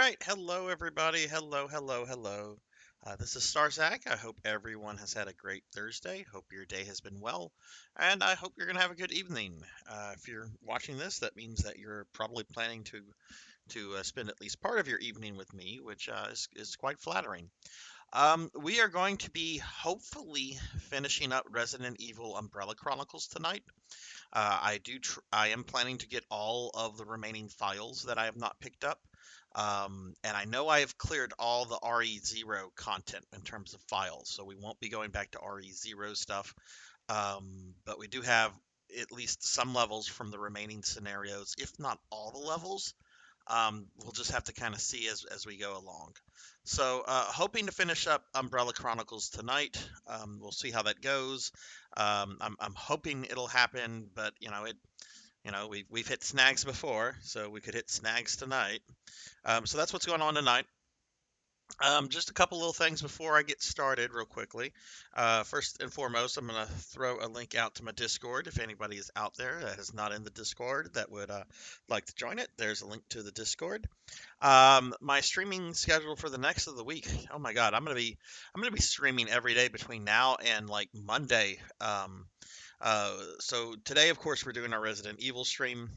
right, hello everybody. Hello, hello, hello. This is Sarzac. I hope everyone has had a great Thursday. Hope your day has been well, and I hope you're gonna have a good evening. If you're watching this, that means that you're probably planning to spend at least part of your evening with me, which is quite flattering. We are going to be hopefully finishing up Resident Evil Umbrella Chronicles tonight. I am planning to get all of the remaining files that I have not picked up. And I know I have cleared all the RE0 content in terms of files, so we won't be going back to RE0 stuff. But we do have at least some levels from the remaining scenarios, if not all the levels. We'll just have to kind of see as we go along. So, hoping to finish up Umbrella Chronicles tonight. We'll see how that goes. I'm hoping it'll happen, but we've hit snags before, so we could hit snags tonight. So that's what's going on tonight. Just a couple little things before I get started, real quickly. First and foremost, I'm going to throw a link out to my Discord. If anybody is out there that is not in the Discord that would like to join it, there's a link to the Discord. My streaming schedule for the next of the week. Oh my God, I'm gonna be streaming every day between now and like Monday. So today, of course, we're doing our Resident Evil stream.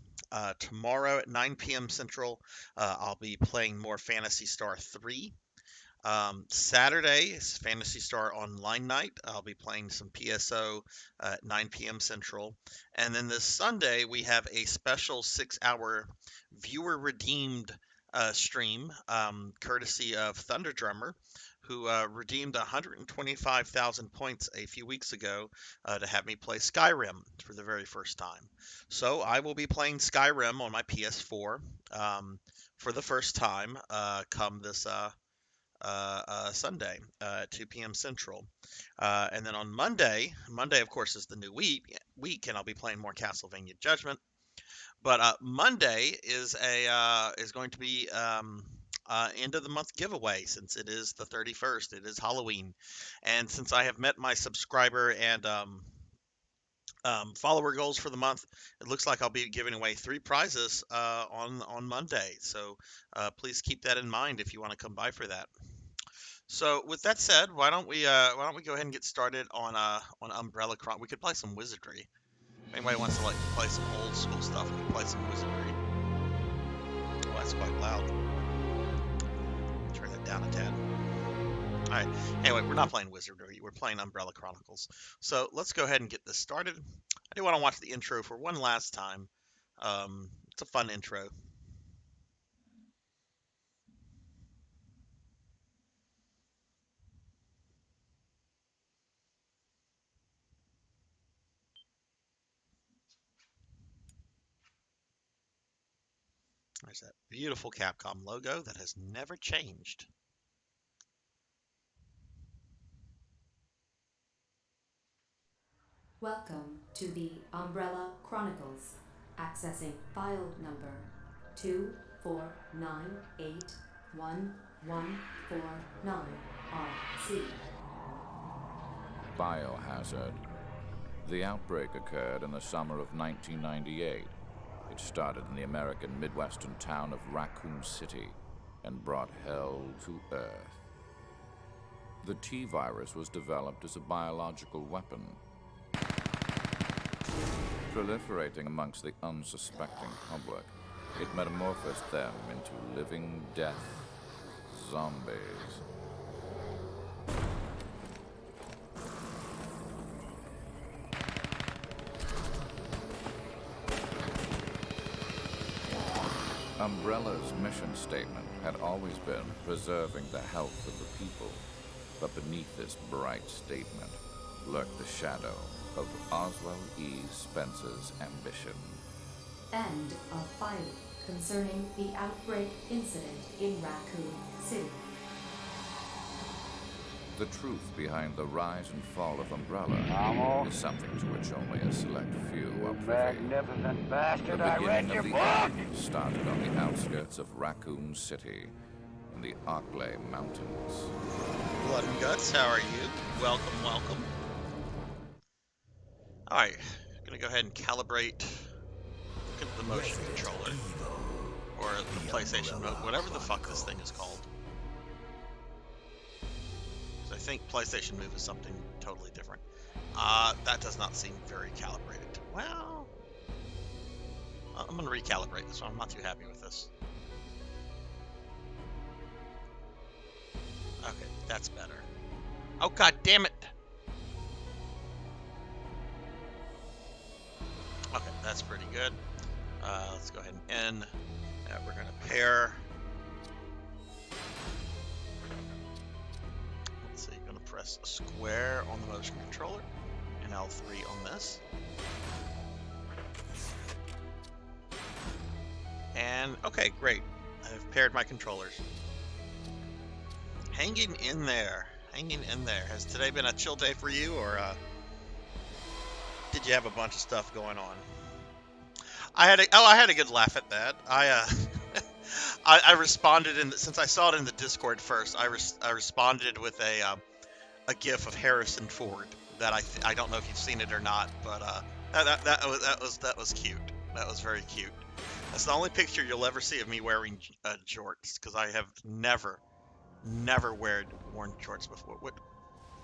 Tomorrow at 9 p.m. Central, I'll be playing more Phantasy Star 3. Saturday is Phantasy Star Online Night. I'll be playing some PSO at 9 p.m. Central. And then this Sunday, we have a special 6-hour viewer redeemed stream, courtesy of Thunder Drummer, who redeemed 125,000 points a few weeks ago to have me play Skyrim for the very first time. So I will be playing Skyrim on my PS4 for the first time come this Sunday at 2 p.m. Central. And then on Monday, of course, is the new week, and I'll be playing more Castlevania Judgment. But Monday is going to be end of the month giveaway, since it is the 31st. It is Halloween, and since I have met my subscriber and follower goals for the month, it looks like I'll be giving away 3 prizes on Monday. So please keep that in mind if you want to come by for that. So with that said, why don't we go ahead and get started on Umbrella Chronicles? We could play some Wizardry. If anybody wants to like play some old school stuff, we can play some Wizardry. Oh, that's quite loud. Turn that down a tad. All right. Anyway, we're not playing Wizardry. We're playing Umbrella Chronicles. So let's go ahead and get this started. I do want to watch the intro for one last time. It's a fun intro. There's that beautiful Capcom logo that has never changed. Welcome to the Umbrella Chronicles. Accessing file number 249811149RC. Biohazard. The outbreak occurred in the summer of 1998. It started in the American Midwestern town of Raccoon City and brought hell to Earth. The T-virus was developed as a biological weapon, proliferating amongst the unsuspecting public. It metamorphosed them into living death zombies. Umbrella's mission statement had always been preserving the health of the people, but beneath this bright statement lurked the shadow of Oswald E. Spencer's ambition. End of file concerning the outbreak incident in Raccoon City. The truth behind the rise and fall of Umbrella is something to which only a select few are privy. Magnificent bastard, The I read beginning your of the book! end started on the outskirts of Raccoon City in the Arklay Mountains. Blood and Guts, how are you? Welcome, welcome. Alright, I'm gonna go ahead and calibrate. Look at the motion controller. or the PlayStation Move, whatever the fuck this thing is called. So I think PlayStation Move is something totally different. That does not seem very calibrated. Well, I'm gonna recalibrate this one. I'm not too happy with this. Okay, that's better. Oh, god damn it! Okay, that's pretty good. Let's go ahead and end. We're gonna pair. Let's see, gonna press square on the motion controller and L3 on this. And okay, great. I've paired my controllers. Hanging in there. Hanging in there. Has today been a chill day for you, or did you have a bunch of stuff going on? I had a good laugh at that. I responded since I saw it in the Discord first. I responded with a GIF of Harrison Ford that I don't know if you've seen it or not, but that was cute. That was very cute. That's the only picture you'll ever see of me wearing jorts, because I have never worn jorts before.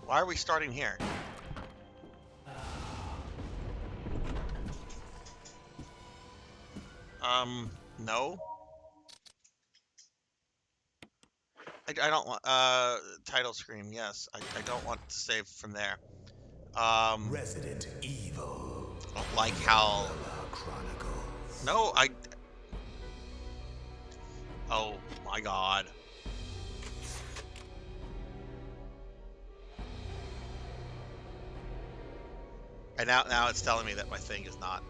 Why are we starting here? No. I don't want, title screen, yes. I don't want to save from there. Resident Evil. I don't like how... Chronicles. No, oh my god. And now it's telling me that my thing is not.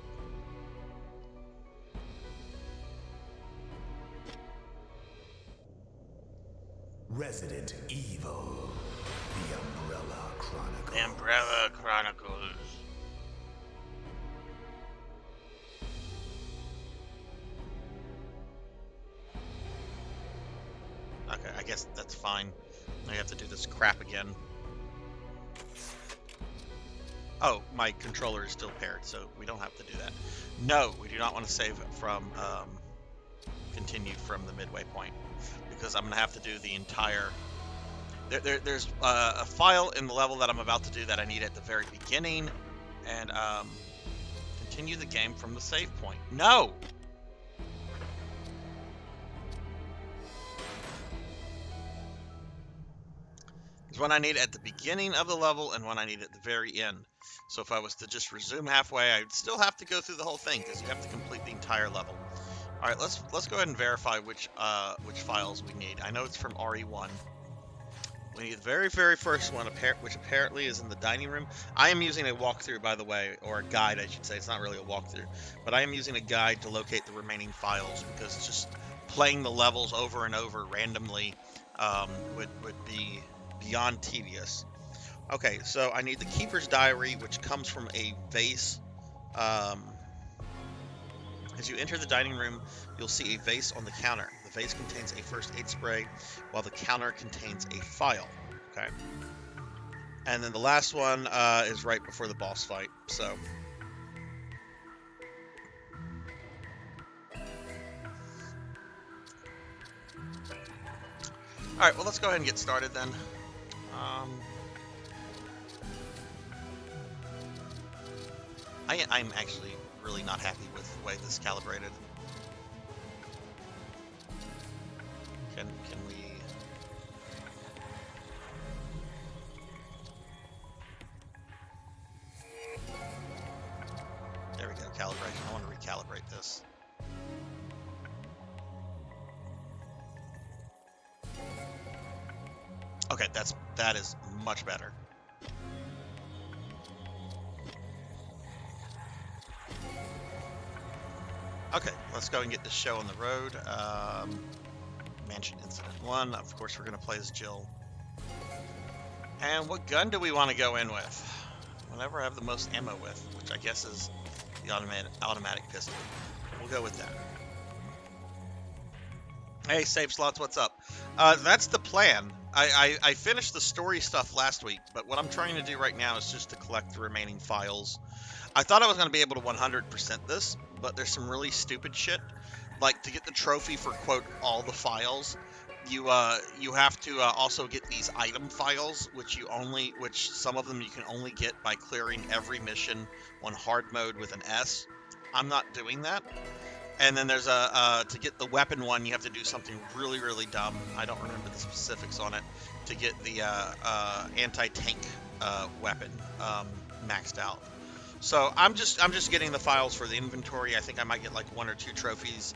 Resident Evil. The Umbrella Chronicles. Umbrella Chronicles. Okay, I guess that's fine. I have to do this crap again. Oh, my controller is still paired, so we don't have to do that. No, we do not want to save from continue from the midway point, because I'm going to have to do the entire... There's a file in the level that I'm about to do that I need at the very beginning, and continue the game from the save point. No! There's one I need at the beginning of the level and one I need at the very end. So if I was to just resume halfway, I'd still have to go through the whole thing, because you have to complete the entire level. All right, let's go ahead and verify which files we need. I know it's from RE1. We need the very first one, which apparently is in the dining room. I am using a walkthrough, by the way, or a guide, I should say. It's not really a walkthrough, but I am using a guide to locate the remaining files, because just playing the levels over and over randomly would be beyond tedious. Okay, so I need the Keeper's Diary, which comes from a vase. As you enter the dining room, you'll see a vase on the counter. The vase contains a first aid spray, while the counter contains a file. Okay. And then the last one is right before the boss fight. So. Alright, well, let's go ahead and get started then. I'm actually really not happy with the way this is calibrated. Can we... There we go, calibration. I want to recalibrate this. Okay, that is much better. Okay, let's go and get this show on the road. Mansion Incident 1. Of course, we're going to play as Jill. And what gun do we want to go in with? Whatever I have the most ammo with, which I guess is the automatic pistol. We'll go with that. Hey, Save Slots, what's up? That's the plan. I finished the story stuff last week, but what I'm trying to do right now is just to collect the remaining files. I thought I was going to be able to 100% this, but there's some really stupid shit like to get the trophy for quote all the files, you have to also get these item files, which some of them you can only get by clearing every mission on hard mode with an S. I'm not doing that. And then there's to get the weapon one, you have to do something really, really dumb. I don't remember the specifics on it, to get the anti-tank weapon maxed out. So I'm just getting the files for the inventory. I think I might get like 1 or 2 trophies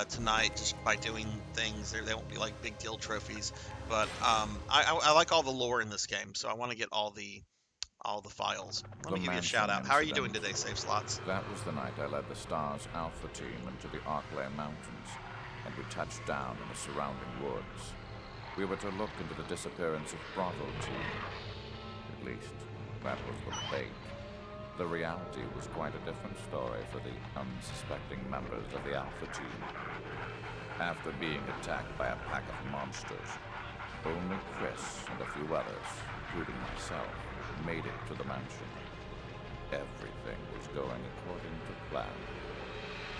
tonight just by doing things. They won't be like big deal trophies, but I like all the lore in this game, so I want to get all the files. Let me give you a shout out. How are you doing today, Save Slots? That was the night I led the STARS Alpha team into the Arklay Mountains, and we touched down in the surrounding woods. We were to look into the disappearance of Bravo team. At least, that was the bait. The reality was quite a different story for the unsuspecting members of the Alpha team. After being attacked by a pack of monsters, only Chris and a few others, including myself, made it to the mansion. Everything was going according to plan.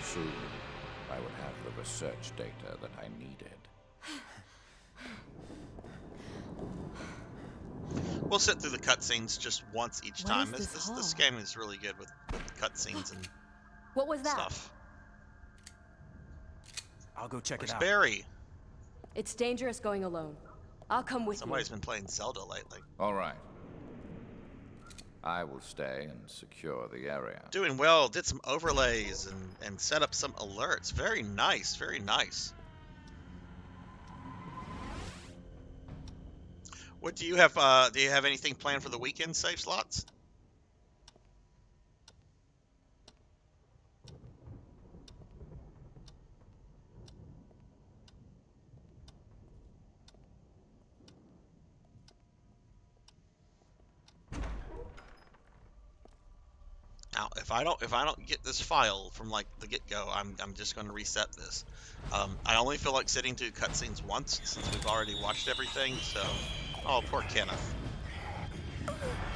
Soon, I would have the research data that I needed. We'll sit through the cutscenes just once each What time. is This game is really good with cutscenes and What was that? stuff. I'll go check Where's it out. Barry? It's dangerous going alone. I'll come with Somebody's you. been playing Zelda lately. All right. I will stay and secure the area. Doing well. Did some overlays and set up some alerts. Very nice. Very nice. What do you have? Do you have anything planned for the weekend, Save Slots? Now, if I don't get this file from like the get-go, I'm just going to reset this. I only feel like sitting through cutscenes once since we've already watched everything. So, oh, poor Kenneth.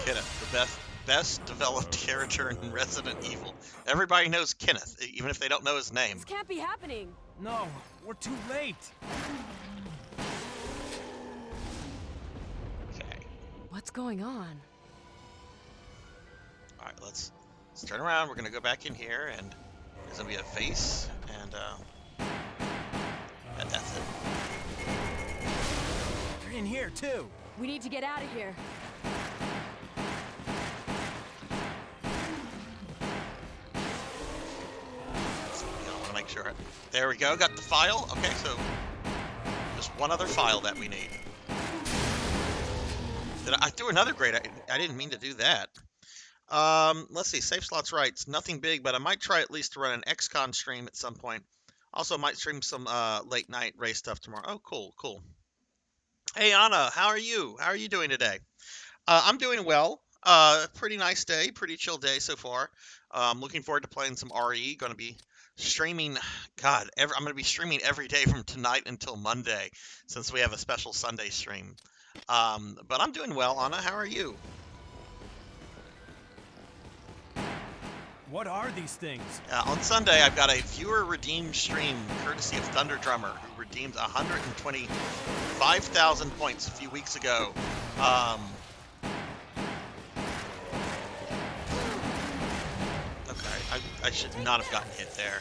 Kenneth, the best developed character in Resident Evil. Everybody knows Kenneth, even if they don't know his name. This can't be happening. No, we're too late. Okay. What's going on? All right, let's turn around. We're gonna go back in here, and there's gonna be a face, and that's it. They're in here too. We need to get out of here. I want to make sure. There we go. Got the file. Okay, so just one other file that we need. Did I threw another grade? I didn't mean to do that. Let's see. Safe Slots writes, nothing big, but I might try at least to run an XCon stream at some point. Also, might stream some late night race stuff tomorrow. Oh, cool, cool. Hey, Anna, how are you? How are you doing today? I'm doing well. Pretty nice day, pretty chill day so far. Looking forward to playing some RE. Going to be streaming. God, I'm going to be streaming every day from tonight until Monday, since we have a special Sunday stream. But I'm doing well, Anna. How are you? What are these things? On Sunday, I've got a viewer redeemed stream courtesy of Thunder Drummer, who redeemed 125,000 points a few weeks ago. Okay, I should not have gotten hit there.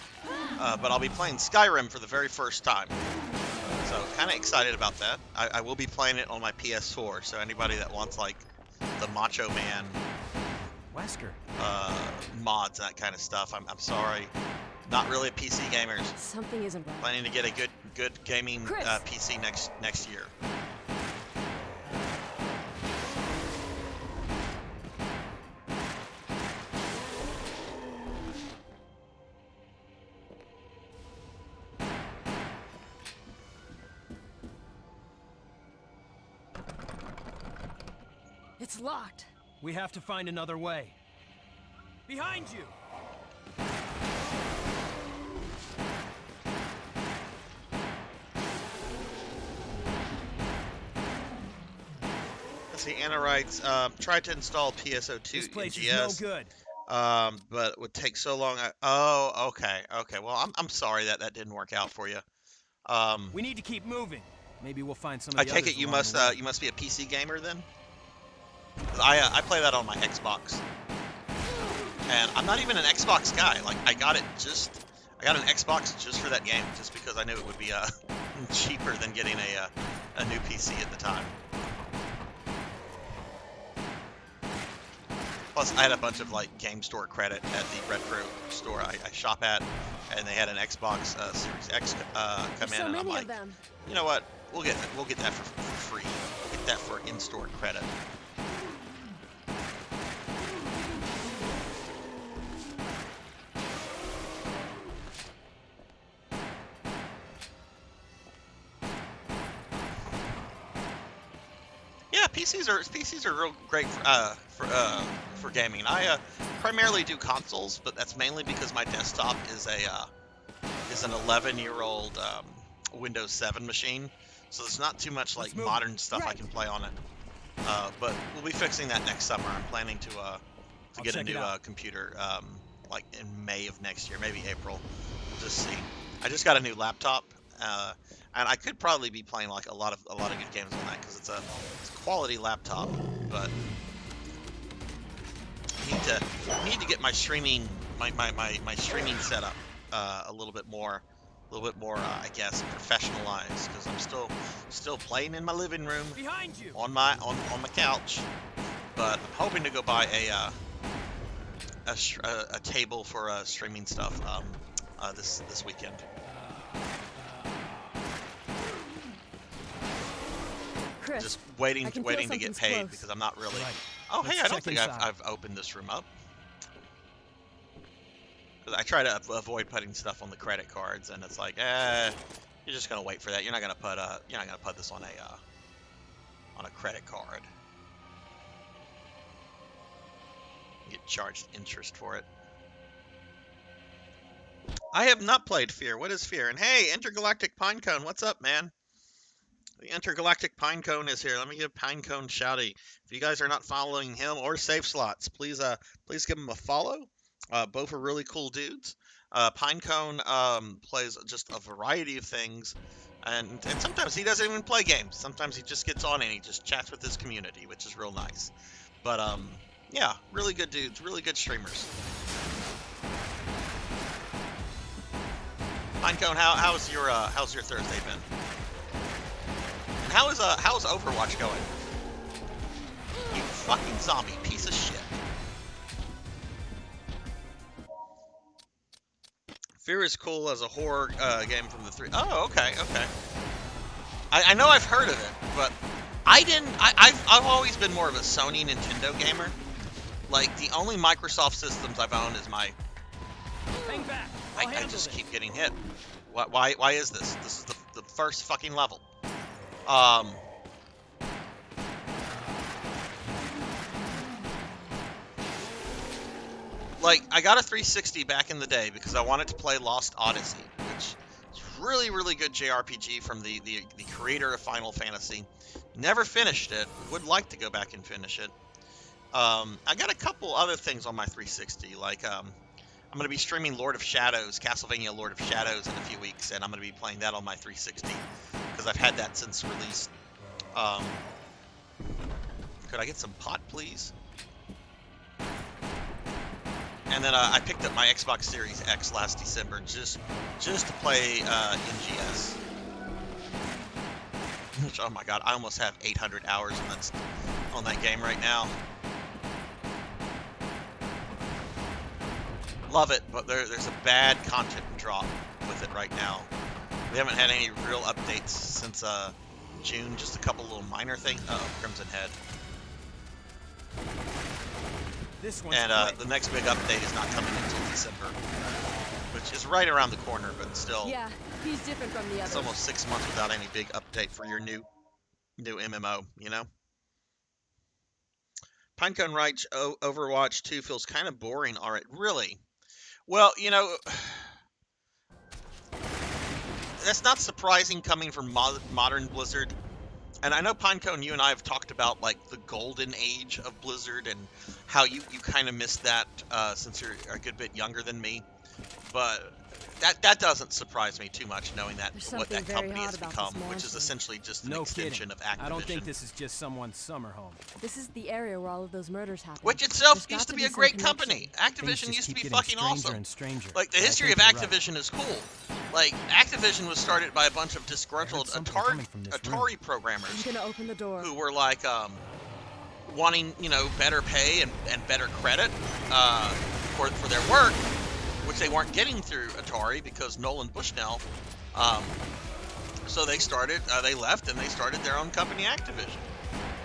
But I'll be playing Skyrim for the very first time. So, kind of excited about that. I will be playing it on my PS4, so anybody that wants, like, the Macho Man Wesker. mods, that kind of stuff. I'm sorry, not really a PC gamers. Something isn't right. Planning to get a good gaming Chris! PC next year. It's locked. We have to find another way. Behind you! Let's see, Anna writes, tried to install PSO2 This place NGS. is no good. but it would take so long. Oh, okay, okay. Well, I'm sorry that that didn't work out for you. We need to keep moving. Maybe we'll find some of I the take others it along the way. you must be a PC gamer then. 'Cause I play that on my Xbox, and I'm not even an Xbox guy. Like I got an Xbox just for that game, just because I knew it would be cheaper than getting a new PC at the time. Plus, I had a bunch of like game store credit at the retro store I shop at, and they had an Xbox Series X come in, and I'm like, you know what? We'll get that for free. We'll get that for in-store credit. Yeah, PCs are real great for gaming. I primarily do consoles, but that's mainly because my desktop is an 11-year-old Windows 7 machine, so there's not too much like modern stuff I can play on it. But we'll be fixing that next summer. I'm planning to get a new computer like in May of next year, maybe April. We'll just see. I just got a new laptop, and I could probably be playing like a lot of good games on that because it's a quality laptop. But I need to get my streaming my streaming setup a little bit more. I guess, professionalized, because I'm still playing in my living room on my couch, but I'm hoping to go buy a table for streaming stuff this weekend. Chris, Just waiting to get something's paid close. because I'm not really. Right. Oh, Let's hey, I don't check think inside. I've opened this room up. I try to avoid putting stuff on the credit cards, and it's like, you're just gonna wait for that. You're not gonna put this on a credit card. You get charged interest for it. I have not played Fear. What is Fear? And hey, Intergalactic Pinecone, what's up, man? The Intergalactic Pinecone is here. Let me give Pinecone shouty. If you guys are not following him or Safe Slots, please give him a follow. Both are really cool dudes. Pinecone plays just a variety of things, and sometimes he doesn't even play games. Sometimes he just gets on and he just chats with his community, which is real nice. But yeah, really good dudes, really good streamers. Pinecone, how's your Thursday been? And how is Overwatch going? You fucking zombie piece of shit. Fear is cool as a horror game from the 3. Oh, okay. I know I've heard of it, but I've always been more of a Sony Nintendo gamer. Like, the only Microsoft systems I've owned is my. Hang back. I just keep getting hit. Why is this? This is the first fucking level. Like, I got a 360 back in the day because I wanted to play Lost Odyssey, which is really, really good JRPG from the creator of Final Fantasy. Never finished it. Would like to go back and finish it. I got a couple other things on my 360, like I'm going to be streaming Castlevania Lord of Shadows in a few weeks, and I'm going to be playing that on my 360 because I've had that since release. Could I get some pot, please? And then I picked up my Xbox Series X last December just to play NGS. Which, oh my god, I almost have 800 hours on that game right now. Love it, but there's a bad content drop with it right now. We haven't had any real updates since June, just a couple little minor things. Crimson Head. And the next big update is not coming until December, which is right around the corner, but still. Yeah, he's different from the others. It's almost 6 months without any big update for your new MMO, you know? Pinecone writes, Overwatch 2 feels kind of boring already. Really? Well, you know, that's not surprising coming from modern Blizzard. And I know Pinecone, you and I have talked about like the golden age of Blizzard and how you kind of missed that since you're a good bit younger than me. But that doesn't surprise me too much, knowing that There's what something that very company odd has about become, this which is mansion. essentially just an No extension kidding. of Activision. I don't think this is just someone's summer home. This is the area where all of those murders happened. Which itself There's got used to be be a some great connection. company. Things Activision just used to keep be getting fucking stranger awesome. and stranger. Like, the But I history think of you're right. Activision is cool. Like, Activision was started by a bunch of disgruntled something coming from this room. Atari programmers I'm gonna open the door. who were like wanting, better pay and better credit for their work, which they weren't getting through Atari because Nolan Bushnell. So they left and they started their own company, Activision.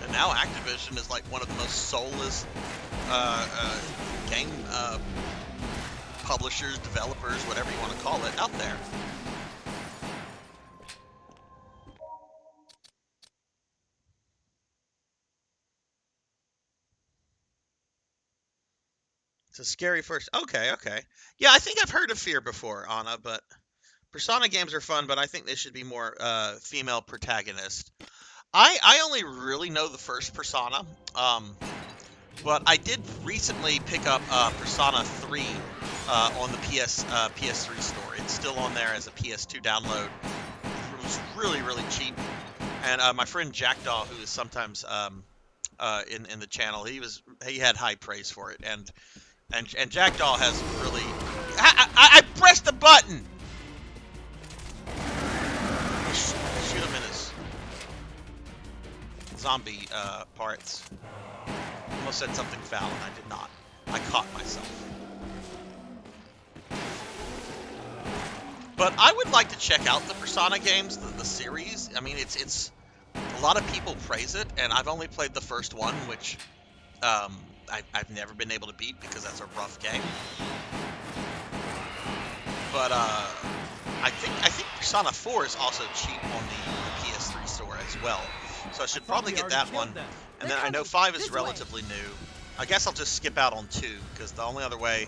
And now Activision is like one of the most soulless game publishers, developers, whatever you want to call it, out there. It's a scary first. Okay. Yeah, I think I've heard of Fear before, Anna, but Persona games are fun, but I think they should be more female protagonist. I only really know the first Persona, but I did recently pick up Persona 3 on the PS3 store. It's still on there as a PS2 download. It was really, really cheap. And my friend Jackdaw, who is sometimes in the channel, he had high praise for it. And Jackdaw has really... I pressed the button! Shoot him in his zombie parts. Almost said something foul, and I did not. I caught myself. But I would like to check out the Persona games, the series. I mean, it's a lot of people praise it, and I've only played the first one, which I've never been able to beat because that's a rough game. But I think Persona 4 is also cheap on the PS3 store as well. So I should probably get that one. And then I know 5 is relatively new. I guess I'll just skip out on 2 because the only other way.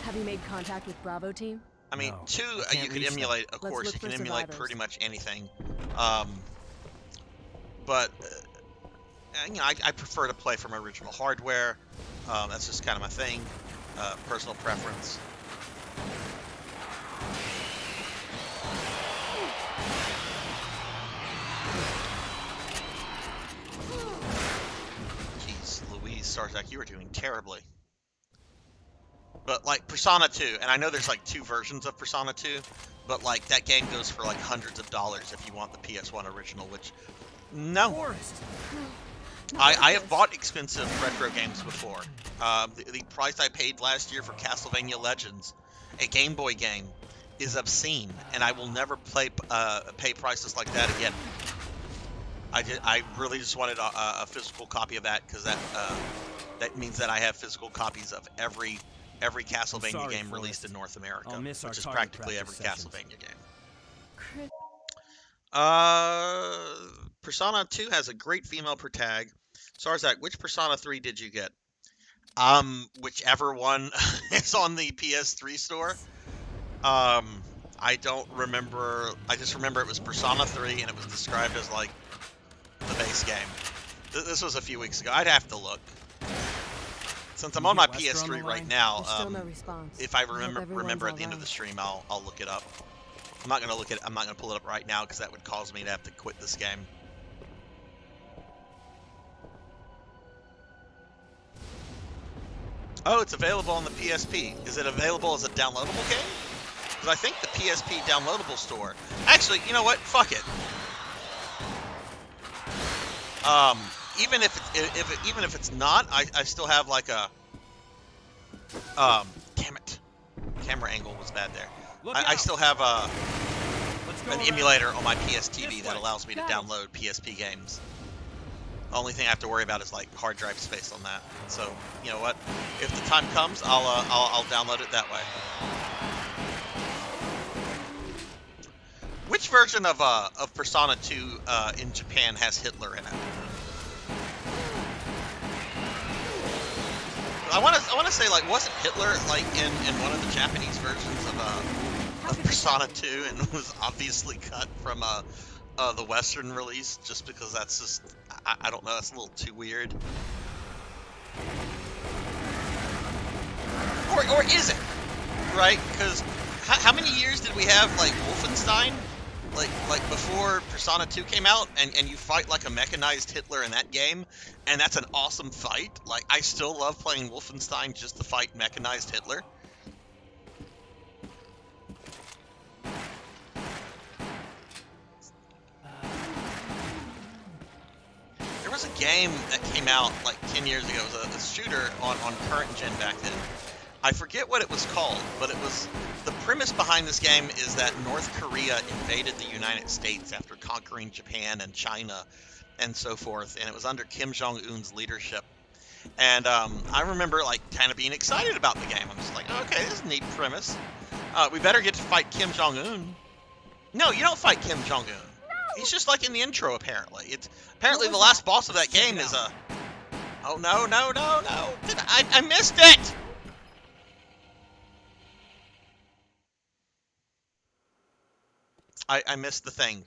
Have you made contact with Bravo team? I mean, No, 2 I can't you could reach them. emulate. Of Let's course, look you can for emulate survivors. pretty much anything. But I prefer to play from original hardware. That's just kind of my thing. Personal preference. Jeez, Louise, Sarzac, you are doing terribly. But like Persona 2, and I know there's like 2 versions of Persona 2, but like that game goes for like hundreds of dollars if you want the PS1 original, which no. Forest. I have bought expensive retro games before. The price I paid last year for Castlevania Legends, a Game Boy game, is obscene, and I will never pay prices like that again. I really just wanted a physical copy of that because that means that I have physical copies of every Castlevania sorry, game Forrest. released in North America, I'll miss our which is target practically every practice sessions. Castlevania game. Chris, Persona 2 has a great female protag. Sarzac, which Persona 3 did you get? Whichever one is on the PS3 store. I don't remember. I just remember it was Persona 3 and it was described as like the base game. This was a few weeks ago. I'd have to look. Since I'm You on my get Wesker on the PS3 right line? now, there's still no response. if I hope everyone's remember at the end of alright. the stream, I'll look it up. I'm not gonna pull it up right now because that would cause me to have to quit this game. Oh, it's available on the PSP. Is it available as a downloadable game? Because I think the PSP downloadable store. Actually, you know what? Fuck it. Even if it's not, I still have like a. Damn it. Camera angle was bad there. I still have Let's go an around. emulator on my PSTV This that way. allows me to Got it. download PSP games. The only thing I have to worry about is like hard drive space on that. So you know what? If the time comes, I'll download it that way. Which version of Persona 2 in Japan has Hitler in it? I want to say, like, wasn't Hitler like in one of the Japanese versions of Persona 2 and was obviously cut from the Western release, just because that's just, I don't know, that's a little too weird. Or is it? Right? Because how many years did we have, like, Wolfenstein? Like before Persona 2 came out, and you fight like a mechanized Hitler in that game, and that's an awesome fight. Like, I still love playing Wolfenstein just to fight mechanized Hitler. There was a game that came out like 10 years ago. It was a shooter on current gen back then. I forget what it was called, but it was, the premise behind this game is that North Korea invaded the United States after conquering Japan and China and so forth, and it was under Kim Jong-un's leadership. And I remember like kind of being excited about the game. I'm just like, okay, this is a neat premise. We better get to fight Kim Jong-un. No, you don't fight Kim Jong-un. He's just like in the intro, apparently. It's apparently the last boss of that game is a... Oh, no. I missed it! I missed the thing.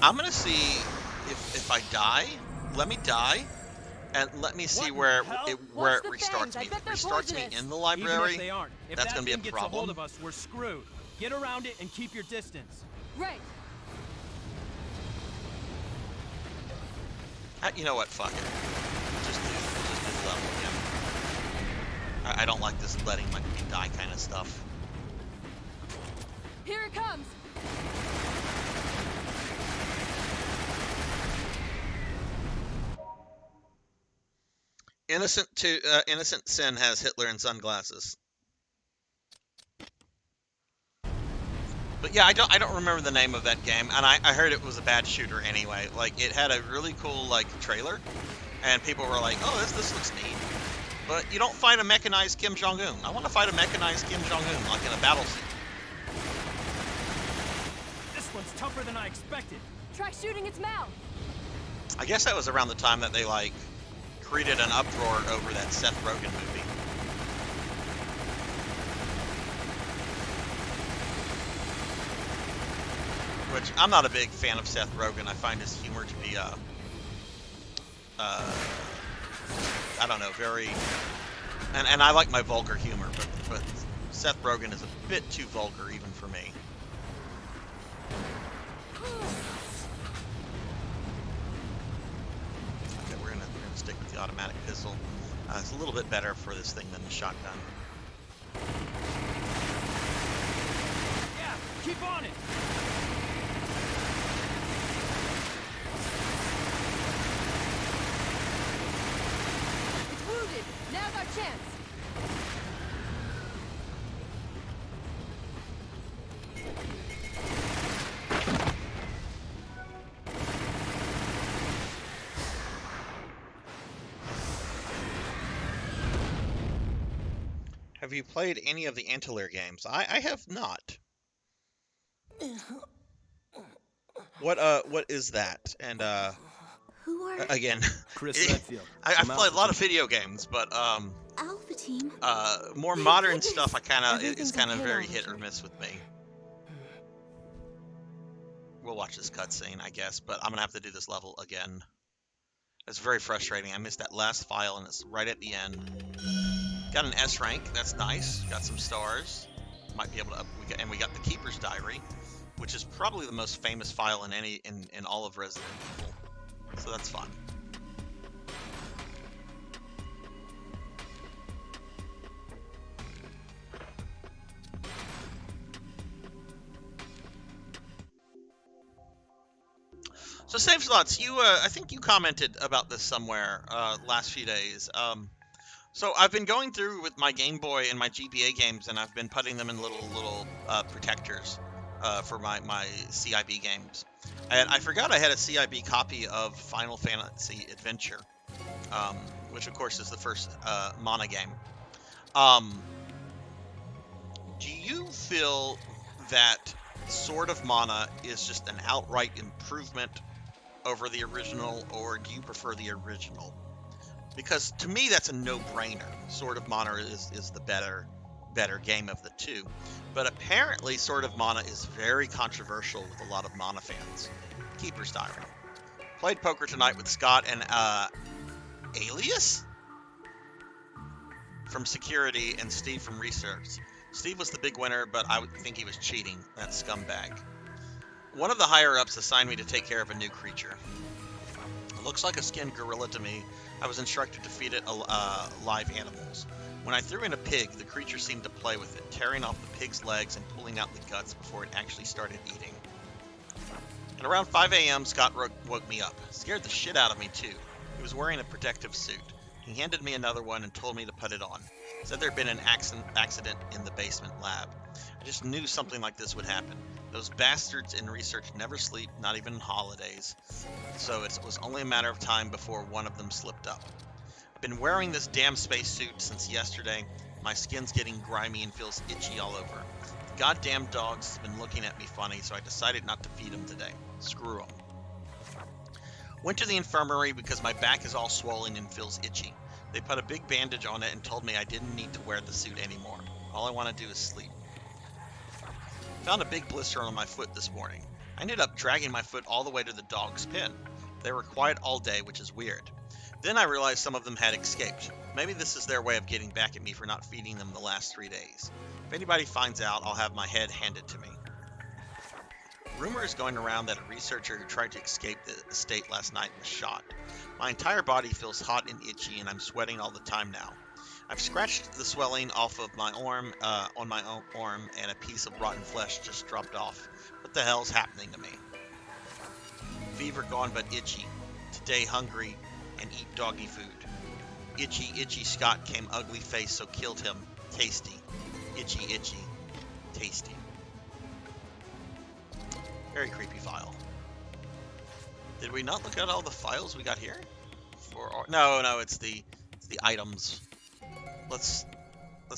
I'm gonna see if I die. Let me die, and let me see where it restarts me. If it restarts me in the library, that's gonna be a problem. Even if they aren't, if that thing gets a hold of us, we're screwed. Get around it and keep your distance. Right. You know what? Fuck it. Just do the level again. I don't like this letting me die kind of stuff. Here it comes. Innocent Sin has Hitler in sunglasses. But yeah, I don't remember the name of that game, and I heard it was a bad shooter anyway. Like, it had a really cool like trailer, and people were like, "Oh, this looks neat." But you don't fight a mechanized Kim Jong-un. I want to fight a mechanized Kim Jong-un, like in a battle scene. This one's tougher than I expected. Try shooting its mouth. I guess that was around the time that they like created an uproar over that Seth Rogen movie. Which, I'm not a big fan of Seth Rogen. I find his humor to be, I don't know, very... And I like my vulgar humor, but Seth Rogen is a bit too vulgar even for me. Okay, we're gonna stick with the automatic pistol. It's a little bit better for this thing than the shotgun. Yeah, keep on it! Now's our chance. Have you played any of the Antler games? I have not. What is that? And Who are again, Chris Redfield. I've played a lot of video games, but Alpha Team? more Thank modern goodness. stuff is Everything's kind of okay very over hit or here. miss with me. We'll watch this cutscene, I guess, but I'm gonna have to do this level again. It's very frustrating. I missed that last file, and it's right at the end. Got an S rank. That's nice. Got some stars. Might be able to. We got the Keeper's Diary, which is probably the most famous file in all of Resident Evil. So that's fun. So Save Slots, I think you commented about this somewhere last few days. So I've been going through with my Game Boy and my GBA games, and I've been putting them in little protectors for my CIB games. And I forgot I had a CIB copy of Final Fantasy Adventure, which of course is the first Mana game. Do you feel that Sword of Mana is just an outright improvement over the original, or do you prefer the original? because to me that's a no-brainer. Sword of Mana is the better game of the two, but apparently Sword of Mana is very controversial with a lot of Mana fans. Keeper's Diary. Played poker tonight with Scott and Alias from Security and Steve from Research. Steve was the big winner, but I would think he was cheating, that scumbag. One of the higher-ups assigned me to take care of a new creature. It looks like a skinned gorilla to me. I was instructed to feed it live animals. When I threw in a pig, the creature seemed to play with it, tearing off the pig's legs and pulling out the guts before it actually started eating. At around 5 a.m., Scott woke me up. Scared the shit out of me, too. He was wearing a protective suit. He handed me another one and told me to put it on. Said there had been an accident in the basement lab. I just knew something like this would happen. Those bastards in Research never sleep, not even on holidays. So it was only a matter of time before one of them slipped up. I've been wearing this damn spacesuit since yesterday. My skin's getting grimy and feels itchy all over. The goddamn dogs have been looking at me funny, so I decided not to feed them today. Screw them. Went to the infirmary because my back is all swollen and feels itchy. They put a big bandage on it and told me I didn't need to wear the suit anymore. All I want to do is sleep. Found a big blister on my foot this morning. I ended up dragging my foot all the way to the dog's pen. They were quiet all day, which is weird. Then I realized some of them had escaped. Maybe this is their way of getting back at me for not feeding them the last 3 days. If anybody finds out, I'll have my head handed to me. Rumor is going around that a researcher who tried to escape the estate last night was shot. My entire body feels hot and itchy, and I'm sweating all the time now. I've scratched the swelling off of my arm, and a piece of rotten flesh just dropped off. What the hell's happening to me? Fever gone but itchy. Today hungry and eat doggy food. Itchy Scott came ugly face, so killed him. Tasty. Itchy, tasty. Very creepy file. Did we not look at all the files we got here? No, it's the items. Let's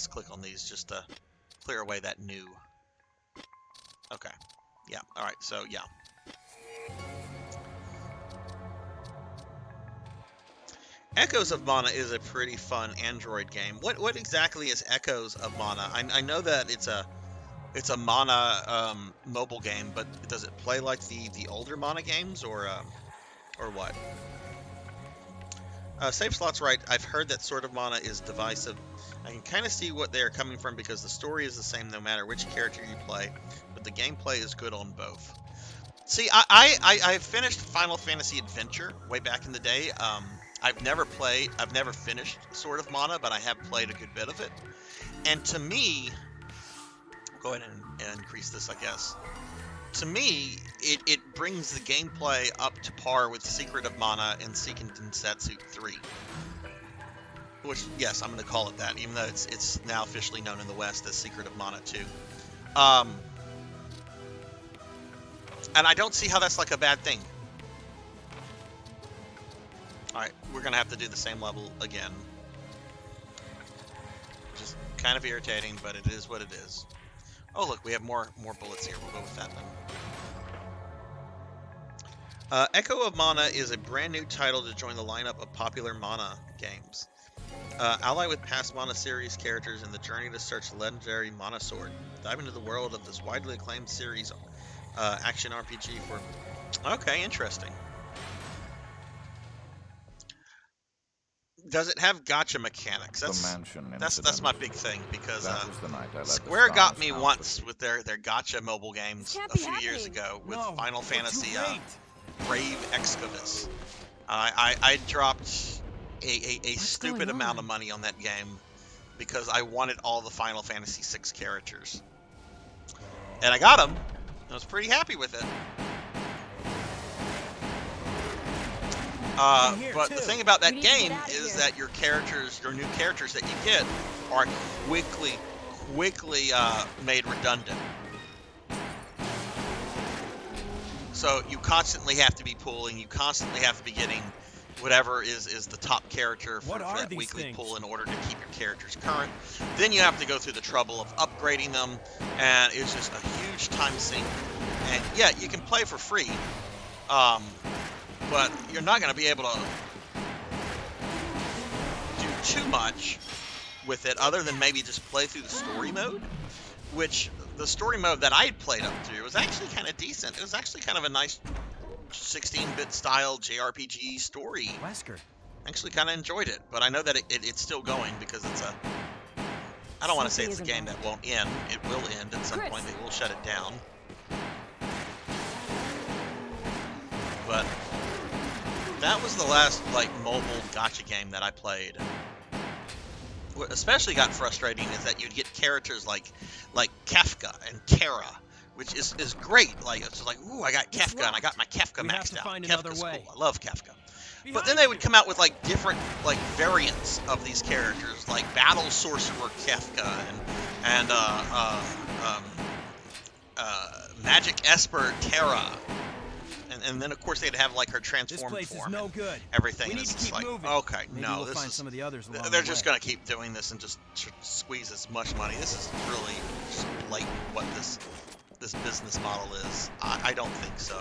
click on these just to clear away that new. Okay. Yeah. All right. So yeah. Echoes of Mana is a pretty fun Android game. What exactly is Echoes of Mana? I know that it's a Mana mobile game, but does it play like the older Mana games or what? Save Slot's right. I've heard that Sword of Mana is divisive. I can kind of see what they are coming from because the story is the same no matter which character you play, but the gameplay is good on both. See, I finished Final Fantasy Adventure way back in the day. I've never finished Sword of Mana, but I have played a good bit of it. And to me, I'll go ahead and increase this, I guess. To me, it brings the gameplay up to par with Secret of Mana and Seiken Densetsu 3. Which, yes, I'm going to call it that, even though it's now officially known in the West as Secret of Mana 2. And I don't see how that's like a bad thing. Alright, we're going to have to do the same level again. Just kind of irritating, but it is what it is. Oh, look, we have more bullets here. We'll go with that then. Echo of Mana is a brand new title to join the lineup of popular Mana games. Ally with past Mana series characters in the journey to search the legendary Mana Sword. Dive into the world of this widely acclaimed series action RPG for... Okay, interesting. Does it have gacha mechanics? That's my big thing, because Square got me once with their gacha mobile games a few years ago with Final Fantasy Brave Excavus. I dropped a stupid amount of money on that game because I wanted all the Final Fantasy VI characters. And I got them. I was pretty happy with it. But the thing about that game is that your new characters that you get are quickly made redundant. So you constantly have to be pulling, you constantly have to be getting whatever is the top character for that weekly pull in order to keep your characters current. Then you have to go through the trouble of upgrading them, and it's just a huge time sink. And yeah, you can play for free, but you're not going to be able to too much with it other than maybe just play through the story mode, which the story mode that I had played up through was actually kind of decent. It was actually kind of a nice 16-bit style JRPG story. Wesker. Actually kind of enjoyed it, but I know that it's still going because it's a... I don't want to say it's a game that won't end. It will end at some point. They will shut it down. But that was the last, like, mobile gacha game that I played. What especially got frustrating is that you'd get characters like Kefka and Terra, which is great. Like, it's just like, ooh, I got Kefka and I got my Kefka maxed out. Kefka's cool. I love Kefka. But then they would come out with like different like variants of these characters, like Battle Sorcerer Kefka and Magic Esper Terra, and then of course they'd have like her transformed this place form. Is no good. Everything we need is to keep like, moving. okay, Maybe no, we'll this find is some of the others along they're the just way. gonna keep doing this and just squeeze as much money. This is really just blatant what this business model is. I don't think so.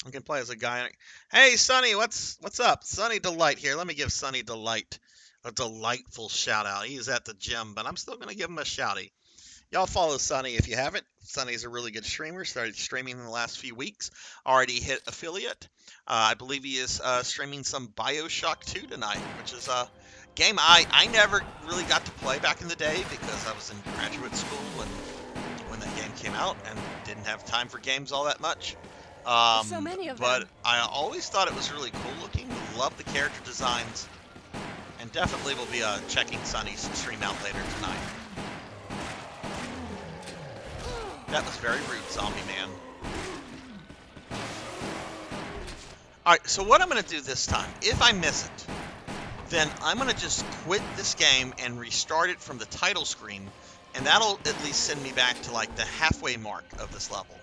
I can play as a guy. Hey, Sonny, what's up? Sonny Delight here. Let me give Sonny Delight a delightful shout out. He's at the gym, but I'm still gonna give him a shouty. Y'all follow Sonny if you haven't. Sonny's a really good streamer. Started streaming in the last few weeks. Already hit affiliate. I believe he is streaming some BioShock 2 tonight, which is a game I never really got to play back in the day because I was in graduate school when that game came out and didn't have time for games all that much. So many of but them. I always thought it was really cool looking. Love the character designs. And definitely will be checking Sonny's stream out later tonight. That was very rude, Zombie Man. Alright, so what I'm going to do this time, if I miss it, then I'm going to just quit this game and restart it from the title screen, and that'll at least send me back to like the halfway mark of this level.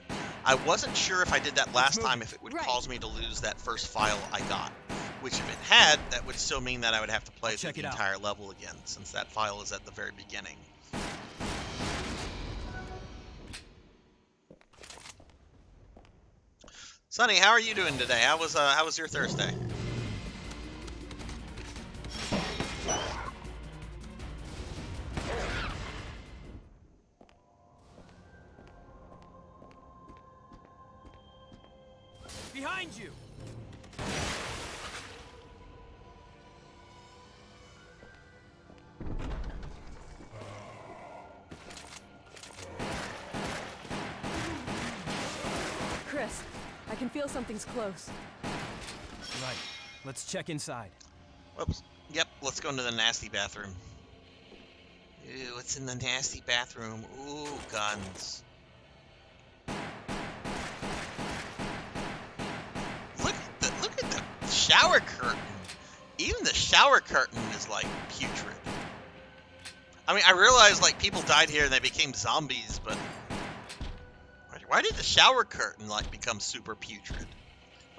I wasn't sure if I did that last time if it would cause me to lose that first file I got, which if it had, that would still mean that I would have to play through the entire level again, since that file is at the very beginning. Sonny, how are you doing today? How was your Thursday? Behind you. Chris, I can feel something's close. Right. Let's check inside. Whoops. Yep, let's go into the nasty bathroom. Ew, what's in the nasty bathroom? Ooh, guns. Look at the shower curtain. Even the shower curtain is like putrid. I mean, I realize like people died here and they became zombies, but why did the shower curtain like become super putrid?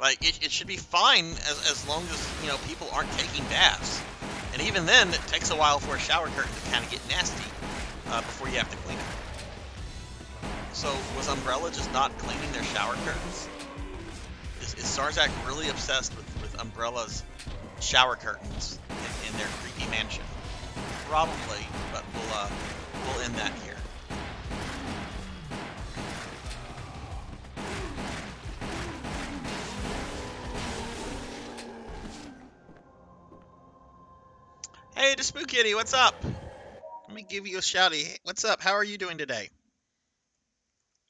Like it should be fine as long as, you know, people aren't taking baths. And even then, it takes a while for a shower curtain to kind of get nasty before you have to clean it. So was Umbrella just not cleaning their shower curtains? Is Sarzac really obsessed with Umbrella's shower curtains in their creepy mansion? Probably, but we'll end that here. Hey, the Spook Kitty, what's up? Let me give you a shouty. Hey, what's up? How are you doing today?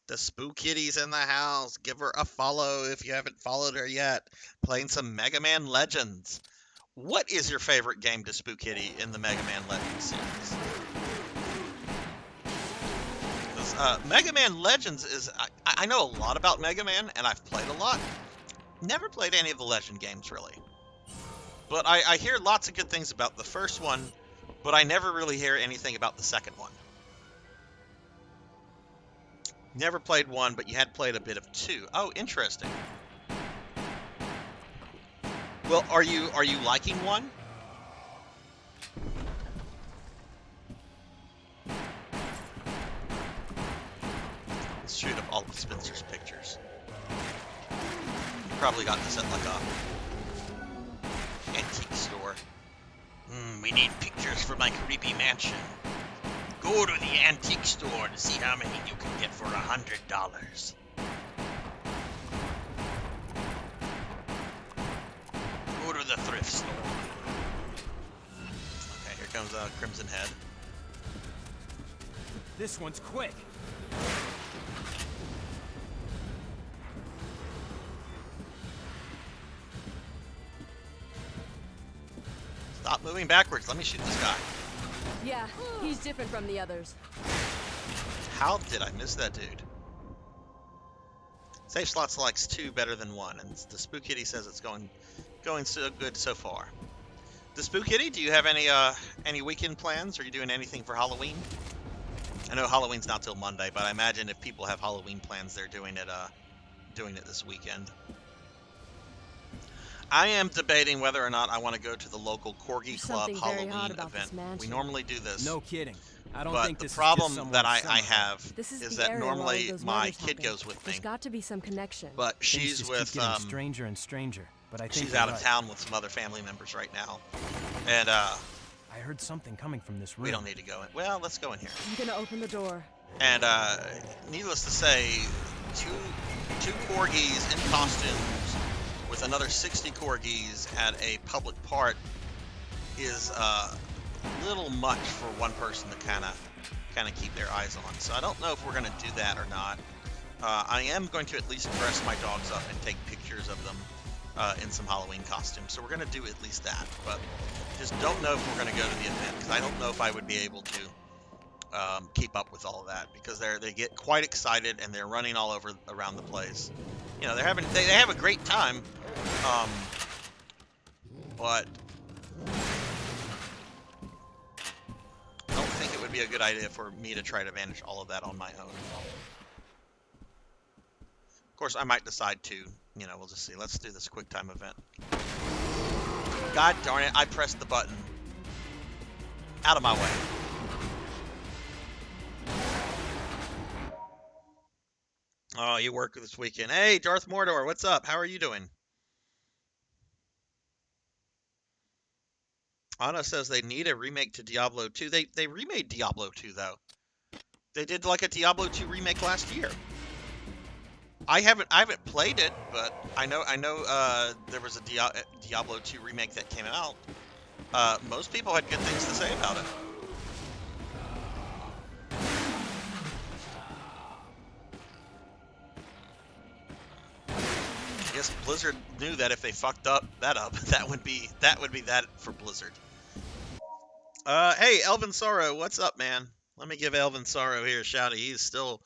The Spook Kitty's in the house. Give her a follow if you haven't followed her yet. Playing some Mega Man Legends. What is your favorite game to Spook Kitty in the Mega Man Legends series? Mega Man Legends is... I know a lot about Mega Man, and I've played a lot. Never played any of the Legend games, really. But I hear lots of good things about the first one, but I never really hear anything about the second one. Never played one, but you had played a bit of two. Oh, interesting. Well, are you liking one? Let's shoot up all of Spencer's pictures. Probably got this at like a antique store. We need pictures for my creepy mansion. Go to the antique store to see how many you can get for $100. Go to the thrift store. Okay, here comes Crimson Head. This one's quick. Stop moving backwards. Let me shoot this guy. Yeah, he's different from the others. How did I miss that dude? Safe slot selects 2 better than 1, and the Spook Kitty says it's going so good so far. The Spook Kitty, do you have any weekend plans? Are you doing anything for Halloween? I know Halloween's not till Monday, but I imagine if people have Halloween plans, they're doing it this weekend. I am debating whether or not I want to go to the local Corgi Club Halloween event. We normally do this. No kidding. I don't But think the this problem is just that I someone's summer. have This is is the that area where all normally those my murders kid happen. goes with me, There's got to be some connection. but Things she's just with keep getting stranger and stranger. But I think she's you're out of right. town with some other family members right now, and I heard something coming from this room. we don't need to go in. Well, let's go in here. I'm gonna open the door. And needless to say, two corgis in costumes with another 60 corgis at a public park is a little much for one person to kind of keep their eyes on. So I don't know if we're going to do that or not. I am going to at least dress my dogs up and take pictures of them in some Halloween costumes. So we're going to do at least that. But just don't know if we're going to go to the event, because I don't know if I would be able to keep up with all of that, because they get quite excited and they're running all over around the place. You know, they have a great time, but I don't think it would be a good idea for me to try to manage all of that on my own. Of course, I might decide to, we'll just see. Let's do this quick time event. God darn it, I pressed the button. Out of my way. Oh, you work this weekend. Hey, Darth Mordor, what's up? How are you doing? Anna says they need a remake to Diablo 2. They remade Diablo 2 though. They did like a Diablo 2 remake last year. I haven't played it, but I know there was a Diablo 2 remake that came out. Most people had good things to say about it. I guess Blizzard knew that if they fucked that up, that would be that for Blizzard. Hey, Elvin Sorrow, what's up, man? Let me give Elvin Sorrow here a shout. He's still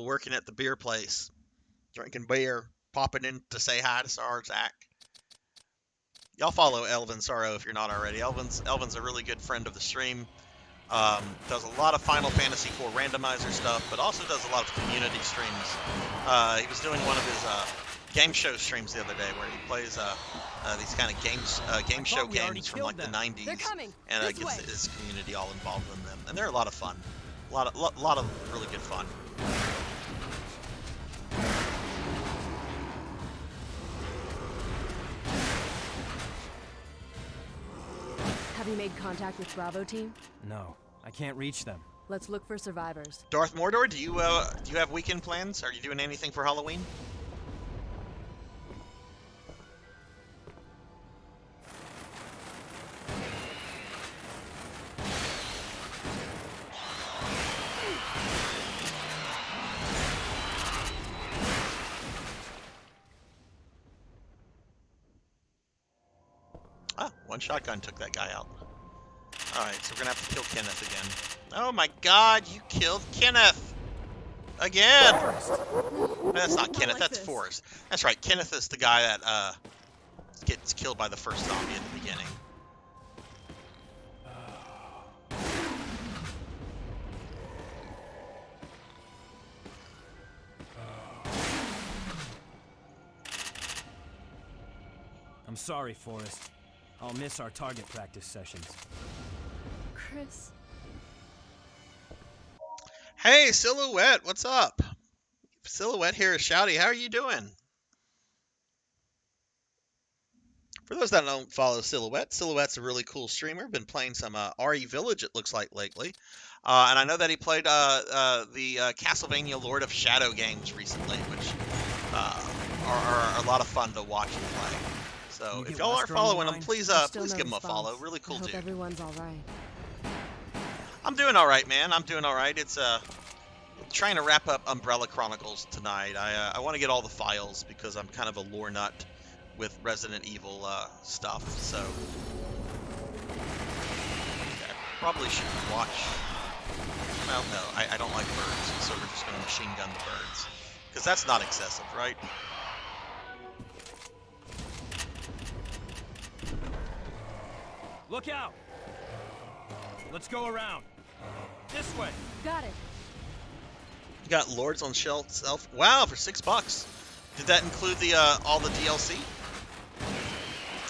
working at the beer place, drinking beer, popping in to say hi to Sarzac. Y'all follow Elvin Sorrow if you're not already. Elvin's a really good friend of the stream. Does a lot of Final Fantasy IV randomizer stuff, but also does a lot of community streams. He was doing one of his game show streams the other day where he plays these kind of game show games from like the 90s, and gets his community all involved in them, and they're a lot of fun. A lot of really good fun. Have you made contact with Bravo team? No, I can't reach them. Let's look for survivors. Darth Mordor, do you have weekend plans? Are you doing anything for Halloween? Ah, one shotgun took that guy out. Alright, so we're gonna have to kill Kenneth again. Oh my god, you killed Kenneth! Again! That's not Kenneth, that's Forrest. That's right, Kenneth is the guy that gets killed by the first zombie in the beginning. I'm sorry, Forrest. I'll miss our target practice sessions. Chris. Hey, Silhouette, what's up? Silhouette here is Shouty. How are you doing? For those that don't follow Silhouette, Silhouette's a really cool streamer. Been playing some RE Village, it looks like, lately. And I know that he played the Castlevania Lord of Shadow games recently, which are a lot of fun to watch and play. So if y'all aren't following him, please please give him a follow. Really cool dude. Everyone's all right. I'm doing all right, man. I'm doing all right. It's trying to wrap up Umbrella Chronicles tonight. I want to get all the files because I'm kind of a lore nut with Resident Evil stuff. So I probably should watch. Well, no, I don't like birds, so we're just going to machine gun the birds because that's not excessive, right? Look out! Let's go around. This way. Got it. You got Lords on Shelf. Wow, for $6. Did that include the all the DLC?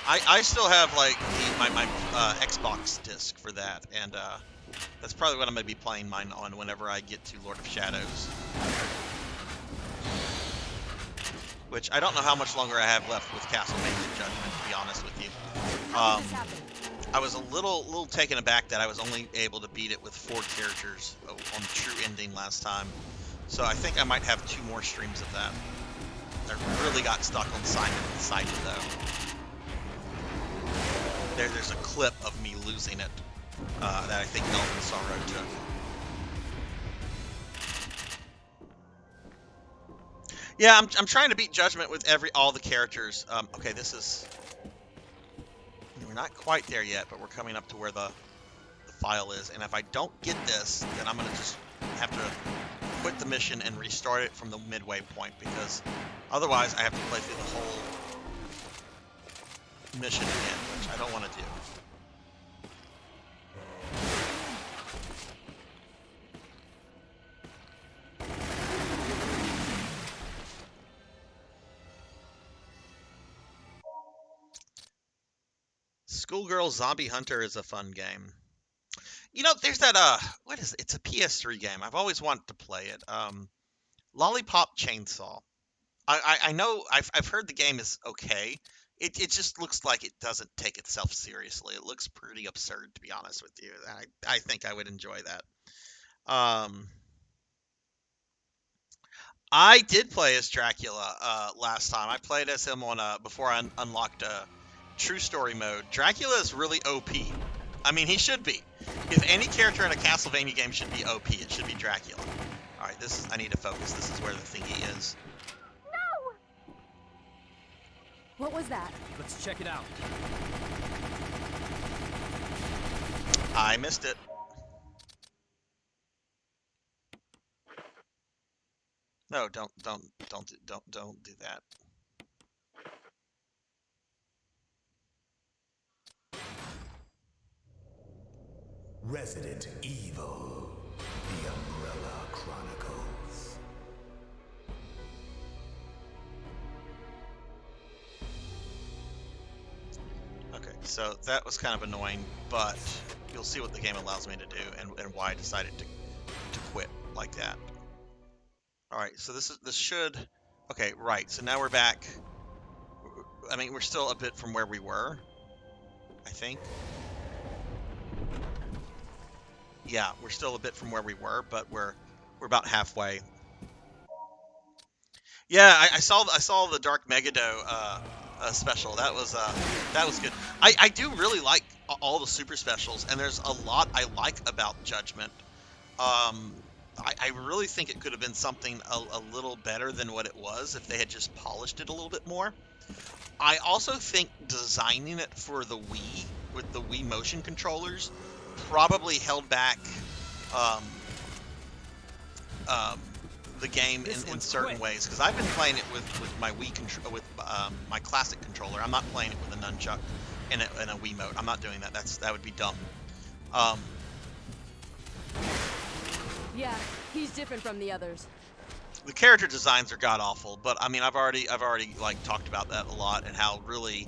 I still have like my Xbox disc for that, and that's probably what I'm gonna be playing mine on whenever I get to Lord of Shadows. Which I don't know how much longer I have left with Castlevania Judgment, to be honest with you. How did this happen? I was a little taken aback that I was only able to beat it with 4 characters on the true ending last time. So I think I might have 2 more streams of that. I really got stuck on Simon and Simon though. There's a clip of me losing it that I think Elvin Sorrow took. Yeah, I'm trying to beat Judgment with all the characters. Okay, this is. We're not quite there yet, but we're coming up to where the file is. And if I don't get this, then I'm gonna just have to quit the mission and restart it from the midway point, because otherwise I have to play through the whole mission again, which I don't want to do. Schoolgirl Zombie Hunter is a fun game. You know, there's that what is it? It's a PS3 game. I've always wanted to play it. Lollipop Chainsaw. I know I've heard the game is okay. It just looks like it doesn't take itself seriously. It looks pretty absurd, to be honest with you. I think I would enjoy that. I did play as Dracula last time. I played as him on before I unlocked True Story mode. Dracula is really OP. I mean, he should be. If any character in a Castlevania game should be OP, it should be Dracula. All right, I need to focus. This is where the thingy is. No! What was that? Let's check it out. I missed it. No, don't do that. Resident Evil, the Umbrella Chronicles. Okay, so that was kind of annoying, but you'll see what the game allows me to do and why I decided to quit like that. All right, so this should. Okay, right. So now we're back. I mean, we're still a bit from where we were, I think. Yeah, we're still a bit from where we were, but we're about halfway. Yeah, I saw the Dark Megado special. That was good. I do really like all the super specials, and there's a lot I like about Judgment. I really think it could have been something a little better than what it was if they had just polished it a little bit more. I also think designing it for the Wii with the Wii motion controllers probably held back the game in certain ways, because I've been playing it with my Wii with my classic controller. I'm not playing it with a nunchuck in a Wii mode. I'm not doing that. That would be dumb. Yeah, he's different from the others. The character designs are god awful, but I mean I've already like talked about that a lot, and how really,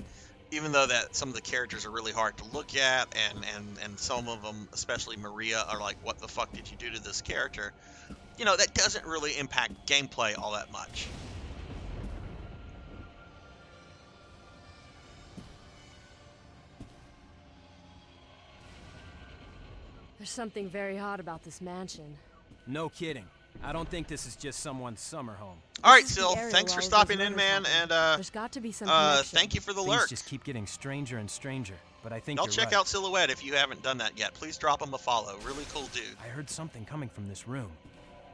even though that some of the characters are really hard to look at, and some of them, especially Maria, are like, what the fuck did you do to this character? You know, that doesn't really impact gameplay all that much. There's something very odd about this mansion. No kidding. I don't think this is just someone's summer home. All right, This is the Sil, area thanks where for all of those stopping in, murders man, happened. and There's got to be some connection. thank you for the Things lurk. just keep getting stranger and stranger, but I think I'll you're check right. out Silhouette if you haven't done that yet. Please drop him a follow. Really cool dude. I heard something coming from this room.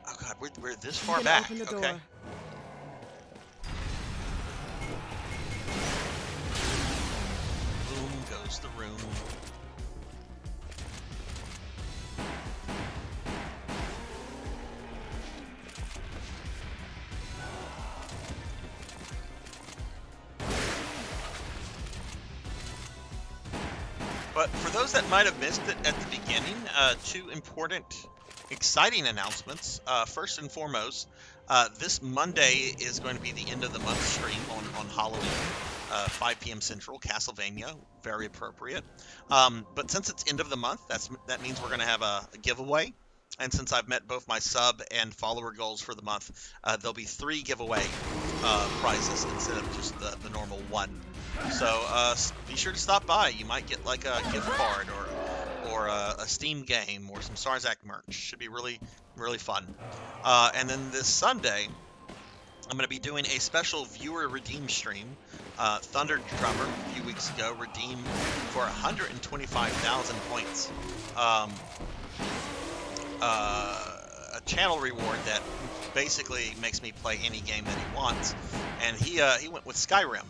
Oh god, we're this You far can back. open the Okay. door. Boom goes the room. But for those that might have missed it at the beginning, two important, exciting announcements. First and foremost, this Monday is going to be the end of the month stream on Halloween, 5 p.m. Central, Castlevania. Very appropriate. But since it's end of the month, that means we're going to have a giveaway. And since I've met both my sub and follower goals for the month, there'll be 3 giveaway prizes instead of just the normal 1. So be sure to stop by. You might get like a gift card or a Steam game or some Sarzac merch. Should be really, really fun. And then this Sunday, I'm going to be doing a special viewer redeem stream. Thunder Drummer a few weeks ago redeemed for 125,000 points. A channel reward that basically makes me play any game that he wants, and he went with Skyrim.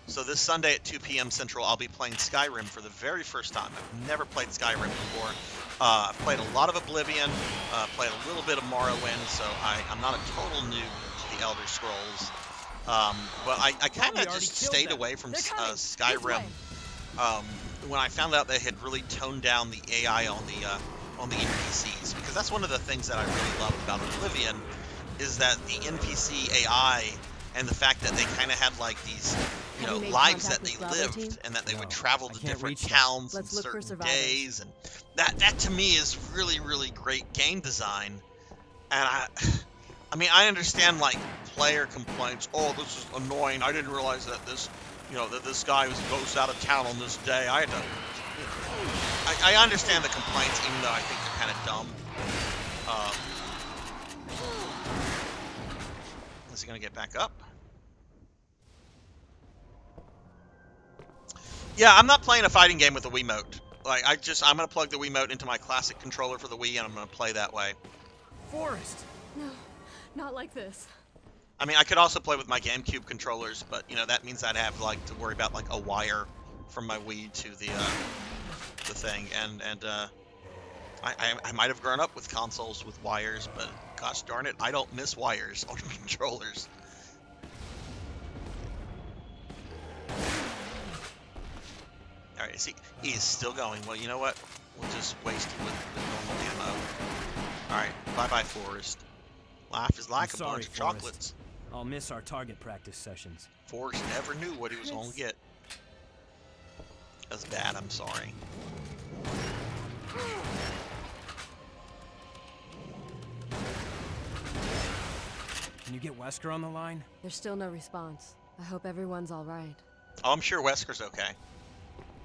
So this Sunday at 2 p.m. Central, I'll be playing Skyrim for the very first time. I've never played Skyrim before. I've played a lot of Oblivion, played a little bit of Morrowind, so I'm not a total noob to the Elder Scrolls. But I kind of just stayed away from Skyrim when I found out they had really toned down the AI on the NPCs, because that's one of the things that I really love about Oblivion, is that the NPC AI and the fact that they kind of had like these, lives that they lived, and that they would travel to different towns on certain days, and that to me is really, really great game design. And I mean, I understand like player complaints. Oh, this is annoying. I didn't realize that this guy goes out of town on this day. I understand the complaints, even though I think they're kind of dumb. Is he gonna get back up? Yeah, I'm not playing a fighting game with a Wiimote. Like, I'm gonna plug the Wiimote into my classic controller for the Wii, and I'm gonna play that way. Forrest! No, not like this. I mean, I could also play with my GameCube controllers, but that means I'd have like to worry about like a wire from my Wii to the thing, and I might have grown up with consoles with wires, but gosh darn it, I don't miss wires on controllers. All right, he is still going. Well, you know what? We'll just waste it with normal ammo. All right, bye-bye, Forrest. Life is like a bunch of chocolates. I'll miss our target practice sessions. Forrest never knew what he was going to get. That's bad, I'm sorry. Can you get Wesker on the line? There's still no response. I hope everyone's all right. Oh, I'm sure Wesker's okay.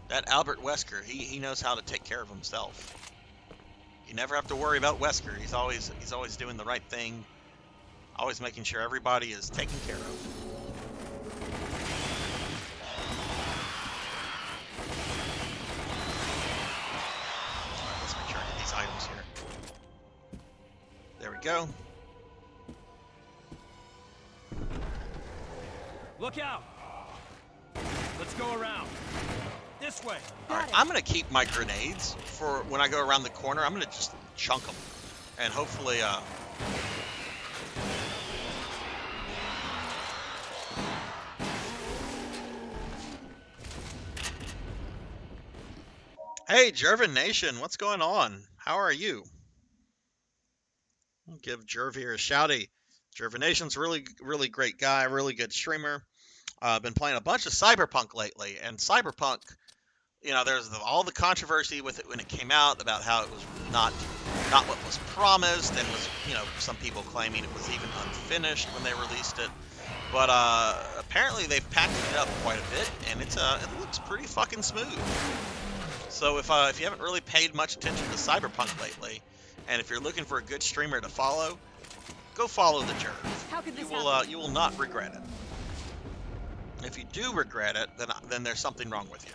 That Albert Wesker, he knows how to take care of himself. You never have to worry about Wesker. He's always doing the right thing. Always making sure everybody is taken care of. Alright, let's make sure I get these items here. There we go. Look out! Let's go around. This way. Alright, I'm going to keep my grenades for when I go around the corner. I'm going to just chunk them. And hopefully, Hey, Jervin Nation, what's going on? How are you? I'll give Jerv here a shouty. Jervin Nation's really, really great guy, really good streamer. Been playing a bunch of Cyberpunk lately, and Cyberpunk, there's all the controversy with it when it came out about how it was not what was promised, and was, some people claiming it was even unfinished when they released it. But apparently they've packaged it up quite a bit, and it looks pretty fucking smooth. So if you haven't really paid much attention to Cyberpunk lately, and if you're looking for a good streamer to follow, go follow the Jerv. How could this happen? You will not regret it. If you do regret it, then there's something wrong with you.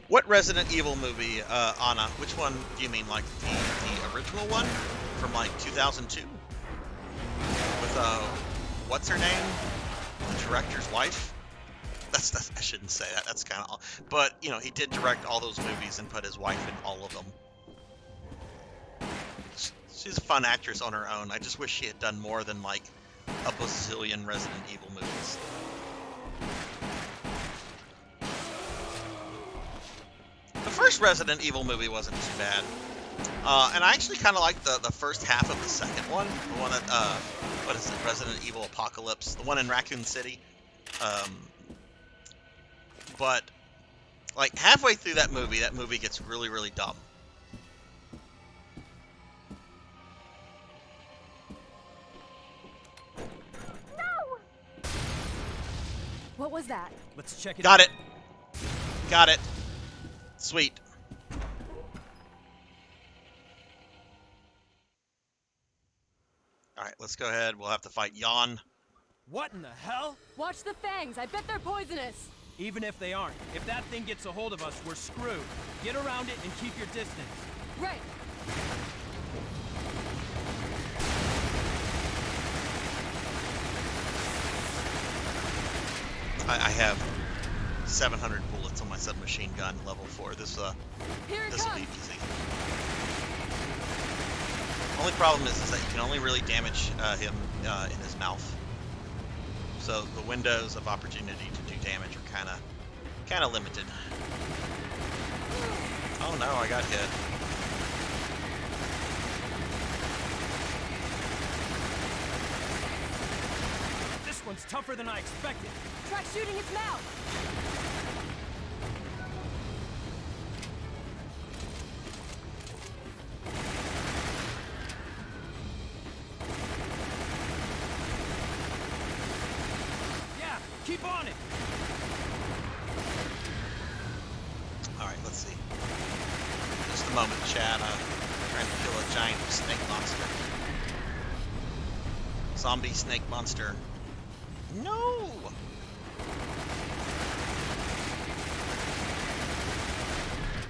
What Resident Evil movie, Anna? Which one do you mean? Like the original one from like 2002 with what's her name? The director's wife. That's I shouldn't say that. That's kind of, but you know, he did direct all those movies and put his wife in all of them. She's a fun actress on her own. I just wish she had done more than like a bazillion Resident Evil movies. The first Resident Evil movie wasn't too bad. And I actually kind of like the first half of the second one. The one that, what is it, Resident Evil Apocalypse? The one in Raccoon City. But, like, halfway through that movie gets really, really dumb. What was that? Let's check it Got out. it. Got it. Sweet. Alright, let's go ahead. We'll have to fight Jan. What in the hell? Watch the fangs. I bet they're poisonous. Even if they aren't, if that thing gets a hold of us, we're screwed. Get around it and keep your distance. Right. I have 700 bullets on my submachine gun level 4. This Here it will be comes. easy. Only problem is that you can only really damage him in his mouth. So the windows of opportunity to do damage are kind of limited. Oh no, I got hit. This one's tougher than I expected. Try shooting its mouth. Yeah, keep on it. Alright, let's see. Just a moment, Chad. I'm trying to kill a giant snake monster. Zombie snake monster. No!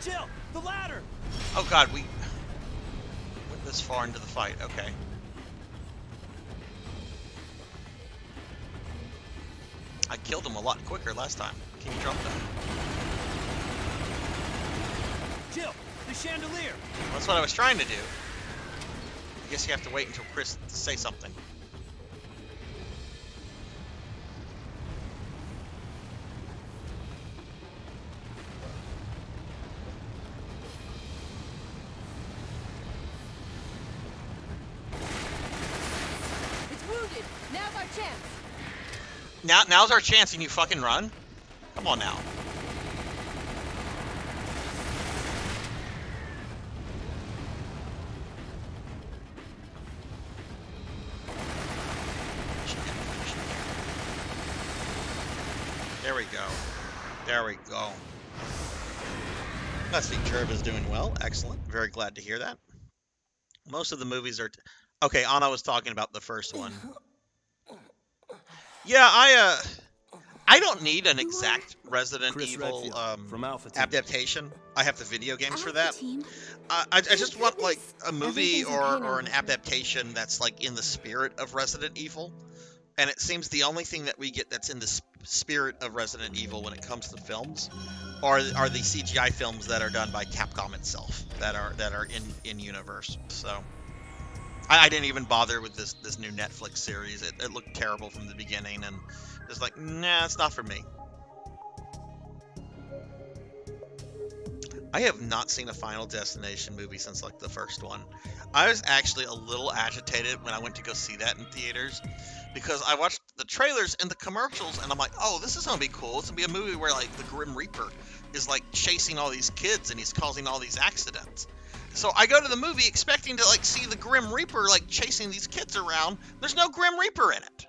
Jill, the ladder. Oh god, we went this far into the fight. Okay. I killed him a lot quicker last time. Can you jump them? Jill, the chandelier. That's what I was trying to do. I guess you have to wait until Chris to say something. It's wounded. Now's our chance. Now's our chance and you fucking run? Come on now. There we go. There we go. Let's see, Jerv is doing well. Excellent. Very glad to hear that. Most of the movies are... Okay, Anna was talking about the first one. Yeah, I don't need an exact Resident Chris Evil Redfield from Alpha Team. adaptation. I have the video games for that. Team. I just want like a movie Everything's okay or now. an adaptation that's like in the spirit of Resident Evil. And it seems the only thing that we get that's in the spirit of Resident Evil when it comes to films are the CGI films that are done by Capcom itself that are in universe. So I didn't even bother with this new Netflix series. It looked terrible from the beginning, and just like, nah, it's not for me. I have not seen a Final Destination movie since like the first one. I was actually a little agitated when I went to go see that in theaters because I watched the trailers and the commercials and I'm like, oh, this is gonna be cool. It's gonna be a movie where like the Grim Reaper is like chasing all these kids and he's causing all these accidents. So I go to the movie expecting to like see the Grim Reaper like chasing these kids around. There's no Grim Reaper in it.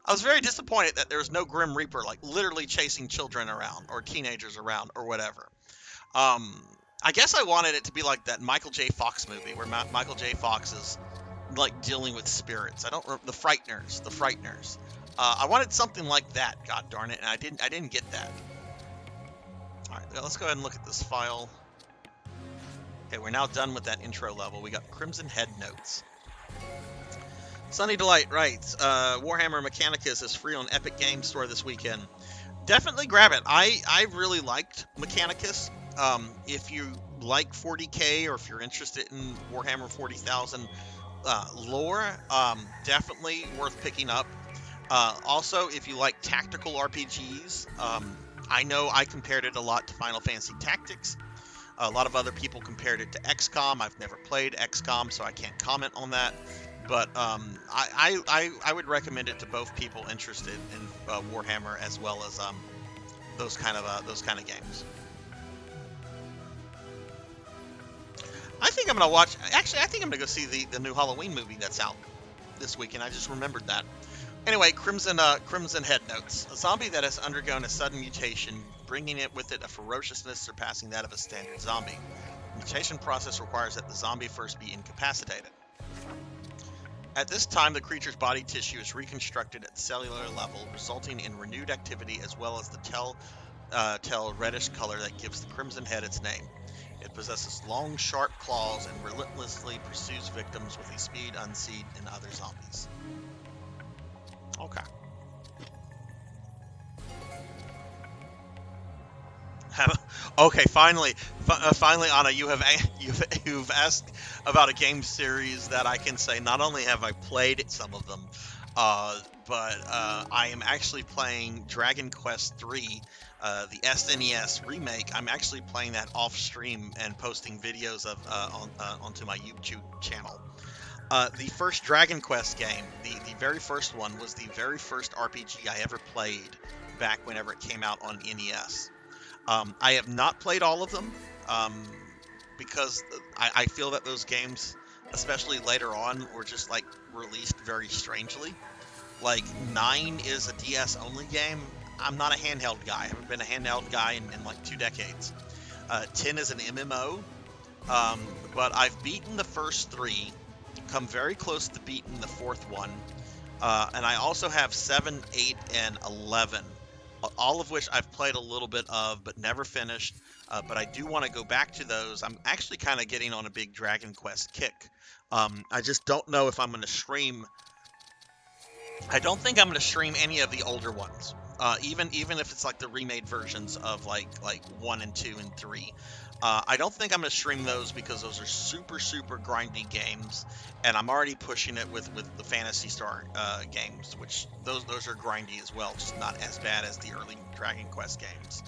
I was very disappointed that there was no Grim Reaper, like literally chasing children around or teenagers around or whatever. I guess I wanted it to be like that Michael J. Fox movie where Michael J. Fox is like dealing with spirits. I don't remember the Frighteners. The Frighteners. I wanted something like that. God darn it, and I didn't get that. All right, let's go ahead and look at this file. Okay, we're now done with that intro level. We got Crimson Head notes. Sunny Delight writes, Warhammer Mechanicus is free on Epic Games Store this weekend. Definitely grab it. I really liked Mechanicus. If you like 40k or if you're interested in Warhammer 40,000 lore, definitely worth picking up. Also, if you like tactical RPGs, I know I compared it a lot to Final Fantasy Tactics. A lot of other people compared it to XCOM. I've never played XCOM, so I can't comment on that. But I would recommend it to both people interested in Warhammer as well as those kind of games. I think I'm gonna watch. Actually, I think I'm gonna go see the new Halloween movie that's out this weekend. I just remembered that. Anyway, Crimson Head notes: a zombie that has undergone a sudden mutation, bringing it with it a ferociousness surpassing that of a standard zombie. The mutation process requires that the zombie first be incapacitated. At this time, the creature's body tissue is reconstructed at the cellular level, resulting in renewed activity as well as the tell reddish color that gives the Crimson Head its name. It possesses long, sharp claws and relentlessly pursues victims with a speed unseen in other zombies. Okay. Okay, finally, Anna, you've asked about a game series that I can say not only have I played some of them, but I am actually playing Dragon Quest III, the SNES remake. I'm actually playing that off stream and posting videos of onto my YouTube channel. The first Dragon Quest game, the very first one, was the very first RPG I ever played back whenever it came out on NES. I have not played all of them because I feel that those games, especially later on, were just like released very strangely. Like 9 is a DS only game. I'm not a handheld guy. I haven't been a handheld guy in like 2 decades. 10 is an MMO, but I've beaten the first 3, come very close to beating the 4th one, and I also have 7, 8, and 11. All of which I've played a little bit of, but never finished. But I do want to go back to those. I'm actually kind of getting on a big Dragon Quest kick. I just don't know if I'm going to stream. I don't think I'm going to stream any of the older ones. Even if it's like the remade versions of like 1 and 2 and 3. I don't think I'm going to stream those because those are super grindy games, and I'm already pushing it with the Phantasy Star games, which those are grindy as well, just not as bad as the early Dragon Quest games.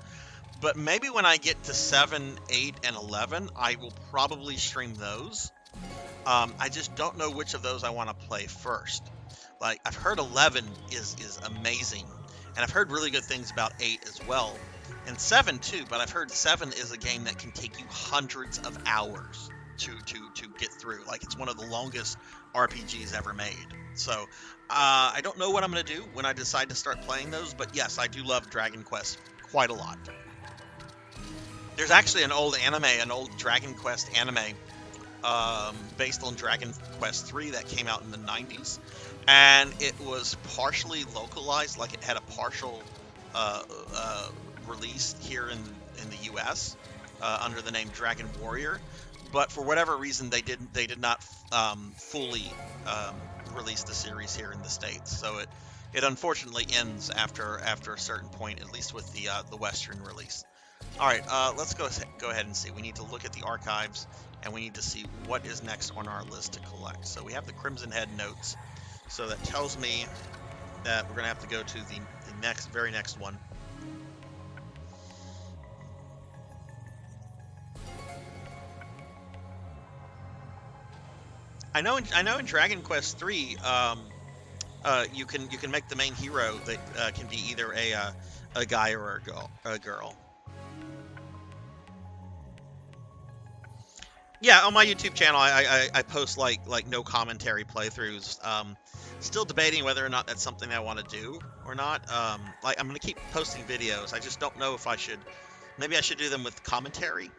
But maybe when I get to 7, 8, and 11, I will probably stream those. I just don't know which of those I want to play first. Like, I've heard 11 is amazing, and I've heard really good things about 8 as well. And 7 too, but I've heard 7 is a game that can take you hundreds of hours to get through. Like, it's one of the longest RPGs ever made. So, I don't know what I'm going to do when I decide to start playing those, but yes, I do love Dragon Quest quite a lot. There's actually an old Dragon Quest anime, based on Dragon Quest III that came out in the 90s. And it was partially localized, like it had a partial release here in the U.S. Under the name Dragon Warrior, but for whatever reason they did not fully release the series here in the States. So it unfortunately ends after a certain point, at least with the Western release. All right, let's go ahead and see. We need to look at the archives, and we need to see what is next on our list to collect. So we have the Crimson Head notes. So that tells me that we're going to have to go to the very next one. I know in Dragon Quest III, you can make the main hero that can be either a guy or a girl. Yeah, on my YouTube channel, I post like no commentary playthroughs. Still debating whether or not that's something I want to do or not. Like I'm gonna keep posting videos. I just don't know if I should. Maybe I should do them with commentary.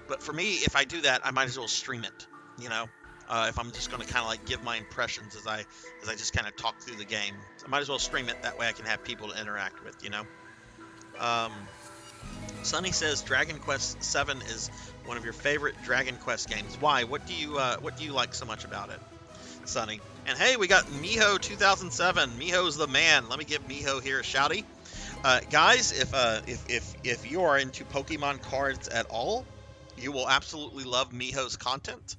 But for me, if I do that, I might as well stream it. You know, if I'm just gonna kind of like give my impressions as I just kind of talk through the game, I might as well stream it. That way, I can have people to interact with. You know. Um, Sunny says Dragon Quest VII is one of your favorite Dragon Quest games. Why? What do you like so much about it, Sunny? And hey, we got Miho 2007. Miho's the man. Let me give Miho here a shouty. Guys, if you are into Pokemon cards at all, you will absolutely love Miho's content.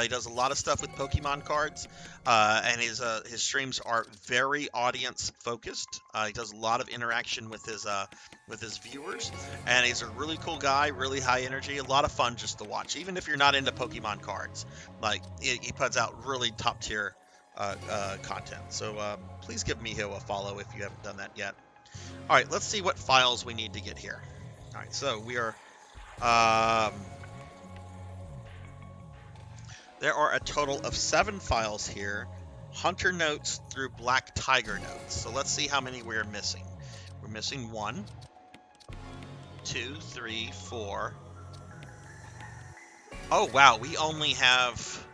He does a lot of stuff with Pokemon cards, and his streams are very audience focused. He does a lot of interaction with his viewers, and he's a really cool guy, really high energy, a lot of fun just to watch. Even if you're not into Pokemon cards, like he puts out really top tier content. So please give Miho a follow if you haven't done that yet. All right, let's see what files we need to get here. All right, so we are. There are a total of 7 files here. Hunter notes through Black Tiger notes. So let's see how many we're missing. We're missing 1, 2, 3, 4. Oh wow, we only have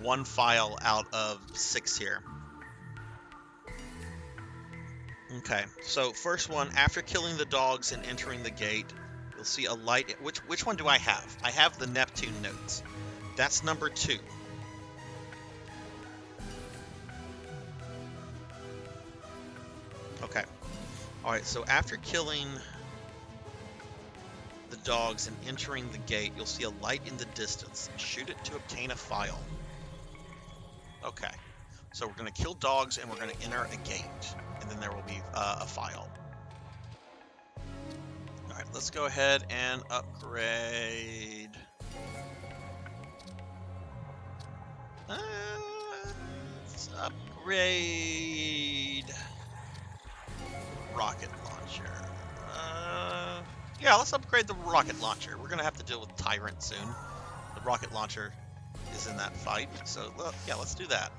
1 file out of 6 here. Okay, so first one, after killing the dogs and entering the gate, you'll see a light. Which one do I have? I have the Neptune notes. That's number 2. Okay. Alright, so after killing the dogs and entering the gate, you'll see a light in the distance. Shoot it to obtain a file. Okay. So we're going to kill dogs and we're going to enter a gate. And then there will be a file. Alright, let's go ahead and upgrade. Let's upgrade rocket launcher. Yeah, let's upgrade the rocket launcher. We're going to have to deal with Tyrant soon. The rocket launcher is in that fight. So, yeah, let's do that.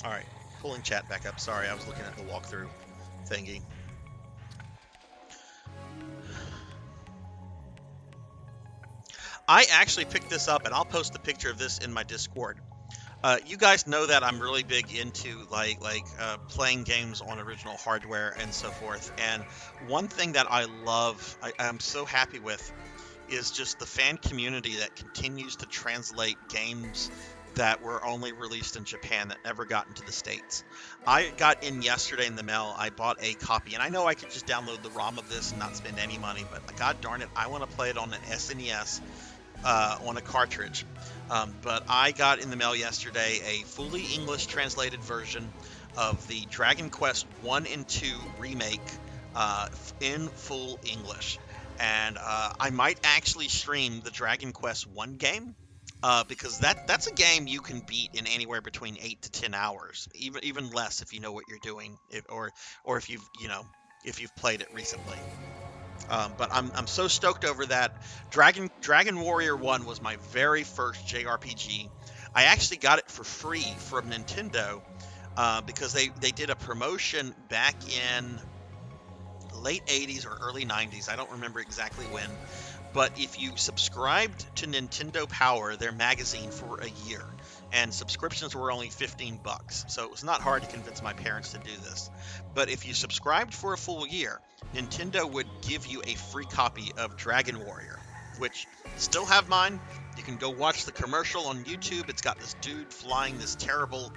Alright, pulling chat back up. Sorry, I was looking at the walkthrough thingy. I actually picked this up, and I'll post a picture of this in my Discord. You guys know that I'm really big into playing games on original hardware and so forth. And one thing that I love, I'm so happy with, is just the fan community that continues to translate games that were only released in Japan that never got into the States. I got in yesterday in the mail. I bought a copy, and I know I could just download the ROM of this and not spend any money, but god darn it, I want to play it on an SNES on a cartridge. But I got in the mail yesterday a fully English translated version of the Dragon Quest 1 and 2 remake in full English. And I might actually stream the Dragon Quest 1 game. Because that's a game you can beat in anywhere between 8 to 10 hours, even less if you know what you're doing, or if you've played it recently. But I'm so stoked over that. Dragon Warrior 1 was my very first JRPG. I actually got it for free from Nintendo because they did a promotion back in late 80s or early 90s. I don't remember exactly when. But if you subscribed to Nintendo Power, their magazine, for a year, and subscriptions were only $15, so it was not hard to convince my parents to do this. But if you subscribed for a full year, Nintendo would give you a free copy of Dragon Warrior, which still have mine. You can go watch the commercial on YouTube. It's got this dude flying this terrible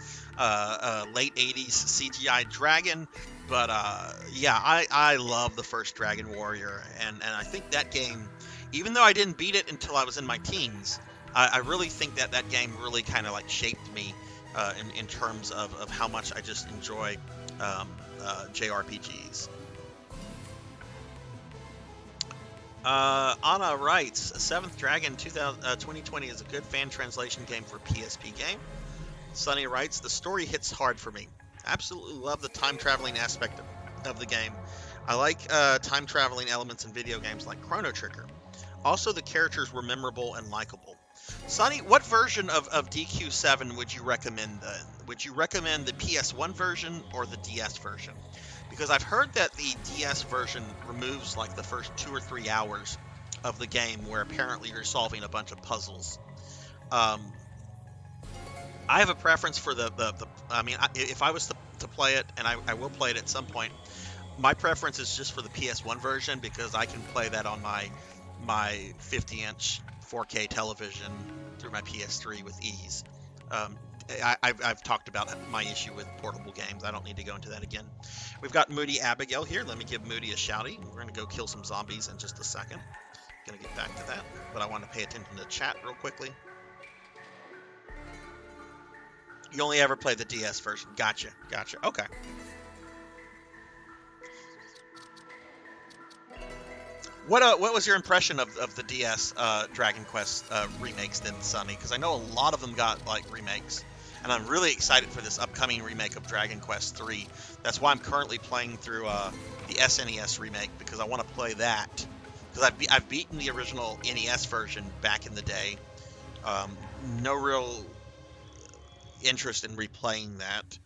late 80s CGI dragon. But yeah, I love the first Dragon Warrior, and I think that game, even though I didn't beat it until I was in my teens, I really think that game really kind of like shaped me in terms of how much I just enjoy JRPGs. Anna writes, Seventh Dragon 2020 is a good fan translation game for PSP game. Sunny writes, the story hits hard for me. Absolutely love the time traveling aspect of the game. I like time traveling elements in video games like Chrono Trigger. Also, the characters were memorable and likable. Sonny, what version of DQ7 would you recommend? Would you recommend the PS1 version or the DS version? Because I've heard that the DS version removes like the first 2 or 3 hours of the game, where apparently you're solving a bunch of puzzles. Um, I have a preference for I mean, if I was to play it, and I will play it at some point, my preference is just for the PS1 version, because I can play that on my 50-inch 4K television through my PS3 with ease. I've talked about my issue with portable games. I don't need to go into that again. We've got Moody Abigail here. Let me give Moody a shouty. We're going to go kill some zombies in just a second. Going to get back to that, but I want to pay attention to the chat real quickly. You only ever play the DS version. Gotcha. Okay. What was your impression of the DS Dragon Quest remakes then, Sonny? Because I know a lot of them got like remakes, and I'm really excited for this upcoming remake of Dragon Quest 3. That's why I'm currently playing through the SNES remake, because I want to play that. Because I've beaten the original NES version back in the day. No real interest in replaying that.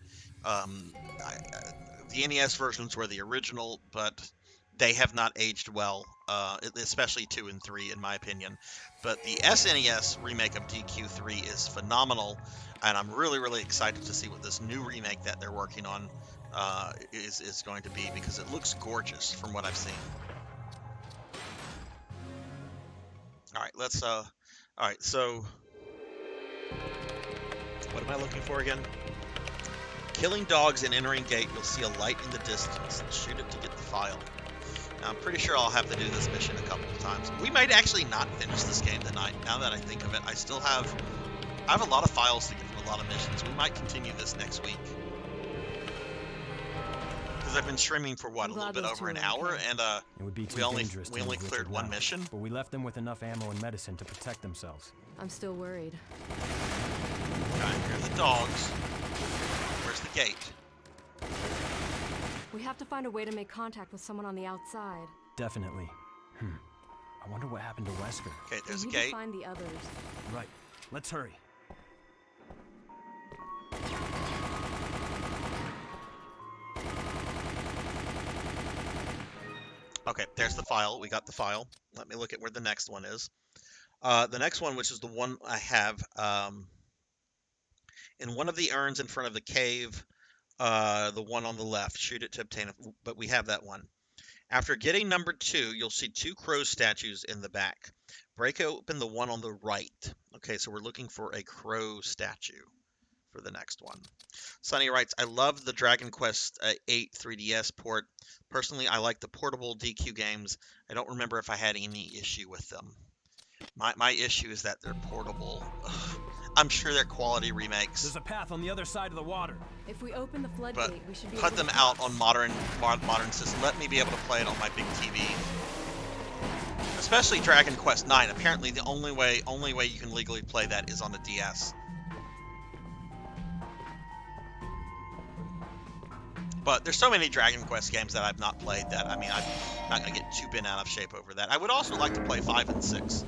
The NES versions were the original, but they have not aged well, especially 2 and 3, in my opinion. But the SNES remake of DQ3 is phenomenal, and I'm really, really excited to see what this new remake that they're working on is going to be, because it looks gorgeous from what I've seen. All right, let's. All right, so what am I looking for again? Killing dogs and entering gate. You'll see a light in the distance. Shoot it to get the file. Now, I'm pretty sure I'll have to do this mission a couple of times. We might actually not finish this game tonight. Now that I think of it, I have a lot of files to get from a lot of missions. We might continue this next week. Because I've been streaming for what, a little bit over an hour, and It would be too we only dangerous to cleared Richard one Welch, mission. but we left them with enough ammo and medicine to protect themselves. I'm still worried. Okay, here's the dogs. Where's the gate? We have to find a way to make contact with someone on the outside. Definitely. I wonder what happened to Wesker. Okay, there's a We need to gate. find the others. Right. Let's hurry. Okay, there's the file. We got the file. Let me look at where the next one is. The next one, which is the one I have, in one of the urns in front of the cave, the one on the left. Shoot it to obtain it, but we have that one. After getting number 2, you'll see 2 crow statues in the back. Break open the one on the right. Okay, so we're looking for a crow statue for the next one. Sonny writes, I love the Dragon Quest 8 3DS port. Personally, I like the portable DQ games. I don't remember if I had any issue with them. My issue is that they're portable. Ugh. I'm sure they're quality remakes. There's a path on the other side of the water. If we open the But floodgate, we should be put able them to out cross. on modern systems. Let me be able to play it on my big TV. Especially Dragon Quest 9. Apparently, the only way you can legally play that is on the DS. But there's so many Dragon Quest games that I've not played that, I mean, I'm not going to get too bent out of shape over that. I would also like to play 5 and 6.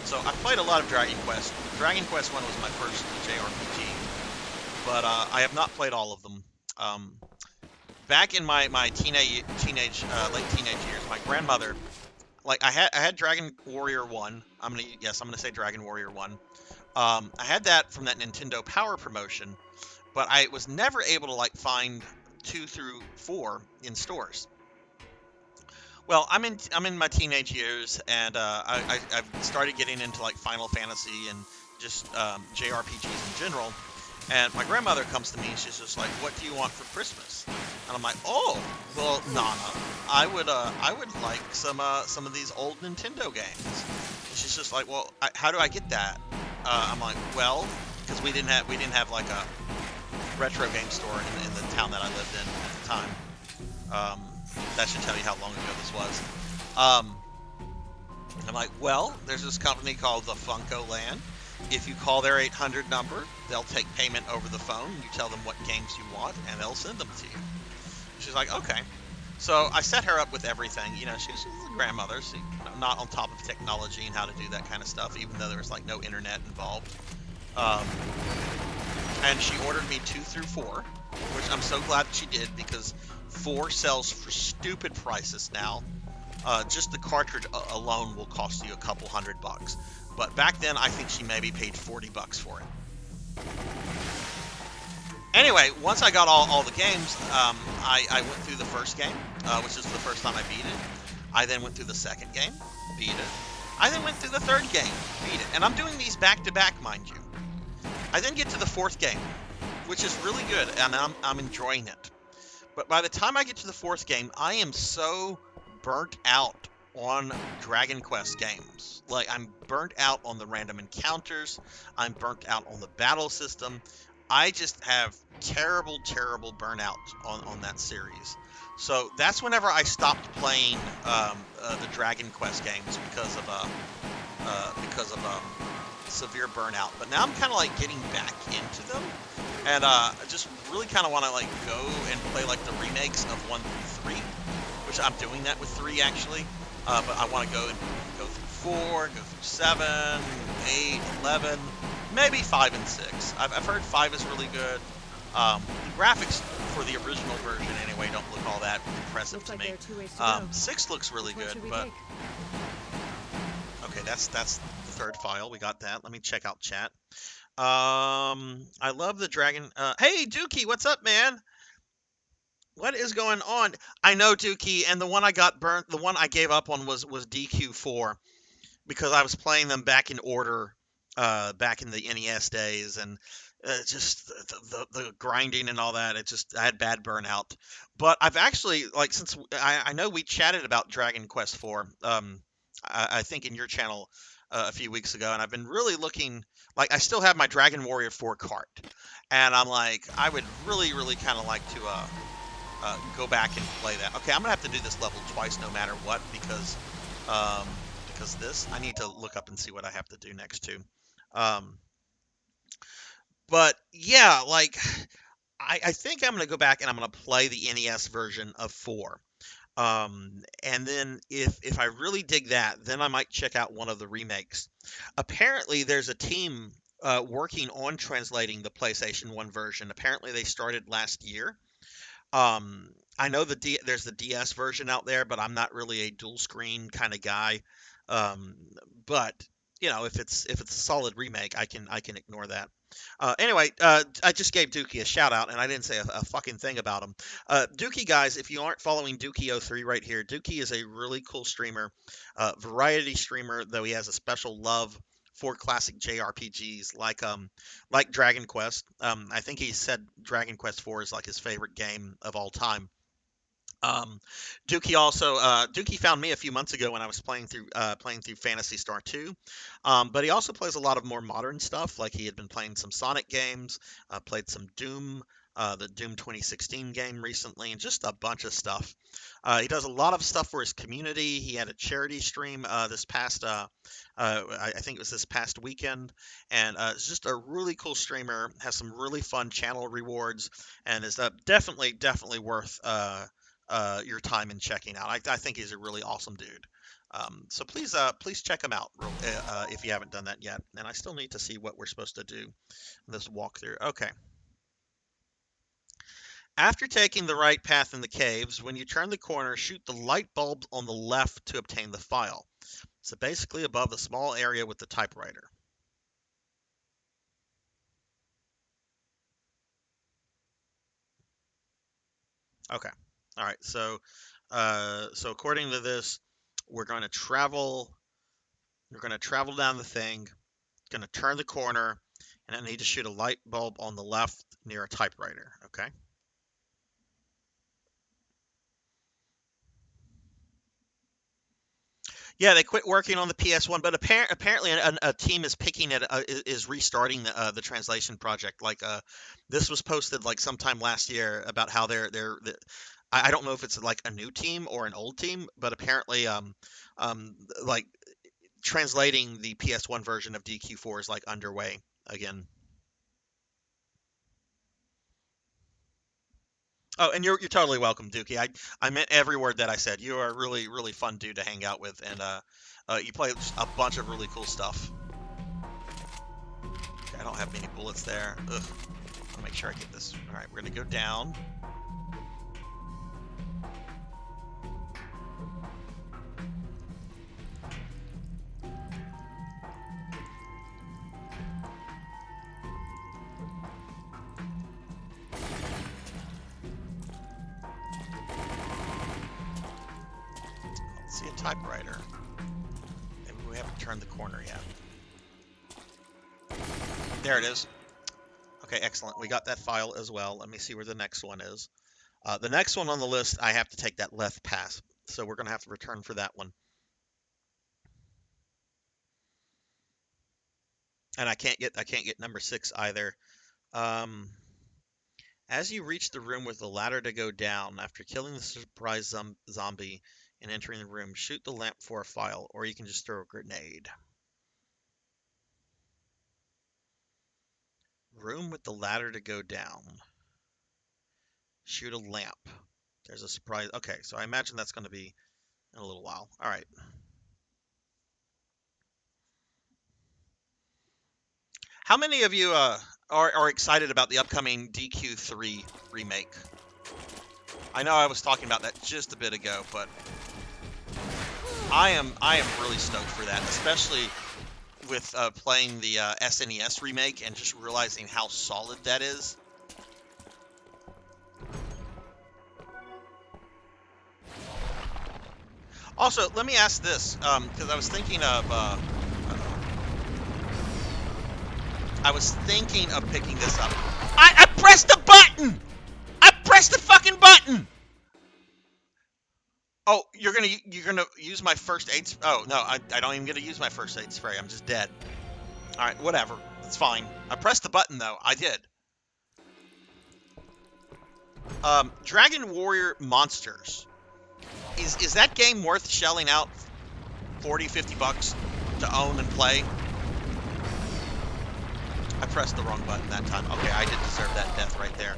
So I've played a lot of Dragon Quest. Dragon Quest 1 was my first JRPG, but I have not played all of them. Back in my late teenage years, my grandmother, like I had Dragon Warrior 1. I'm gonna say Dragon Warrior 1. I had that from that Nintendo Power promotion, but I was never able to like find 2 through 4 in stores. Well, I'm in my teenage years, and I've started getting into like Final Fantasy and just JRPGs in general. And my grandmother comes to me and she's just like, "What do you want for Christmas?" And I'm like, "Oh, well, Nana, I would like some of these old Nintendo games." And she's just like, "Well, how do I get that?" I'm like, "Well, because we didn't have like a retro game store in the town that I lived in at the time." That should tell you how long ago this was. I'm like, well, there's this company called the Funko Land. If you call their 800 number, they'll take payment over the phone. You tell them what games you want, and they'll send them to you. She's like, okay. So I set her up with everything. She's a grandmother, so not on top of technology and how to do that kind of stuff, even though there was like no internet involved. Um, and she ordered me 2 through 4, which I'm so glad she did because 4 sells for stupid prices now. Just the cartridge alone will cost you a couple $100. But back then, I think she maybe paid $40 for it. Anyway, once I got all the games, I went through the first game, which is the first time I beat it. I then went through the second game, beat it. I then went through the third game, beat it. And I'm doing these back to back, mind you. I then get to the fourth game, which is really good, and I'm enjoying it. But by the time I get to the fourth game, I am so burnt out on Dragon Quest games. Like, I'm burnt out on the random encounters. I'm burnt out on the battle system. I just have terrible burnout on that series. So that's whenever I stopped playing the Dragon Quest games because of severe burnout. But now I'm kind of like getting back into them, and I just really kind of want to like go and play like the remakes of 1 through 3, which I'm doing that with 3 actually. But I want to go through 4, go through 7, 8, 11, maybe 5 and 6. I've heard 5 is really good. The graphics for the original version anyway don't look all that impressive to me. 6 looks really good, but okay, that's the third file. We got that. Let me check out chat. I love the dragon. Hey, Dookie, what's up, man? What is going on? I know, Dookie, and the one I got burnt, the one I gave up on was DQ4 because I was playing them back in order, back in the NES days, and just the grinding and all that. I had bad burnout. But I've actually since I know we chatted about Dragon Quest 4, I think in your channel a few weeks ago, and I've been really looking. Like, I still have my Dragon Warrior 4 cart, and I'm like, I would really kind of like to go back and play that. Okay, I'm gonna have to do this level twice no matter what because this I need to look up and see what I have to do next to. But yeah, like I think I'm gonna go back and I'm gonna play the NES version of 4. And then if I really dig that, then I might check out one of the remakes. Apparently, there's a team working on translating the PlayStation 1 version. Apparently, they started last year. I know there's the DS version out there, but I'm not really a dual screen kind of guy. But if it's a solid remake, I can ignore that. Anyway, I just gave Dookie a shout out, and I didn't say a fucking thing about him. Dookie, guys, if you aren't following Dookie03 right here, Dookie is a really cool streamer, variety streamer, though he has a special love for classic JRPGs like Dragon Quest. I think he said Dragon Quest 4 is like his favorite game of all time. Um, Dookie found me a few months ago when I was playing through Phantasy Star 2. But he also plays a lot of more modern stuff. Like, he had been playing some Sonic games, played some Doom, the Doom 2016 game recently, and just a bunch of stuff. He does a lot of stuff for his community. He had a charity stream this past I think it was this past weekend, and it's just a really cool streamer. Has some really fun channel rewards, and is definitely worth your time in checking out. I think he's a really awesome dude. So please check him out if you haven't done that yet. And I still need to see what we're supposed to do in this walkthrough. Okay. After taking the right path in the caves, when you turn the corner, shoot the light bulb on the left to obtain the file. So basically above the small area with the typewriter. Okay. All right. So according to this, we're going to travel. We're going to travel down the thing. Going to turn the corner, and I need to shoot a light bulb on the left near a typewriter. Okay. Yeah, they quit working on the PS1, but apparently a team is picking it, is restarting the translation project. Like, this was posted like sometime last year about how I don't know if it's like a new team or an old team, but apparently like translating the PS1 version of DQ4 is like underway again. Oh, and you're totally welcome, Dookie. I meant every word that I said. You are a really, really fun dude to hang out with, and you play a bunch of really cool stuff. Okay, I don't have many bullets there. Ugh. I'll make sure I get this. All right, we're gonna go down. See a typewriter. Maybe we haven't turned the corner yet. There it is. Okay, excellent. We got that file as well. Let me see where the next one is. The next one on the list, I have to take that left pass, so we're going to have to return for that one. And I can't get number 6 either. As you reach the room with the ladder to go down, after killing the surprise zombie and entering the room, shoot the lamp for a file, or you can just throw a grenade. Room with the ladder to go down. Shoot a lamp. There's a surprise. Okay, so I imagine that's going to be in a little while. All right. How many of you are excited about the upcoming DQ3 remake? I know I was talking about that just a bit ago, but I am really stoked for that, especially with playing the SNES remake and just realizing how solid that is. Also, let me ask this, because I was thinking of picking this up. I pressed the button! I pressed the fucking button! Oh, you're gonna use my first aid. Oh no, I don't even get to use my first aid spray. I'm just dead. All right, whatever. It's fine. I pressed the button though. I did. Dragon Warrior Monsters. Is that game worth shelling out $40-50 to own and play? I pressed the wrong button that time. Okay, I did deserve that death right there.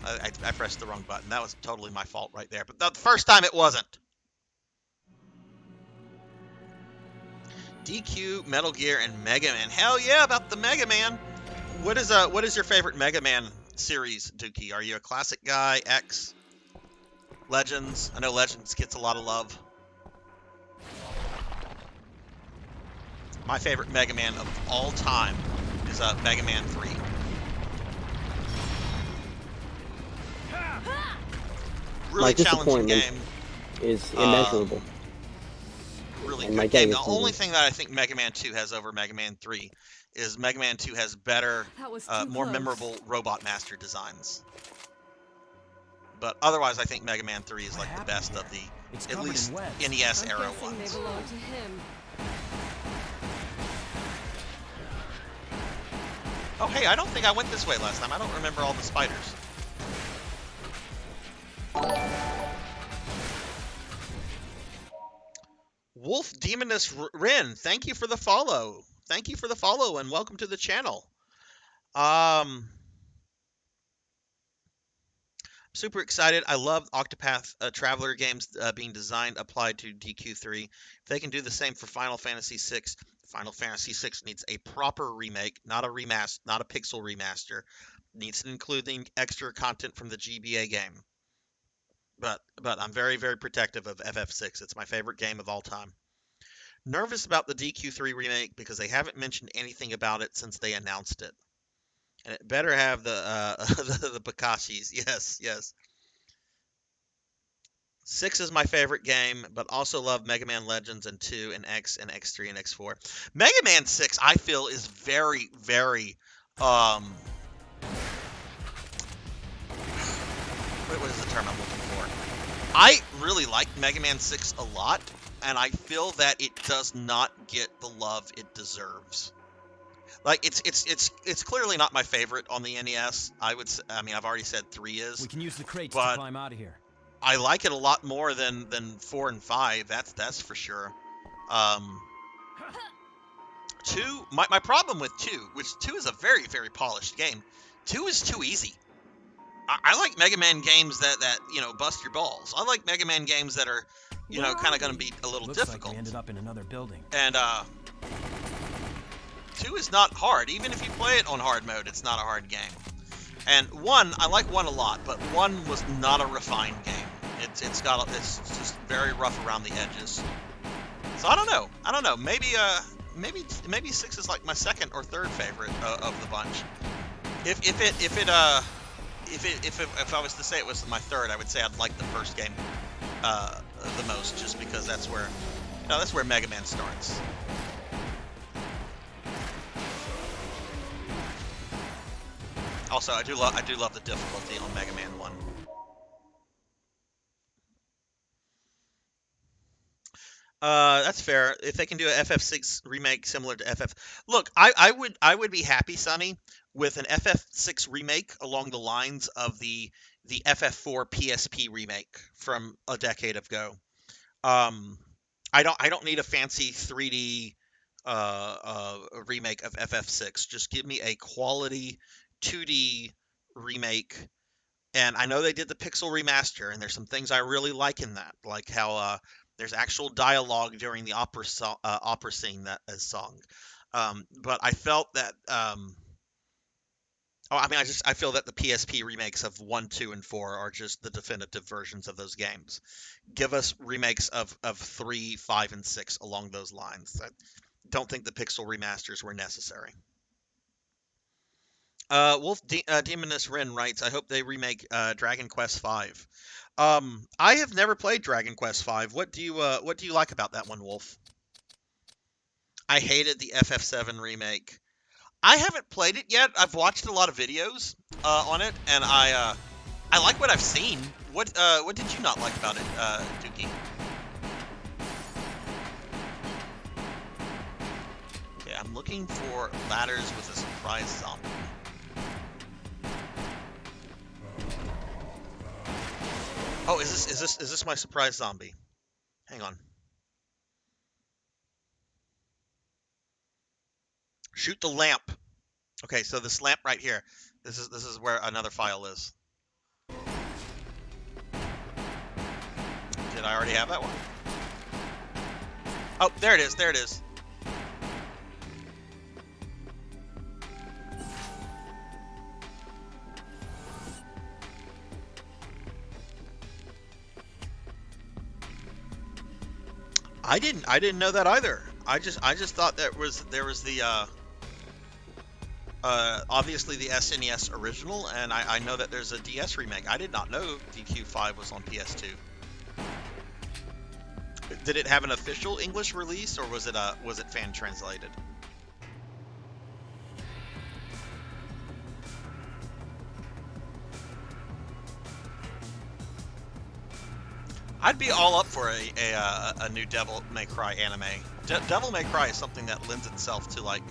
I pressed the wrong button. That was totally my fault right there. But the first time it wasn't. DQ, Metal Gear, and Mega Man. Hell yeah, about the Mega Man. What is your favorite Mega Man series, Dookie? Are you a classic guy, X, Legends? I know Legends gets a lot of love. My favorite Mega Man of all time is Mega Man 3. Really challenging game. Is immeasurable. Really good game. The only thing that I think Mega Man 2 has over Mega Man 3 is Mega Man 2 has better, more memorable Robot Master designs. But otherwise, I think Mega Man 3 is like the best of the, at least NES era ones. They belong to him. Oh, hey, I don't think I went this way last time. I don't remember all the spiders. Wolf Demoness Rin, thank you for the follow. Thank you for the follow and welcome to the channel. Super excited. I love Octopath Traveler games being designed, applied to DQ3. If they can do the same for Final Fantasy VI, Final Fantasy VI needs a proper remake, not a remaster, not a pixel remaster. Needs to include the extra content from the GBA game. But I'm very, very protective of FF6. It's my favorite game of all time. Nervous about the DQ3 remake because they haven't mentioned anything about it since they announced it. And it better have the the Bakashis. Yes, yes. 6 is my favorite game, but also love Mega Man Legends and 2 and X and X3 and X4. Mega Man 6, I feel, is very, very what is the term I'm looking for? I really like Mega Man 6 a lot, and I feel that it does not get the love it deserves. Like it's clearly not my favorite on the NES. I mean, I've already said 3 is. We can use the crates to climb out of here. I like it a lot more than 4 and 5. That's for sure. 2, my problem with 2, which 2 is a very, very polished game, 2 is too easy. I like Mega Man games that bust your balls. I like Mega Man games that are, kind of going to be a little Looks difficult. like we ended up in another building. And 2 is not hard. Even if you play it on hard mode, it's not a hard game. And 1, I like 1 a lot, but 1 was not a refined game. It's just very rough around the edges. So I don't know. Maybe 6 is like my second or third favorite of the bunch. If I was to say it was my third, I would say I'd like the first game the most, just because that's where Mega Man starts. Also, I do love the difficulty on Mega Man 1. That's fair. If they can do a FF6 remake similar to FF, look, I would be happy, Sonny, with an FF6 remake along the lines of the FF4 PSP remake from a decade ago. I don't need a fancy 3D remake of FF6. Just give me a quality 2D remake. And I know they did the pixel remaster, and there's some things I really like in that, like how there's actual dialogue during the opera scene that is sung. But I felt that I feel that the PSP remakes of 1, 2, and 4 are just the definitive versions of those games. Give us remakes of 3, 5, and 6 along those lines. I don't think the pixel remasters were necessary. Demoness Ren writes, I hope they remake Dragon Quest V. I have never played Dragon Quest V. What do you like about that one, Wolf? I hated the FF7 remake. I haven't played it yet. I've watched a lot of videos on it, and I like what I've seen. What did you not like about it, Dookie? Okay, I'm looking for ladders with a surprise zombie. Oh, is this my surprise zombie? Hang on. Shoot the lamp. Okay, so this lamp right here. This is where another file is. Did I already have that one? Oh, there it is. There it is. I didn't know that either. I just thought there was the obviously the SNES original, and I know that there's a DS remake. I did not know DQ5 was on PS2. Did it have an official English release, or was it fan translated? I'd be all up for a new Devil May Cry anime. Devil May Cry is something that lends itself to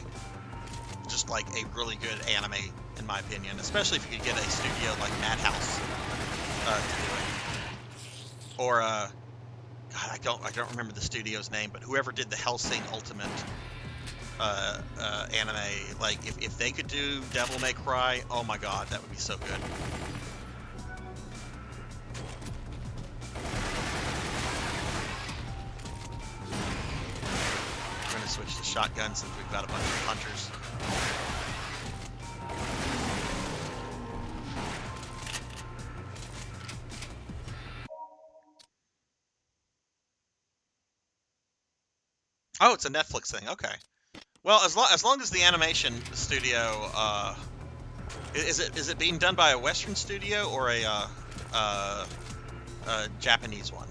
just like a really good anime, in my opinion. Especially if you could get a studio like Madhouse to do it. Or God, I don't remember the studio's name, but whoever did the Hellsing Ultimate anime, like if they could do Devil May Cry, oh my God, that would be so good. Switch to shotgun since we've got a bunch of hunters. Oh, it's a Netflix thing. Okay. Well, as long as the animation studio is it being done by a Western studio or a Japanese one?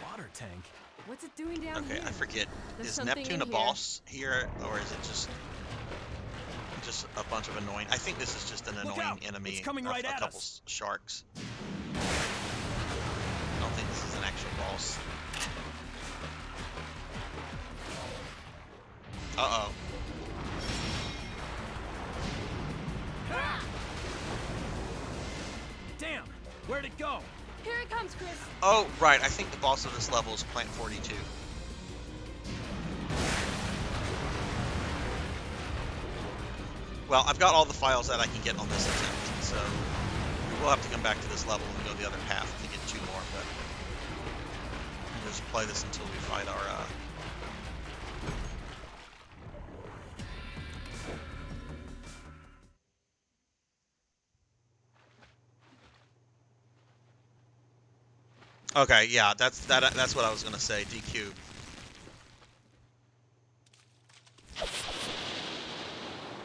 Water tank. What's it doing down here? Okay, I forget. There's Is something Neptune in a here. boss here, or is it just a bunch of annoying? I think this is just an Look annoying out. enemy It's coming of right a at couple us. sharks. I don't think this is an actual boss. Uh-oh. Damn! Where'd it go? Here it comes, Chris. Oh, right. I think the boss of this level is Plant 42. Well, I've got all the files that I can get on this attempt, so we'll have to come back to this level and go the other path to get 2 more, but we'll just play this until we fight our, Okay, yeah, that's what I was gonna say, DQ.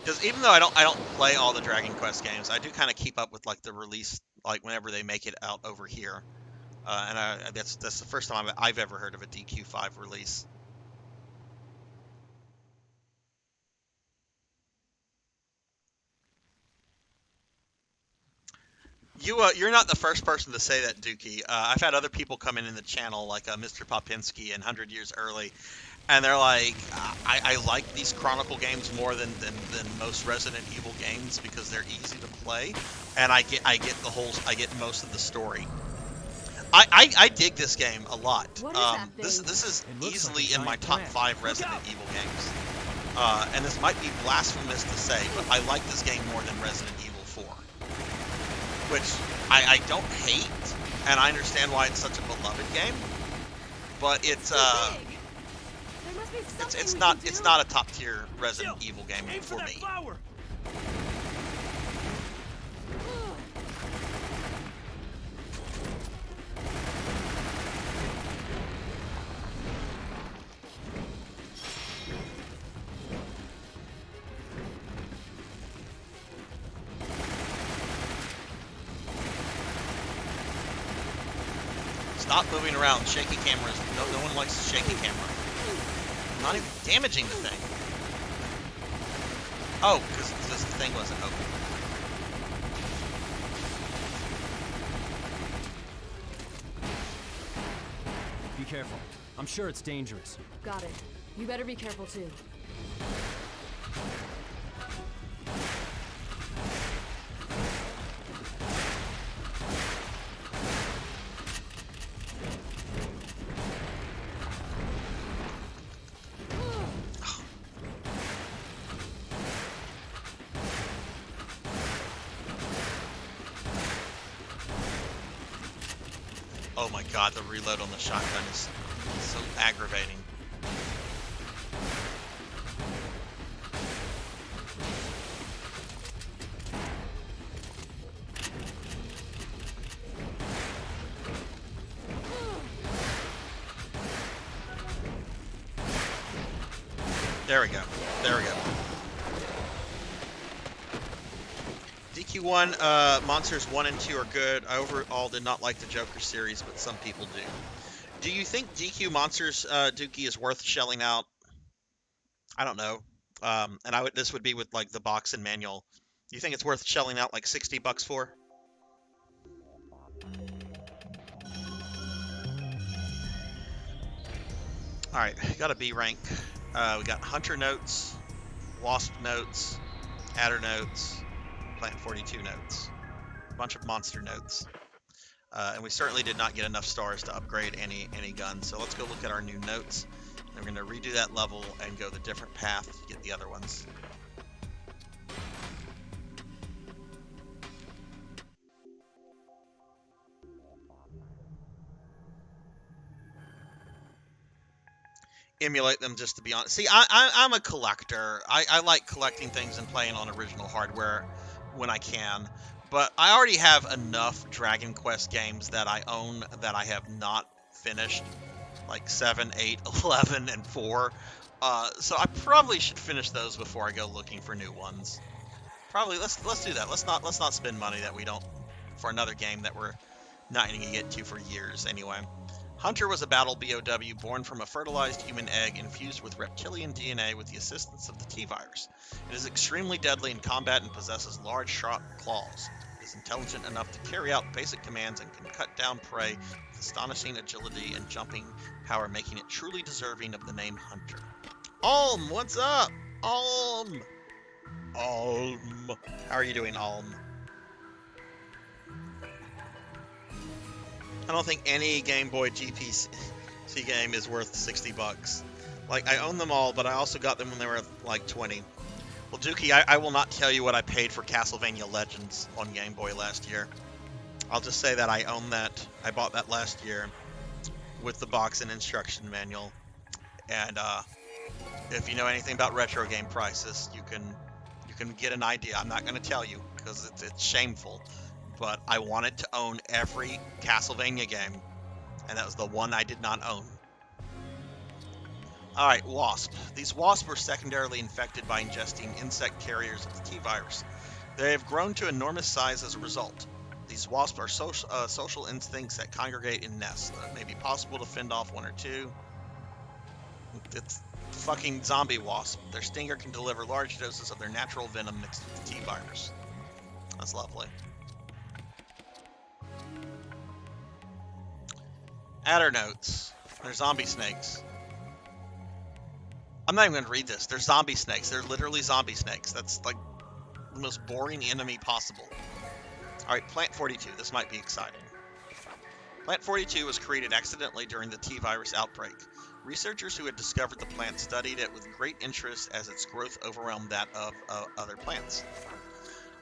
Because even though I don't play all the Dragon Quest games, I do kind of keep up with like the release, like whenever they make it out over here. And that's the first time I've ever heard of a DQ5 release. You're not the first person to say that, Dookie. I've had other people come in the channel, like Mr. Popinski and 100 Years Early, and they're like, I like these Chronicle games more than most Resident Evil games because they're easy to play, and I get most of the story. I dig this game a lot. What is that thing? This is easily like a in my giant top plant. 5 Resident Evil games. And this might be blasphemous to say, but I like this game more than Resident Evil 4. Which I don't hate, and I understand why it's such a beloved game, but it's it's not a top tier Resident Evil game Aim for that me. flower. Stop moving around. Shaky cameras. No one likes a shaky camera. I'm not even damaging the thing. Oh, because the thing wasn't open. Be careful. I'm sure it's dangerous. Got it. You better be careful too. Oh my god, the reload on the shotgun is so aggravating. There we go. There we go. DQ1, Monsters 1 and 2 are good. I overall did not like the Joker series, but some people do. Do you think DQ Monsters, Dookie, is worth shelling out? I don't know. And this would be with like the box and manual. Do you think it's worth shelling out like $60 for? Alright, got a B rank. We got Hunter notes, Wasp notes, Adder notes, Plant 42 notes. A bunch of monster notes. And we certainly did not get enough stars to upgrade any gun. So let's go look at our new notes. And we're going to redo that level and go the different path to get the other ones. Emulate them just to be honest. See, I'm a collector. I like collecting things and playing on original hardware when I can. But I already have enough Dragon Quest games that I own that I have not finished. Like 7, 8, 11, and 4. So I probably should finish those before I go looking for new ones. Probably, let's do that. Let's not spend money that we don't for another game that we're not going to get to for years anyway. Hunter was a battle BOW born from a fertilized human egg infused with reptilian DNA with the assistance of the T-virus. It is extremely deadly in combat and possesses large, sharp claws. It is intelligent enough to carry out basic commands and can cut down prey with astonishing agility and jumping power, making it truly deserving of the name Hunter. Alm, what's up? Alm! Alm. How are you doing, Alm? I don't think any Game Boy GPC game is worth $60. Like, I own them all, but I also got them when they were like 20. Well, Dookie, I will not tell you what I paid for Castlevania Legends on Game Boy last year. I'll just say that I own that. I bought that last year with the box and instruction manual. And if you know anything about retro game prices, you can get an idea. I'm not going to tell you because it's shameful. But I wanted to own every Castlevania game, and that was the one I did not own. Alright, wasp. These wasps were secondarily infected by ingesting insect carriers of the T-virus. They have grown to enormous size as a result. These wasps are social instincts that congregate in nests. It may be possible to fend off one or two. It's fucking zombie wasp. Their stinger can deliver large doses of their natural venom mixed with the T-virus. That's lovely. Adder notes. They're zombie snakes. I'm not even going to read this. They're zombie snakes. They're literally zombie snakes. That's like the most boring enemy possible. Alright, Plant 42. This might be exciting. Plant 42 was created accidentally during the T-virus outbreak. Researchers who had discovered the plant studied it with great interest as its growth overwhelmed that of other plants.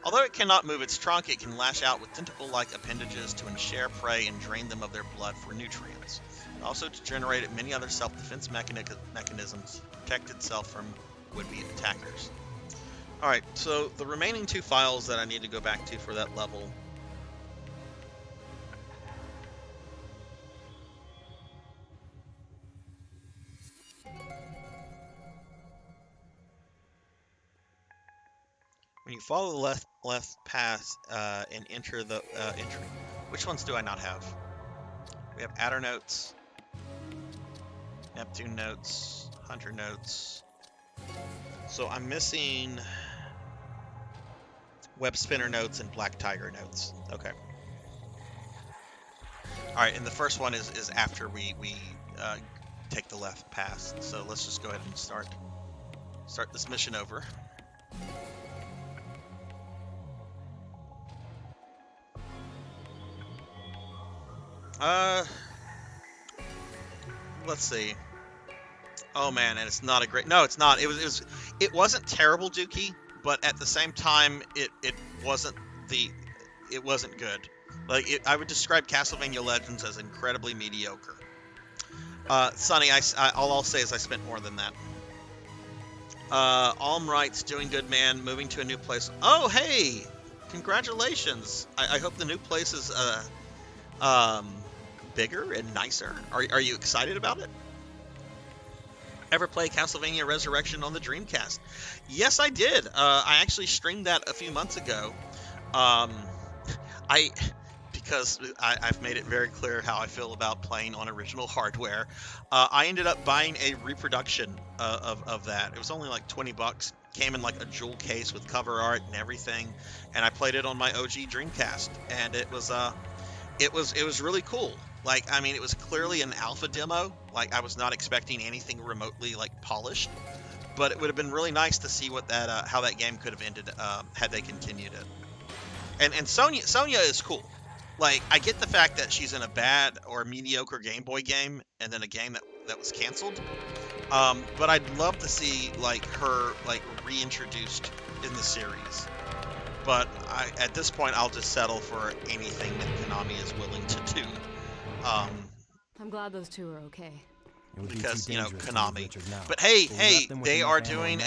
Although it cannot move its trunk, it can lash out with tentacle-like appendages to ensnare prey and drain them of their blood for nutrients. Also to generate many other self-defense mechanisms to protect itself from would-be attackers. Alright, so the remaining two files that I need to go back to for that level. When you follow the left path and enter the entry. Which ones do I not have? We have Adder notes, Neptune notes, Hunter notes. So I'm missing Web Spinner notes and Black Tiger notes. Okay. Alright, and the first one is after we take the left path. So let's just go ahead and start this mission over. Let's see. Oh man, and it's not a great. No, it's not. It wasn't terrible, Dookie, but at the same time, it wasn't good. Like I would describe Castlevania Legends as incredibly mediocre. Sonny, all I'll say is I spent more than that. Alm writes, doing good, man. Moving to a new place. Oh, hey, congratulations. I hope the new place is bigger and nicer. Are you excited about it? Ever play Castlevania Resurrection on the Dreamcast? Yes, I did. I actually streamed that a few months ago. Because I've made it very clear how I feel about playing on original hardware. I ended up buying a reproduction of that. It was only like $20. Came in like a jewel case with cover art and everything, and I played it on my OG Dreamcast, and it was really cool. Like, I mean, it was clearly an alpha demo. Like, I was not expecting anything remotely like polished, but it would have been really nice to see what that how that game could have ended had they continued it. And Sonya is cool. Like, I get the fact that she's in a bad or mediocre Game Boy game and then a game that was canceled. But I'd love to see like her like reintroduced in the series. But at this point, I'll just settle for anything that Konami is willing to do. I'm glad those two are okay. Because, you know, Konami. But hey, they are doing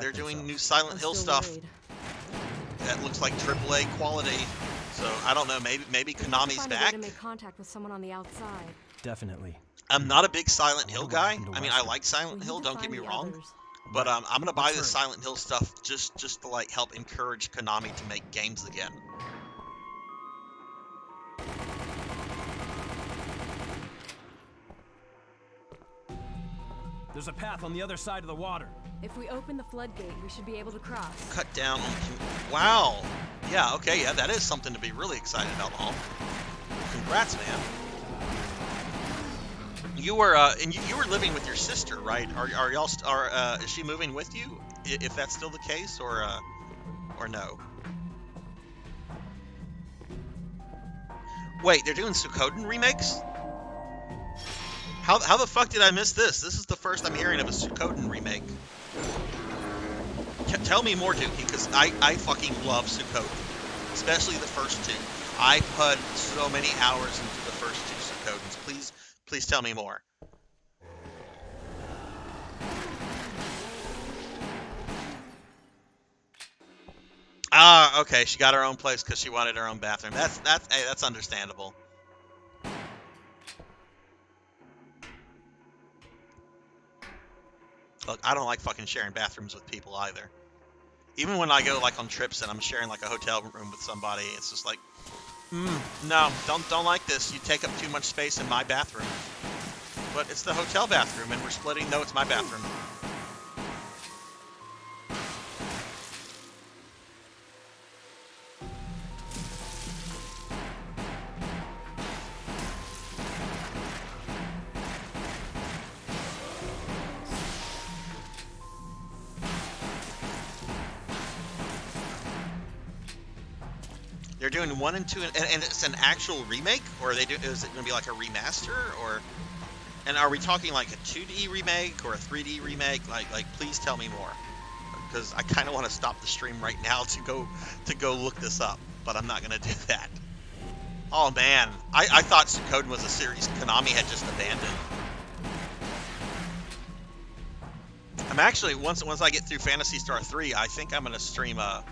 they're doing new Silent Hill stuff. Worried. That looks like AAA quality. So I don't know, maybe Konami's Find a way back. to make contact with someone on the outside. Definitely. I'm not a big Silent Hill guy. Welcome to I mean, I Western. like Silent We Hill, need to don't get find me the wrong. others. But I'm gonna buy Let's this hurry. Silent Hill stuff just to like help encourage Konami to make games again. There's a path on the other side of the water. If we open the floodgate, we should be able to cross. Cut down on. Wow. Yeah. Okay. Yeah. That is something to be really excited about, Paul. Congrats, man. You were and you were living with your sister, right? Are y'all is she moving with you? If that's still the case, or no? Wait, they're doing Suikoden remakes? How the fuck did I miss this? This is the first I'm hearing of a Suikoden remake. Tell me more, Dookie, because I fucking love Suikoden. Especially the first two. I put so many hours into the first two Suikodens. Please tell me more. Ah, okay. She got her own place because she wanted her own bathroom. That's understandable. Look, I don't like fucking sharing bathrooms with people either. Even when I go like on trips and I'm sharing like a hotel room with somebody, it's just like, no, don't like this. You take up too much space in my bathroom. But it's the hotel bathroom and we're splitting. No, it's my bathroom. They're doing 1 and 2, and it's an actual remake, or is it going to be like a remaster, or? And are we talking like a 2D remake or a 3D remake? Like, please tell me more, because I kind of want to stop the stream right now to go look this up, but I'm not going to do that. Oh man, I thought Suikoden was a series Konami had just abandoned. I'm actually once I get through Phantasy Star 3, I think I'm going to stream on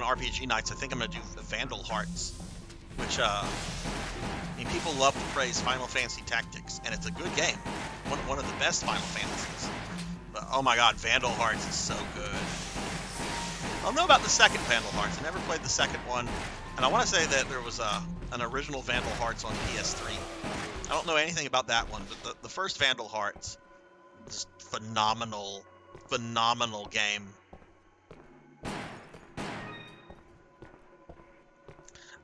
RPG nights. I think I'm going to do Vandal Hearts, which I mean, people love to praise Final Fantasy Tactics, and it's a good game, one of the best Final Fantasies. But oh my God, Vandal Hearts is so good. I don't know about the second Vandal Hearts. I never played the second one, and I want to say that there was an original Vandal Hearts on PS3. I don't know anything about that one, but the first Vandal Hearts was phenomenal game.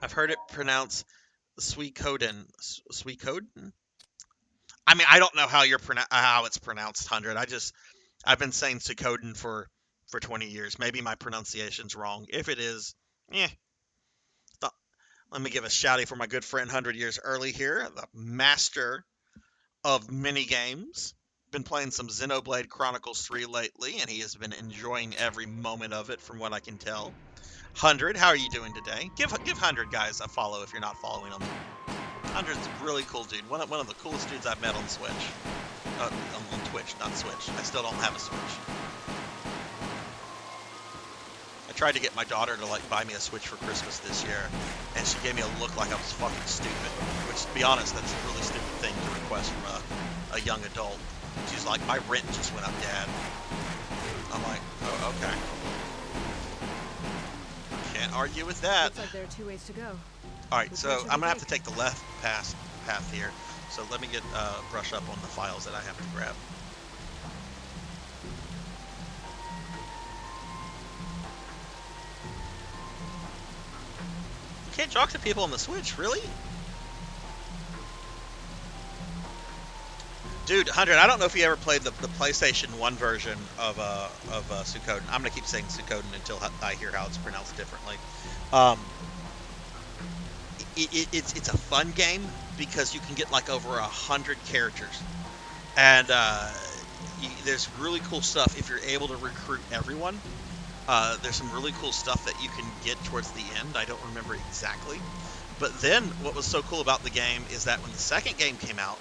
I've heard it pronounced Suikoden. Suikoden? I mean, I don't know how how it's pronounced, 100. I've been saying Suikoden for 20 years. Maybe my pronunciation's wrong. If it is, let me give a shouty for my good friend 100 years early here, the master of mini games. Been playing some Xenoblade Chronicles 3 lately, and he has been enjoying every moment of it from what I can tell. 100, how are you doing today? Give 100 guys a follow if you're not following him. 100's a really cool dude. One of the coolest dudes I've met on Switch. On Twitch, not Switch. I still don't have a Switch. I tried to get my daughter to buy me a Switch for Christmas this year, and she gave me a look like I was fucking stupid. Which, to be honest, that's a really stupid thing to request from a young adult. She's like, my rent just went up, Dad. I'm like, oh, okay. Can't argue with that. Looks like there are 2 ways to go. Alright, so I'm going to have to take the left path here. So let me get brush up on the files that I have to grab. You can't talk to people on the Switch, really? Dude, 100, I don't know if you ever played the PlayStation 1 version of Suikoden. I'm going to keep saying Suikoden until I hear how it's pronounced differently. It's a fun game because you can get like over 100 characters. And there's really cool stuff if you're able to recruit everyone. There's some really cool stuff that you can get towards the end. I don't remember exactly. But then what was so cool about the game is that when the second game came out,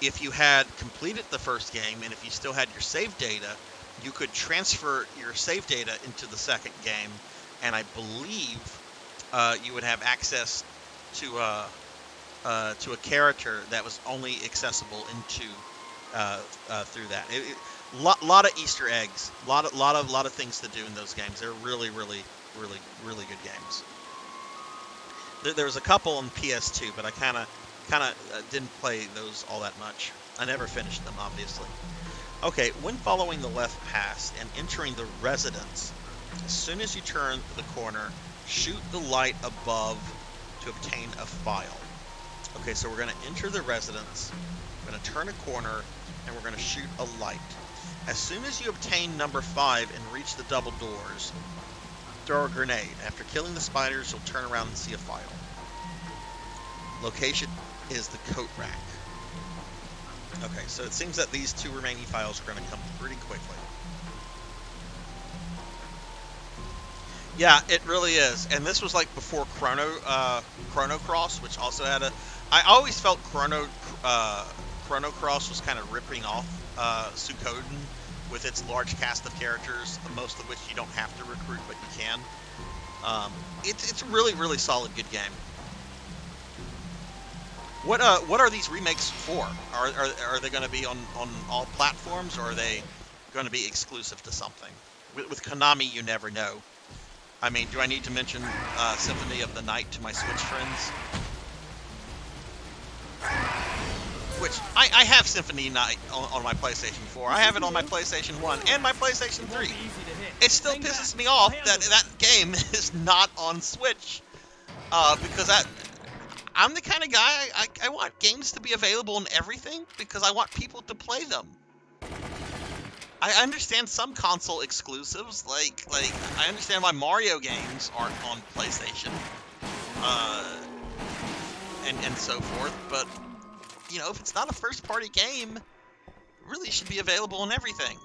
if you had completed the first game and if you still had your save data, you could transfer your save data into the second game, and I believe you would have access to a character that was only accessible into through that. Lot of Easter eggs, lot of things to do in those games. They're really good games. There was a couple on PS2, but I kind of didn't play those all that much. I never finished them, obviously. Okay, when following the left path and entering the residence, as soon as you turn the corner, shoot the light above to obtain a file. Okay, so we're going to enter the residence, we're going to turn a corner, and we're going to shoot a light. As soon as you obtain number 5 and reach the double doors, throw a grenade. After killing the spiders, you'll turn around and see a file. Location is the coat rack. Okay, so it seems that these two remaining files are going to come pretty quickly. Yeah, it really is. And this was like before Chrono Cross, which also had a. I always felt Chrono Cross was kind of ripping off Suikoden with its large cast of characters, most of which you don't have to recruit, but you can. It's a really solid, good game. What are these remakes for? Are they going to be on all platforms, or are they going to be exclusive to something? With Konami, you never know. I mean, do I need to mention Symphony of the Night to my Switch friends? Which, I have Symphony Night on my PlayStation 4. I have it on my PlayStation 1 and my PlayStation 3. It still pisses me off that that game is not on Switch. Because I'm the kind of guy, I want games to be available in everything because I want people to play them. I understand some console exclusives, like I understand why Mario games aren't on PlayStation, and so forth. But you know, if it's not a first-party game, it really should be available on everything.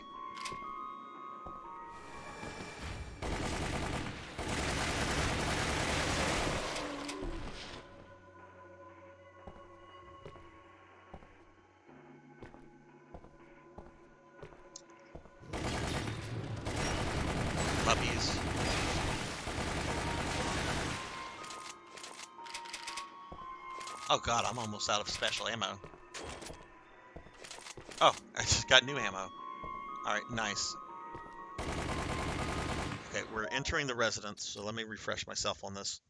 Puppies. Oh god, I'm almost out of special ammo. Oh, I just got new ammo. Alright, nice. Okay, we're entering the residence, so let me refresh myself on this.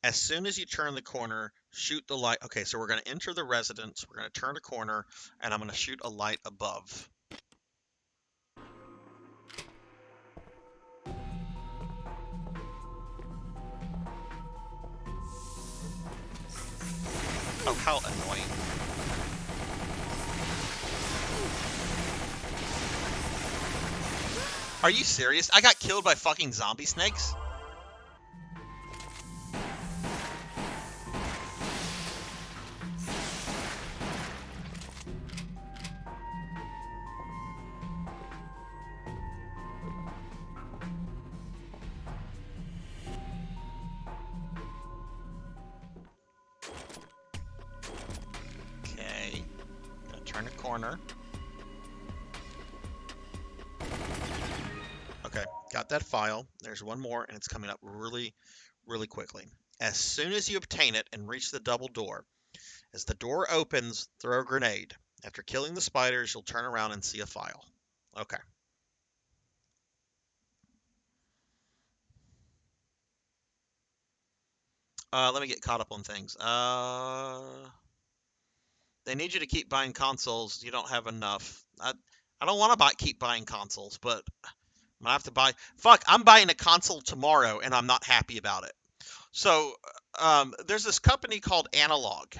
As soon as you turn the corner, shoot the light. Okay, so we're going to enter the residence, we're going to turn a corner, and I'm going to shoot a light above. Oh, how annoying. Are you serious? I got killed by fucking zombie snakes? Okay. Gonna turn a corner. Okay, got that file. There's one more, and it's coming up really quickly. As soon as you obtain it and reach the double door, as the door opens, throw a grenade. After killing the spiders, you'll turn around and see a file. Okay. Let me get caught up on things. They need you to keep buying consoles. You don't have enough. I don't want to keep buying consoles, but I'm gonna have to buy. Fuck, I'm buying a console tomorrow, and I'm not happy about it. So, there's this company called Analog.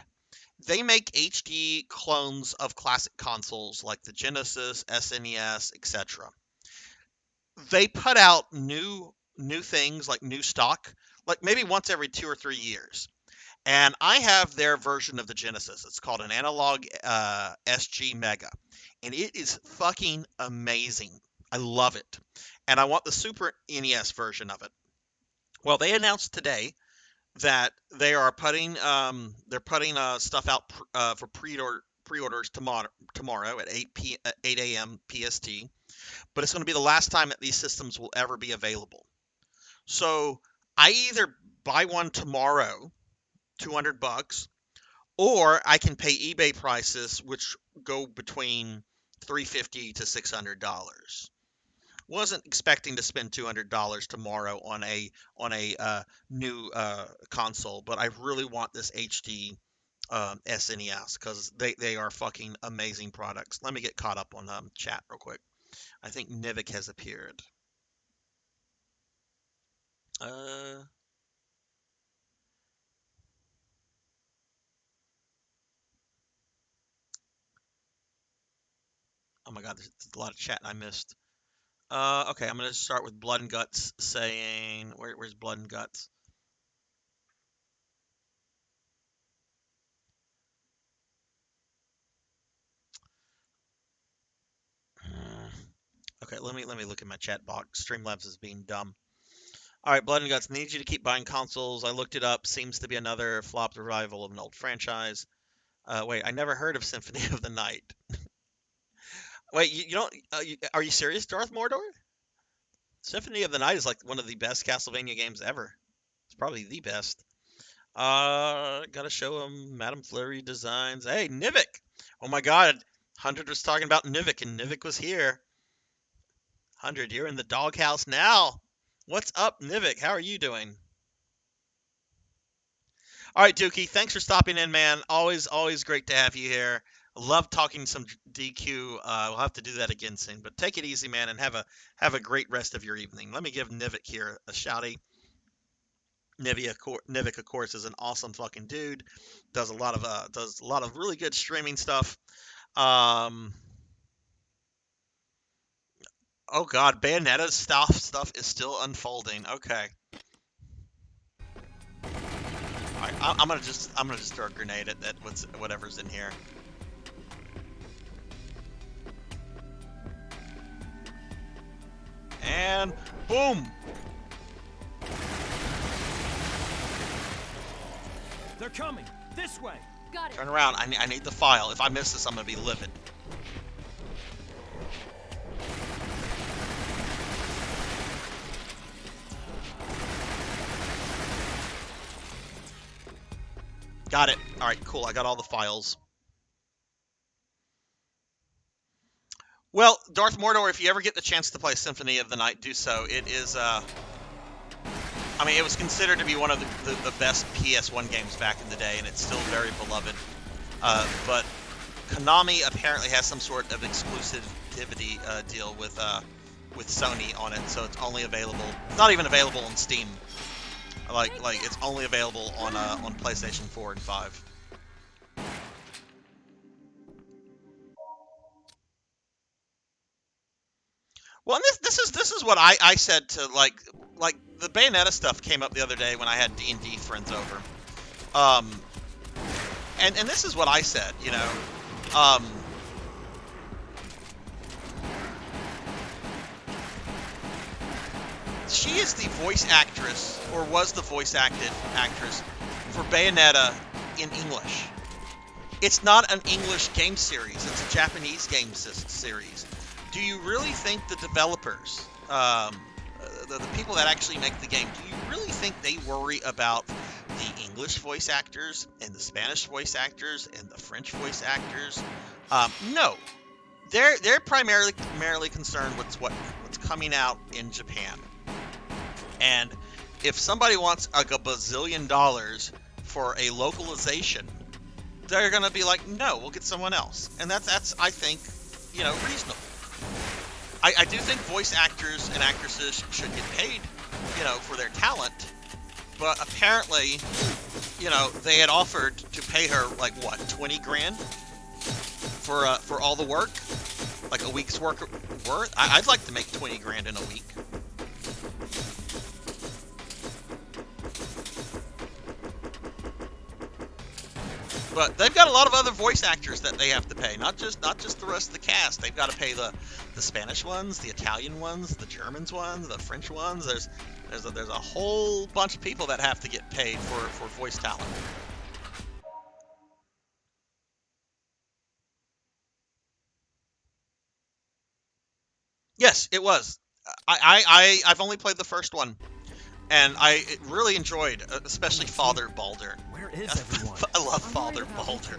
They make HD clones of classic consoles like the Genesis, SNES, etc. They put out new things like new stock, like maybe once every 2 or 3 years. And I have their version of the Genesis. It's called an Analog SG Mega, and it is fucking amazing. I love it, and I want the Super NES version of it. Well, they announced today that they are putting stuff out for pre-orders tomorrow at 8 a.m. PST, but it's going to be the last time that these systems will ever be available. So I either buy one tomorrow, $200, or I can pay eBay prices, which go between $350 to $600. Wasn't expecting to spend $200 tomorrow on a new console, but I really want this HD SNES because they are fucking amazing products. Let me get caught up on chat real quick. I think Nivik has appeared. Oh my god, there's a lot of chat I missed. Okay, I'm gonna start with Blood and Guts saying where's Blood and Guts? Okay, let me look at my chat box. Streamlabs is being dumb. All right, Blood and Guts. Need you to keep buying consoles. I looked it up. Seems to be another flopped revival of an old franchise. Wait, I never heard of Symphony of the Night. Wait, you don't? Are you serious, Darth Mordor? Symphony of the Night is like one of the best Castlevania games ever. It's probably the best. Gotta show him Madame Fleury designs. Hey, Nivik! Oh my God, 100 was talking about Nivik, and Nivik was here. 100, you're in the doghouse now. What's up, Nivik? How are you doing? All right, Dookie, thanks for stopping in, man. Always great to have you here. Love talking some DQ. We'll have to do that again soon. But take it easy, man, and have a great rest of your evening. Let me give Nivik here a shouty. Nivik, of course, is an awesome fucking dude. Does a lot of really good streaming stuff. Oh God, Bayonetta's stuff is still unfolding. Okay. All right, I'm gonna just throw a grenade at whatever's in here. And boom! They're coming! This way! Got it. Turn around. I need the file. If I miss this, I'm gonna be livid. Got it. All right, cool. I got all the files. Well, Darth Mordor, if you ever get the chance to play Symphony of the Night, do so. It is, I mean, it was considered to be one of the best PS1 games back in the day, and it's still very beloved. But Konami apparently has some sort of exclusivity deal with Sony on it, so it's only available. It's not even available on Steam. Like it's only available on PlayStation 4 and 5. Well, and this is what I said to like the Bayonetta stuff came up the other day when I had D&D friends over. And this is what I said, you know. She is the voice actress, or was the voice actress for Bayonetta in English. It's not an English game series, it's a Japanese game series. Do you really think the developers, the people that actually make the game, do you really think they worry about the English voice actors and the Spanish voice actors and the French voice actors? No. They're primarily concerned with what's coming out in Japan. And if somebody wants like a bazillion dollars for a localization, they're gonna be like, no, we'll get someone else. And that's I think, you know, reasonable. I do think voice actors and actresses should get paid, you know, for their talent. But apparently, you know, they had offered to pay her like what, 20 grand for all the work, like a week's worth. I'd like to make 20 grand in a week. But they've got a lot of other voice actors that they have to pay, not just the rest of the cast. They've got to pay the Spanish ones, the Italian ones, the Germans ones, the French ones. There's a whole bunch of people that have to get paid for voice talent. Yes, it was. I've only played the first one, and I really enjoyed, especially Father Balder. Where is everyone? I love Father Balder.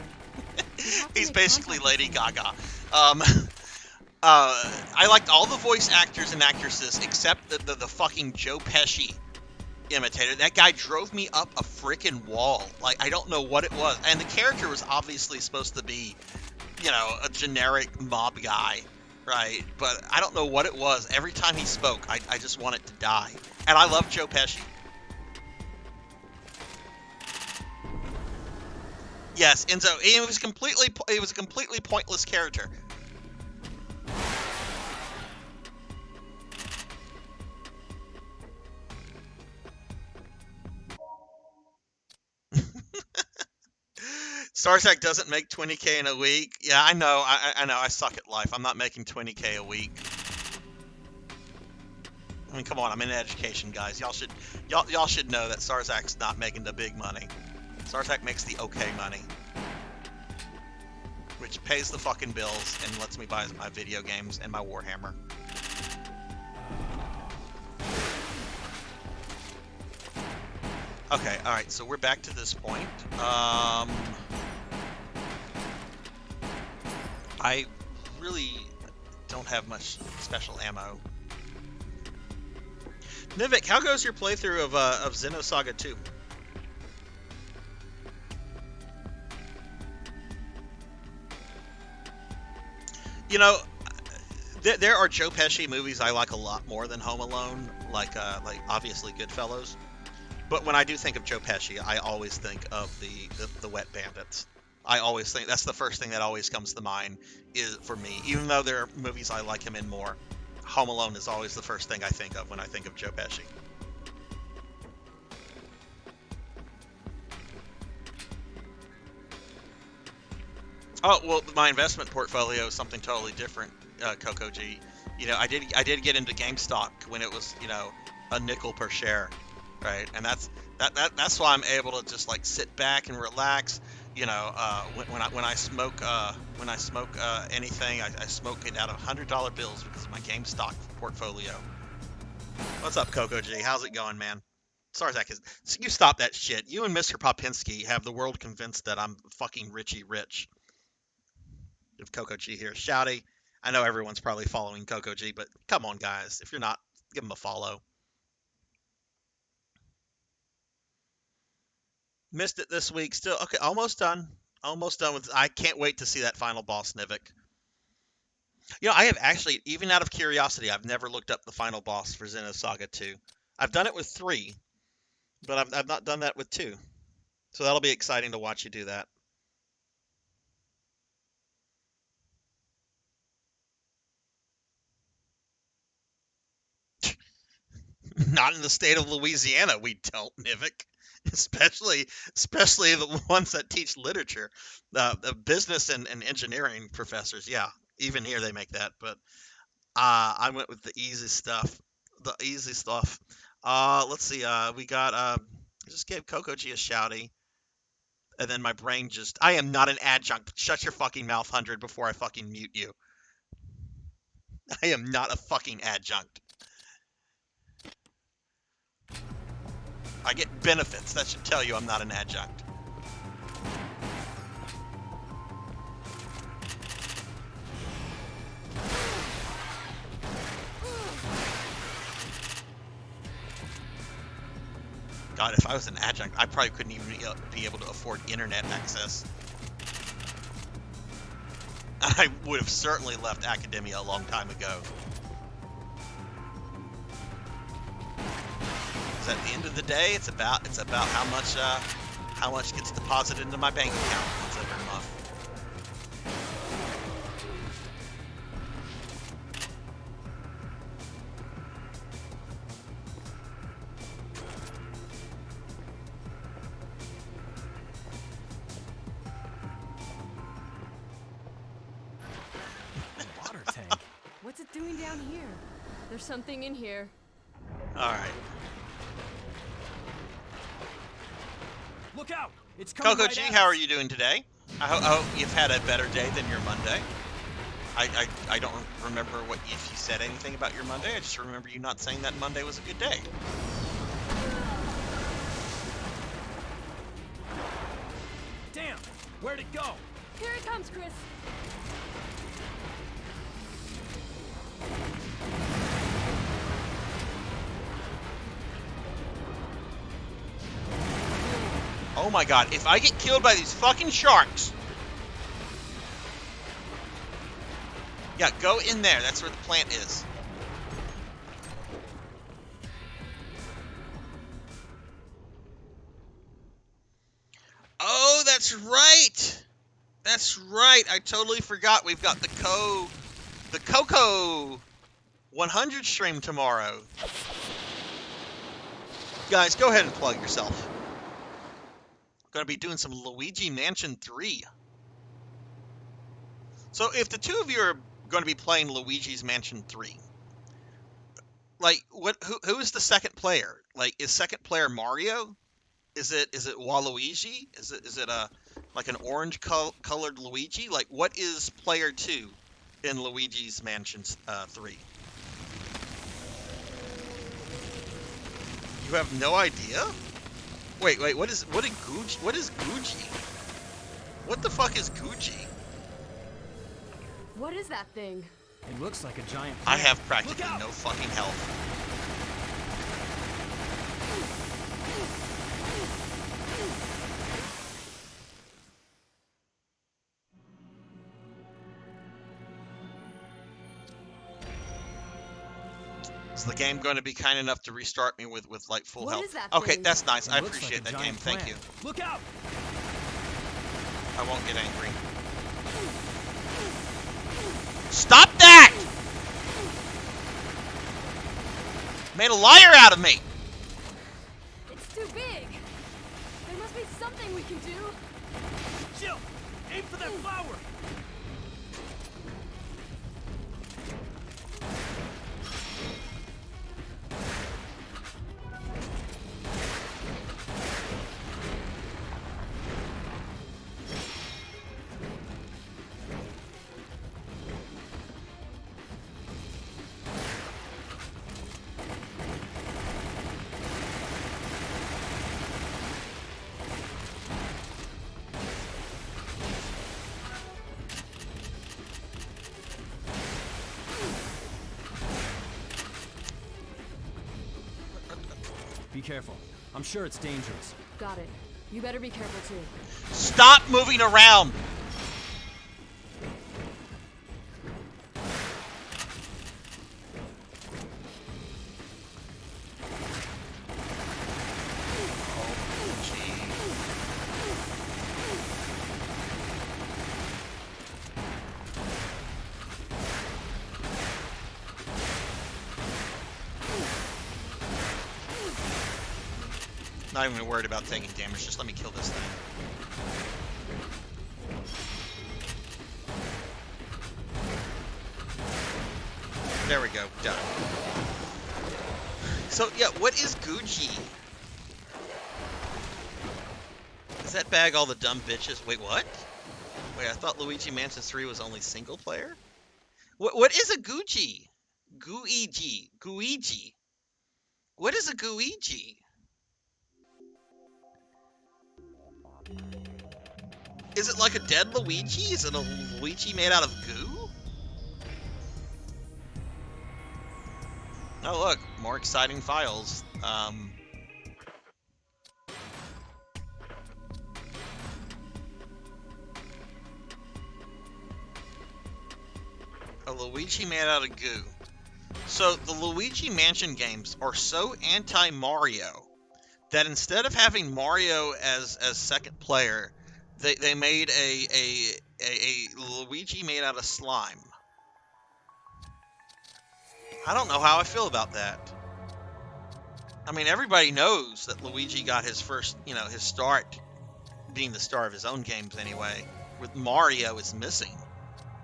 He's basically Lady Gaga. I liked all the voice actors and actresses except the fucking Joe Pesci imitator. That guy drove me up a freaking wall. Like, I don't know what it was. And the character was obviously supposed to be, you know, a generic mob guy, right? But I don't know what it was. Every time he spoke, I just wanted to die. And I love Joe Pesci. Yes, and so it was a completely pointless character. Sarzac doesn't make 20K in a week. Yeah, I know. I know. I suck at life. I'm not making 20K a week. I mean, come on, I'm in education, guys. Y'all should know that Sarzac's not making the big money. Sarzac makes the okay money, which pays the fucking bills and lets me buy my video games and my Warhammer. Okay, all right, so we're back to this point. I really don't have much special ammo. Nivik, how goes your playthrough of Xenosaga 2? You know, there are Joe Pesci movies I like a lot more than Home Alone, like obviously Goodfellas. But when I do think of Joe Pesci, I always think of the Wet Bandits. I always think that's the first thing that always comes to mind is for me. Even though there are movies I like him in more, Home Alone is always the first thing I think of when I think of Joe Pesci. Oh, well, my investment portfolio is something totally different, Coco G. You know, I did get into GameStop when it was, you know, a nickel per share, right? And that's why I'm able to just like sit back and relax. You know, when I smoke anything, I smoke it out of $100 bills because of my GameStop portfolio. What's up, Coco G? How's it going, man? Sarzac is. You stop that shit. You and Mr. Popinski have the world convinced that I'm fucking Richie Rich. Of Coco G here. Shouty. I know everyone's probably following Coco G, but come on, guys. If you're not, give him a follow. Missed it this week. Still, okay, almost done. Almost done with. I can't wait to see that final boss, Nivik. You know, I have actually, even out of curiosity, I've never looked up the final boss for Xenosaga 2. I've done it with 3, but I've not done that with 2. So that'll be exciting to watch you do that. Not in the state of Louisiana, we don't, Nivik. Especially the ones that teach literature, the business and engineering professors. Yeah, even here they make that. But I went with the easy stuff. The easy stuff. Let's see. We got. I just gave Coco G a shouty, and then my brain just. I am not an adjunct. Shut your fucking mouth, 100, before I fucking mute you. I am not a fucking adjunct. I get benefits. That should tell you I'm not an adjunct. God, if I was an adjunct, I probably couldn't even be able to afford internet access. I would have certainly left academia a long time ago. Because at the end of the day, it's about how much gets deposited into my bank account once every month. Water tank. What's it doing down here? There's something in here. All right. Look out! It's coming Coco right G, at how us. are you doing today? I hope you've had a better day than your Monday. I don't remember if you said anything about your Monday. I just remember you not saying that Monday was a good day. Damn! Where'd it go? Here it comes, Chris. Oh my god, if I get killed by these fucking sharks. Yeah, go in there. That's where the plant is. Oh, that's right. That's right. I totally forgot. We've got the Coco 100 stream tomorrow. Guys, go ahead and plug yourself. Going to be doing some Luigi Mansion 3. So if the two of you are going to be playing Luigi's Mansion 3, Like, what? Who is the second player? Like, is second player Mario? Is it Waluigi? Is it a like an orange colored Luigi? Like, what is player 2 in Luigi's Mansion 3? You have no idea? Wait, what is Gucci? What is Gucci? What the fuck is Gucci? What is that thing? It looks like a giant I plant. have practically Look out! no fucking health. Is the game going to be kind enough to restart me with like full What health? is that Okay, thing? that's nice. It I looks like appreciate a that giant game. Thank plant. you. Look out! I won't get angry. Stop that! Made a liar out of me. It's too big. There must be something we can do. Jill, aim for that flower. Be careful. I'm sure it's dangerous. Got it. You better be careful too. Stop moving around. Not even worried about taking damage. Just let me kill this thing. There we go. Done. So, yeah, what is Gucci? Does that bag all the dumb bitches? Wait, what? Wait, I thought Luigi Mansion 3 was only single player? What is a Gucci? Guigi. Guigi. What is a Guigi? Is it like a dead Luigi? Is it a Luigi made out of goo? Oh look, more exciting files. A Luigi made out of goo. So the Luigi Mansion games are so anti-Mario that instead of having Mario as second player, they made a Luigi made out of slime. I don't know how I feel about that. I mean, everybody knows that Luigi got his first, his start being the star of his own games anyway, with Mario is missing.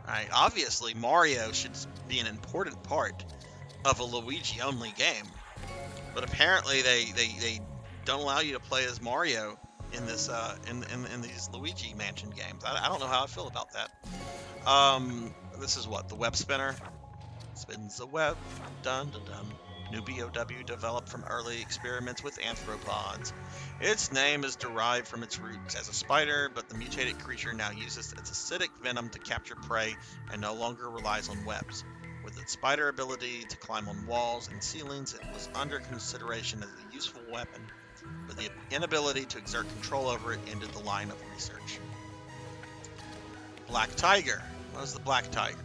Right? Obviously, Mario should be an important part of a Luigi-only game. But apparently they don't allow you to play as Mario in this in these Luigi Mansion games. I don't know how I feel about that. This is what, the web spinner? Spins the web, dun dun dun. New BOW developed from early experiments with arthropods. Its name is derived from its roots as a spider, but the mutated creature now uses its acidic venom to capture prey and no longer relies on webs. With its spider ability to climb on walls and ceilings, it was under consideration as a useful weapon, but the inability to exert control over it ended the line of research. Black Tiger. What is the Black Tiger?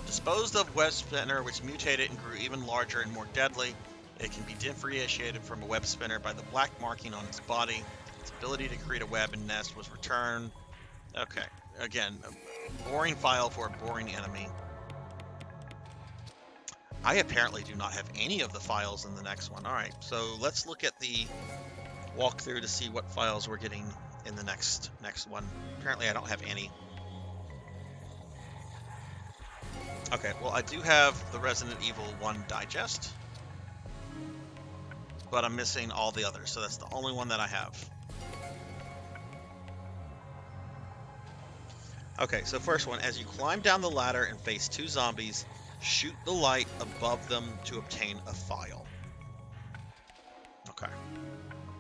Disposed of web spinner, which mutated and grew even larger and more deadly. It can be differentiated from a web spinner by the black marking on its body. Its ability to create a web and nest was returned. Okay, again, a boring file for a boring enemy. I apparently do not have any of the files in the next one. Alright, so let's look at the walkthrough to see what files we're getting in the next one. Apparently I don't have any. Okay, well, I do have the Resident Evil 1 digest, but I'm missing all the others, so that's the only one that I have. Okay, so first one, as you climb down the ladder and face 2 zombies, shoot the light above them to obtain a file. Okay.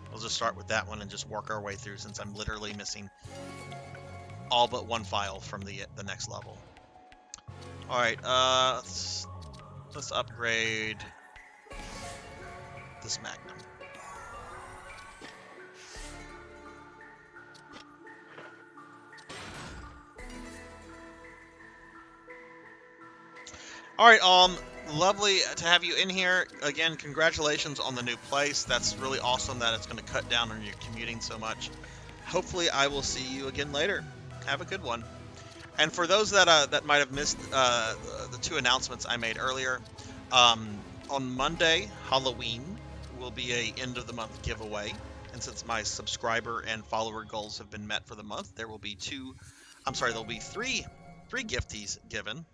We'll just start with that one and just work our way through since I'm literally missing all but 1 file from the next level. Alright, let's upgrade this Magnum. Alright, lovely to have you in here. Again, congratulations on the new place. That's really awesome that it's going to cut down on your commuting so much. Hopefully I will see you again later. Have a good one. And for those that might have missed the 2 announcements I made earlier, on Monday, Halloween, will be a end of the month giveaway. And since my subscriber and follower goals have been met for the month, there will be there'll be three gifties given.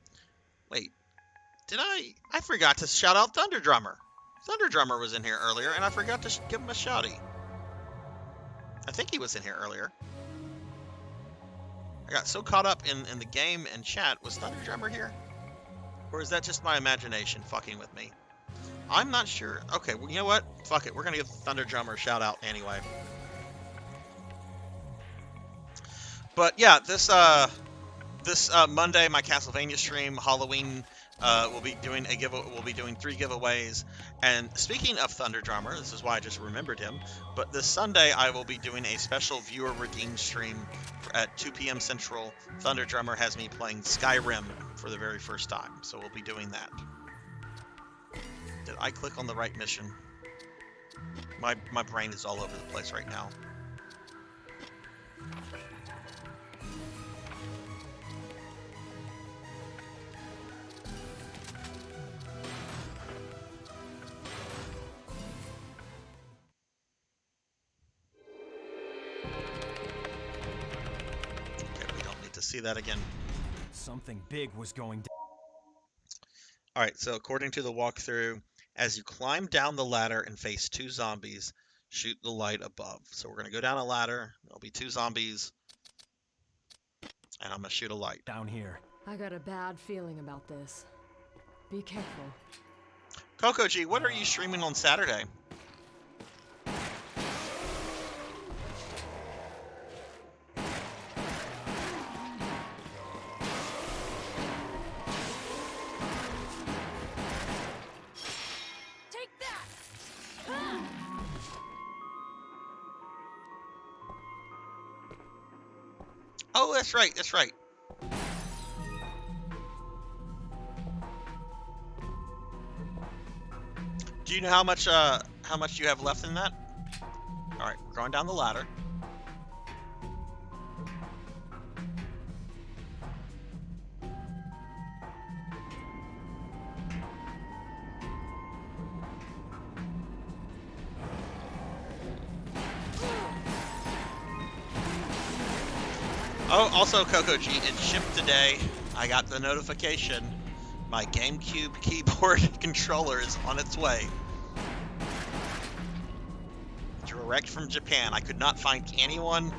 Wait, I forgot to shout out Thunder Drummer. Thunder Drummer was in here earlier, and I forgot to give him a shouty. I think he was in here earlier. I got so caught up in the game and chat. Was Thunder Drummer here? Or is that just my imagination fucking with me? I'm not sure. Okay, well, you know what? Fuck it. We're going to give Thunder Drummer a shout out anyway. But yeah, this Monday, my Castlevania stream, Halloween, we'll be doing 3 giveaways. And speaking of Thunder Drummer, this is why I just remembered him. But this Sunday, I will be doing a special viewer redeemed stream at 2 p.m. Central. Thunder Drummer has me playing Skyrim for the very first time, so we'll be doing that. Did I click on the right mission? My brain is all over the place right now. To see that again. Something big was going down. Alright, so according to the walkthrough, as you climb down the ladder and face 2 zombies, shoot the light above. So we're going to go down a ladder, there'll be 2 zombies, and I'm going to shoot a light. Down here. I got a bad feeling about this. Be careful. Coco G, what are you streaming on Saturday? Oh, that's right, that's right. Do you know how much you have left in that? All right, we're going down the ladder. Oh, also, Coco G, it shipped today. I got the notification. My GameCube keyboard controller is on its way. Direct from Japan. I could not find anyone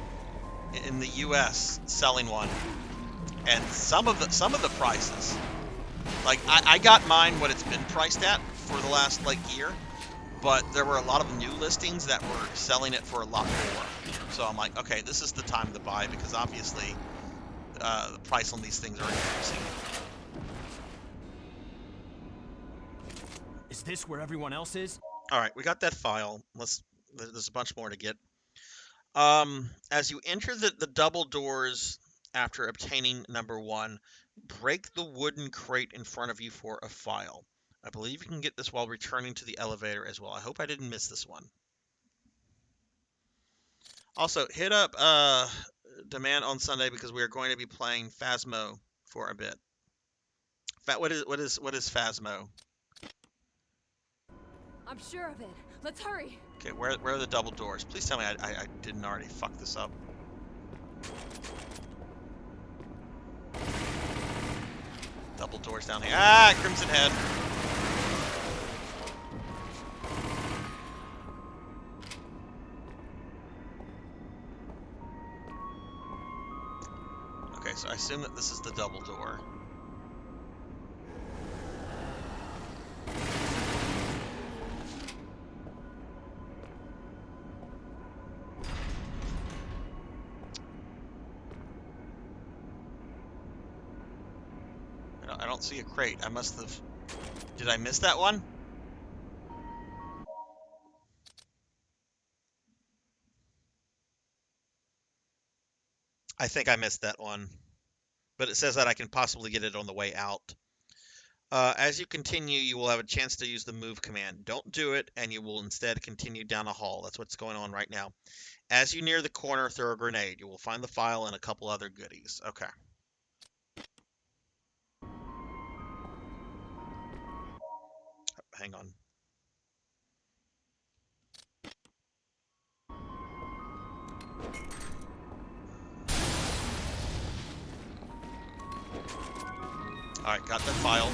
in the U.S. selling one. And some of the prices, like I got mine what it's been priced at for the last year, but there were a lot of new listings that were selling it for a lot more. So I'm like, okay, this is the time to buy because obviously the price on these things are increasing. Is this where everyone else is? All right, we got that file. There's a bunch more to get. As you enter the double doors after obtaining number 1, break the wooden crate in front of you for a file. I believe you can get this while returning to the elevator as well. I hope I didn't miss this one. Also, hit up Demand on Sunday because we are going to be playing Phasmo for a bit. What is Phasmo? I'm sure of it. Let's hurry. Okay, where are the double doors? Please tell me I didn't already fuck this up. The couple doors down here. Ah, Crimson Head. Okay, so I assume that this is the double door. I don't see a crate. I must have... Did I miss that one? I think I missed that one. But it says that I can possibly get it on the way out. As you continue, you will have a chance to use the move command. Don't do it, and you will instead continue down a hall. That's what's going on right now. As you near the corner, throw a grenade. You will find the file and a couple other goodies. Okay. Hang on. Alright, got that file.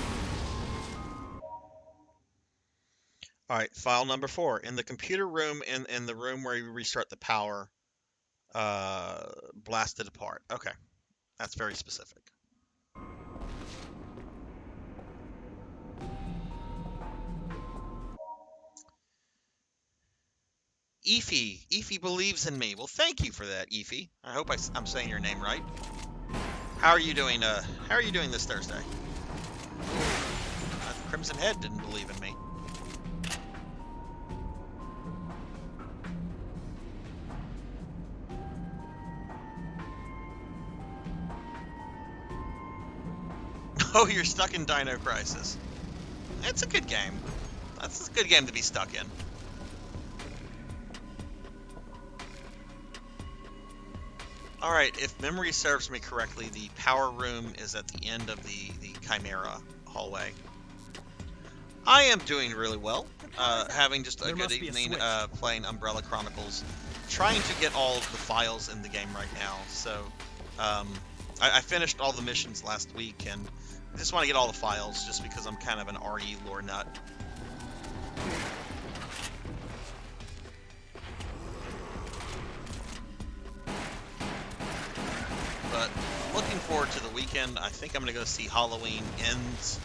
Alright, file number 4. In the computer room, in the room where you restart the power, blasted apart. Okay, that's very specific. Efi believes in me. Well, thank you for that, Efi. I hope I'm saying your name right. How are you doing? How are you doing this Thursday? Crimson Head didn't believe in me. Oh, you're stuck in Dino Crisis. It's a good game. That's a good game to be stuck in. Alright, if memory serves me correctly, the power room is at the end of the Chimera hallway. I am doing really well. Having just a good evening playing Umbrella Chronicles. Trying to get all the files in the game right now. So, I finished all the missions last week, and I just want to get all the files just because I'm kind of an RE lore nut. But looking forward to the weekend. I think I'm going to go see Halloween Ends.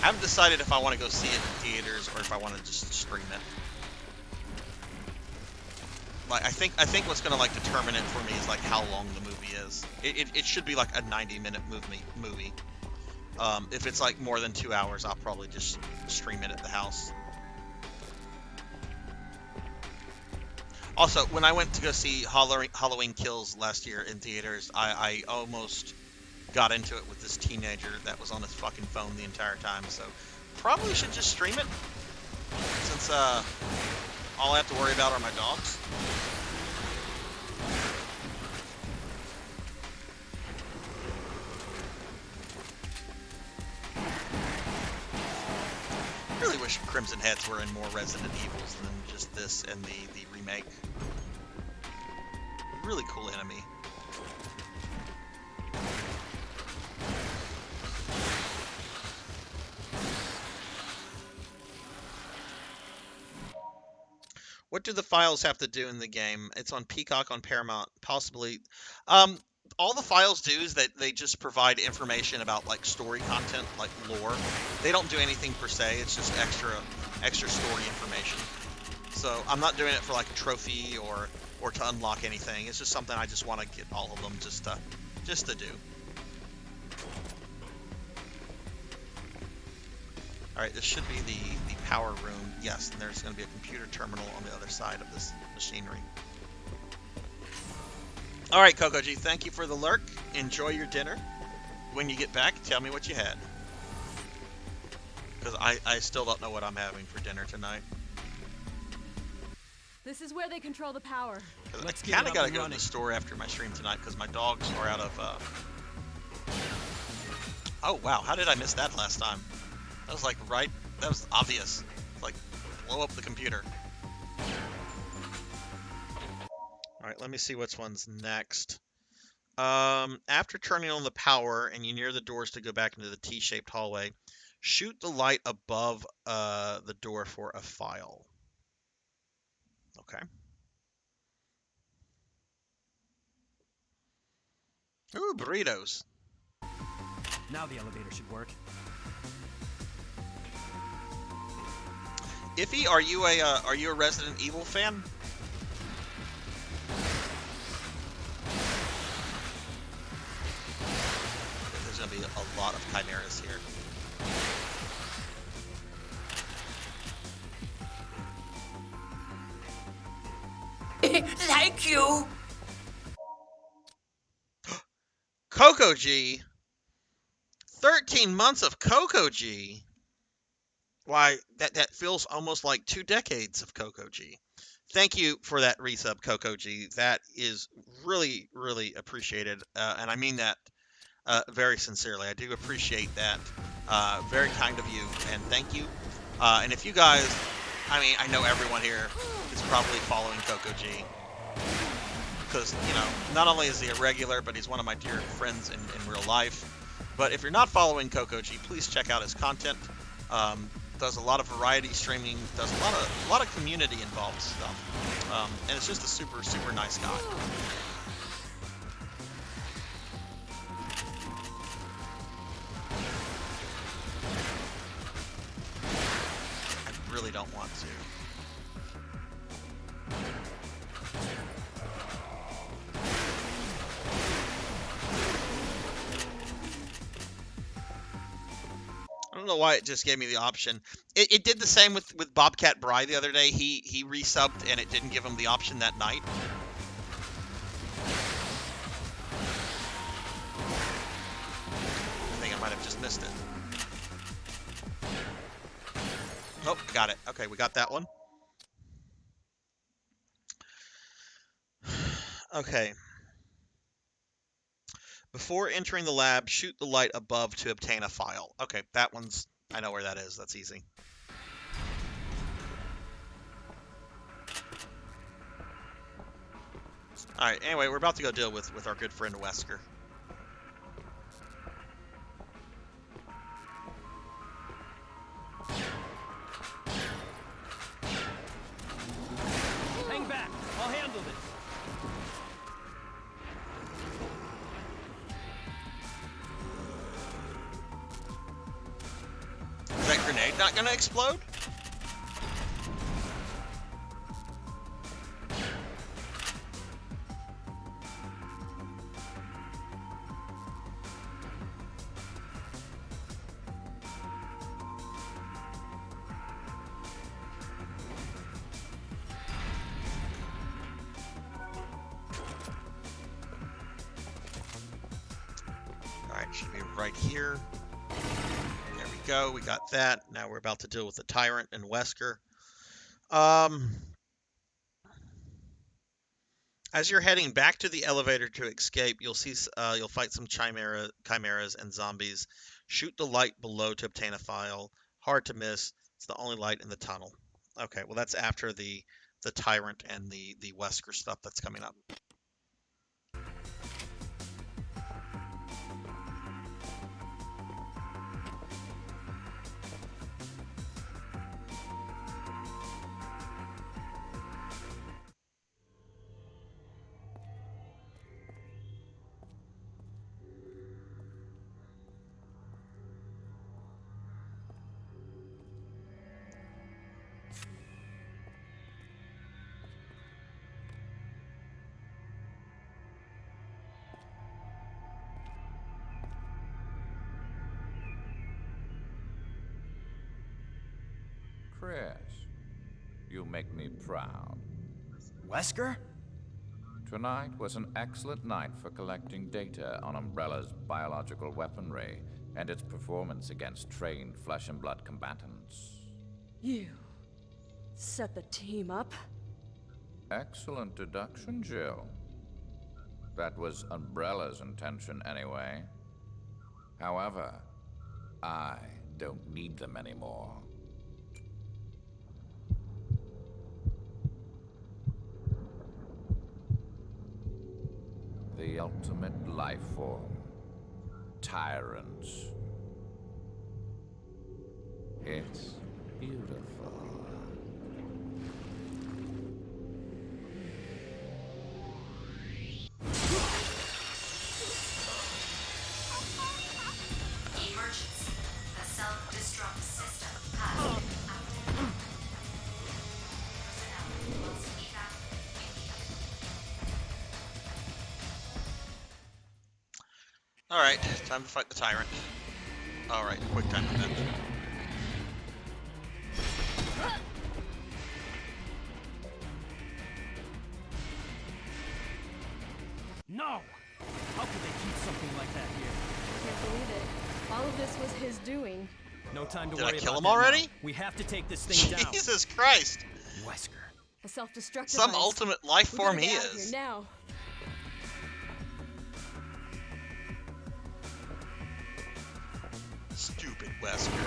I haven't decided if I want to go see it in theaters or if I want to just stream it. Like I think what's going to like determine it for me is like how long the movie is. It should be like a 90-minute movie. If it's like more than 2 hours, I'll probably just stream it at the house. Also, when I went to go see Halloween Kills last year in theaters, I almost got into it with this teenager that was on his fucking phone the entire time, so probably should just stream it, since all I have to worry about are my dogs. I really wish Crimson Heads were in more Resident Evils than just this and the remake. Really cool enemy. What do the files have to do in the game? It's on Peacock, on Paramount, possibly. All the files do is that they just provide information about like story content, like lore. They don't do anything per se. It's just extra story information. So I'm not doing it for like a trophy or to unlock anything. It's just something I just want to get all of them just to do. All right, this should be the power room. Yes, and there's going to be a computer terminal on the other side of this machinery. All right, Coco G, thank you for the lurk. Enjoy your dinner. When you get back, tell me what you had. Because I still don't know what I'm having for dinner tonight. This is where they control the power. Let's I kind of got to go to the store after my stream tonight because my dogs are out of... Oh, wow. How did I miss that last time? That was like right... That was obvious. Like, blow up the computer. Alright, let me see which one's next. After turning on the power and you near the doors to go back into the T-shaped hallway, shoot the light above the door for a file. Okay. Ooh, burritos. Now the elevator should work. Iffy, are you a Resident Evil fan? There's gonna be a lot of chimeras here. Thank you. Coco G. 13 months of Coco G. Why, that feels almost like 2 decades of Coco G. Thank you for that resub, Coco G. That is really, really appreciated, and I mean that very sincerely. I do appreciate that. Very kind of you, and thank you. And if you guys, I mean, I know everyone here is probably following Coco G. Because, you know, not only is he a regular, but he's one of my dear friends in real life. But if you're not following Coco G, please check out his content. Does a lot of variety streaming, does a lot of community involved stuff, and it's just a super, super nice guy. I really don't want to. I don't know why it just gave me the option. It did the same with Bobcat Bry the other day. He resubbed and it didn't give him the option that night. I think I might have just missed it. Oh, got it. Okay, we got that one. Okay. Before entering the lab, shoot the light above to obtain a file. Okay, that one's... I know where that is. That's easy. Alright, anyway, we're about to go deal with our good friend Wesker. Hang back. I'll handle this. Is that grenade not gonna explode? Alright, should be right here. There we go, we got that. Now we're about to deal with the Tyrant and Wesker. As you're heading back to the elevator to escape, you'll fight some chimeras and zombies. Shoot the light below to obtain a file. Hard to miss. It's the only light in the tunnel. Okay, well that's after the Tyrant and the Wesker stuff that's coming up. Chris, you make me proud. Wesker? Tonight was an excellent night for collecting data on Umbrella's biological weaponry and its performance against trained flesh and blood combatants. You set the team up? Excellent deduction, Jill. That was Umbrella's intention anyway. However, I don't need them anymore. The ultimate life form, tyrants. It's beautiful. Emergency. The self-destruct system has been activated. Personnel must evacuate immediately. Alright, time to fight the tyrant. Alright, quick time event. No! How could they keep something like that here? Can't believe it. All of this was his doing. No time to Did I worry kill about him that already? now. We have to take this thing down. Jesus Christ! Wesker. A self-destruct Some device. ultimate life We form gotta he get out of here is. now. Stupid Wesker.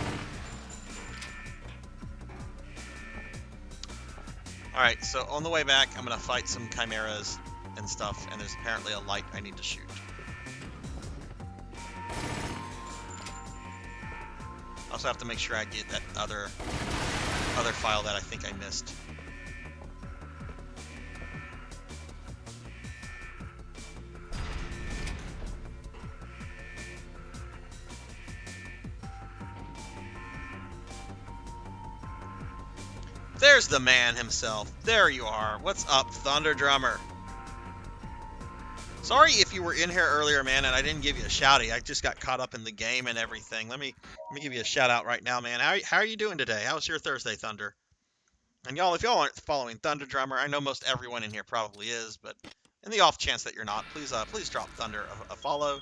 Alright, so on the way back, I'm gonna fight some chimeras and stuff, and there's apparently a light I need to shoot. I also have to make sure I get that other file that I think I missed. There's the man himself. There you are. What's up, Thunder Drummer? Sorry if you were in here earlier, man, and I didn't give you a shouty. I just got caught up in the game and everything. Let me give you a shout out right now, man. How are you doing today? How's your Thursday, Thunder? And y'all, if y'all aren't following Thunder Drummer, I know most everyone in here probably is, but in the off chance that you're not, please drop Thunder a follow.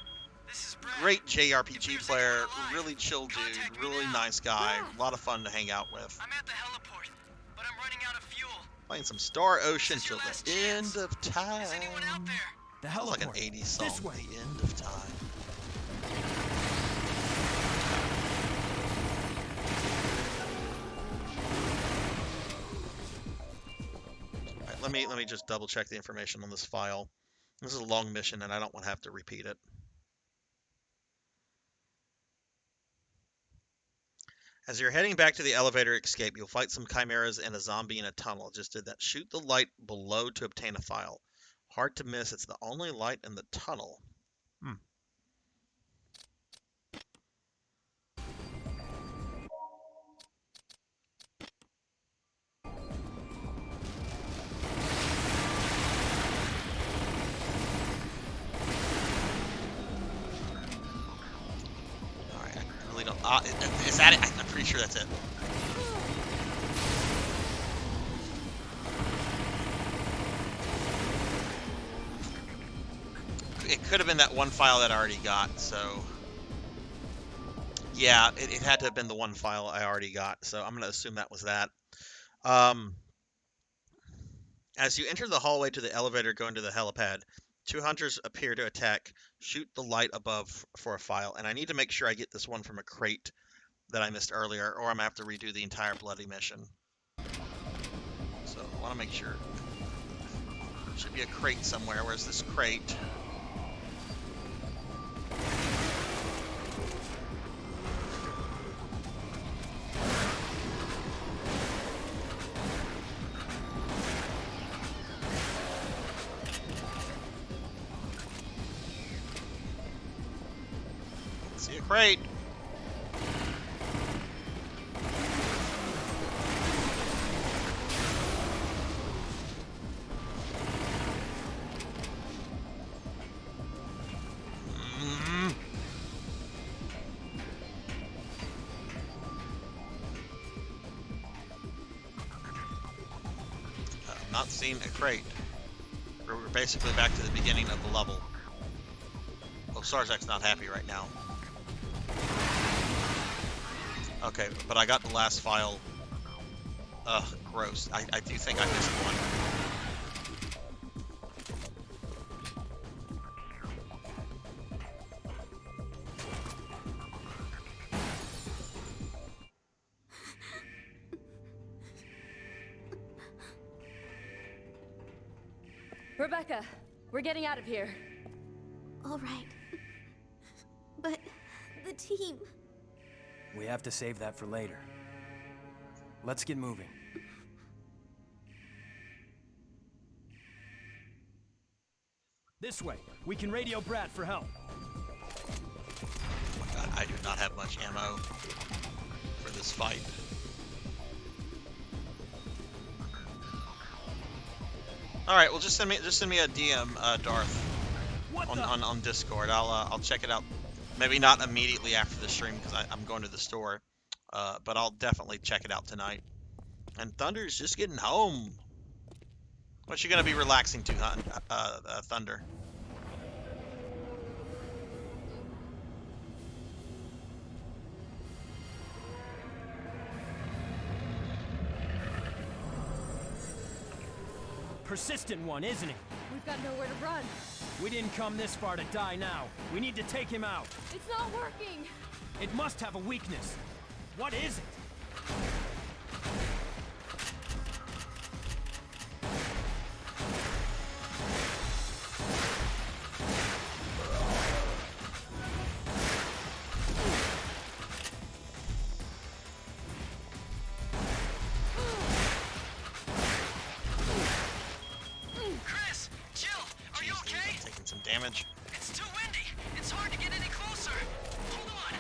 Great JRPG player, really chill dude, really nice guy, a lot of fun to hang out with. I'm at the heliport, but I'm running out of fuel. Playing some Star Ocean This is your till last the chance. end of time. Is anyone out there? The Sounds like an heliport. 80s song, This way. The End of Time. Alright, let me just double check the information on this file. This is a long mission and I don't want to have to repeat it. As you're heading back to the elevator escape, you'll fight some chimeras and a zombie in a tunnel. Just did that. Shoot the light below to obtain a file. Hard to miss. It's the only light in the tunnel. Alright, I really don't... is that it? I'm pretty sure that's it. It could have been that one file that I already got, so... Yeah, it had to have been the one file I already got, so I'm going to assume that was that. As you enter the hallway to the elevator going to the helipad, two hunters appear to attack. Shoot the light above for a file, and I need to make sure I get this one from a crate that I missed earlier, or I'm going to have to redo the entire bloody mission. So I want to make sure. Should be a crate somewhere. Where's this crate? See a crate. Not seeing a crate. We're basically back to the beginning of the level. Oh, Sarzac's not happy right now. Okay, but I got the last file. Ugh, gross. I do think I missed one. Rebecca, we're getting out of here. All right. But the team... We have to save that for later. Let's get moving. This way. We can radio Brad for help. Oh my god, I do not have much ammo for this fight. Alright, well just send me a DM, Darth, on Discord. I'll check it out. Maybe not immediately after the stream because I'm going to the store. But I'll definitely check it out tonight. And Thunder's just getting home. What you gonna be relaxing to, Thunder? Persistent one, isn't he? We've got nowhere to run. We didn't come this far to die now. We need to take him out. It's not working. It must have a weakness. What is it? Chris, Jill, are you okay? Taking some damage. It's too windy. It's hard to get any closer. Hold on.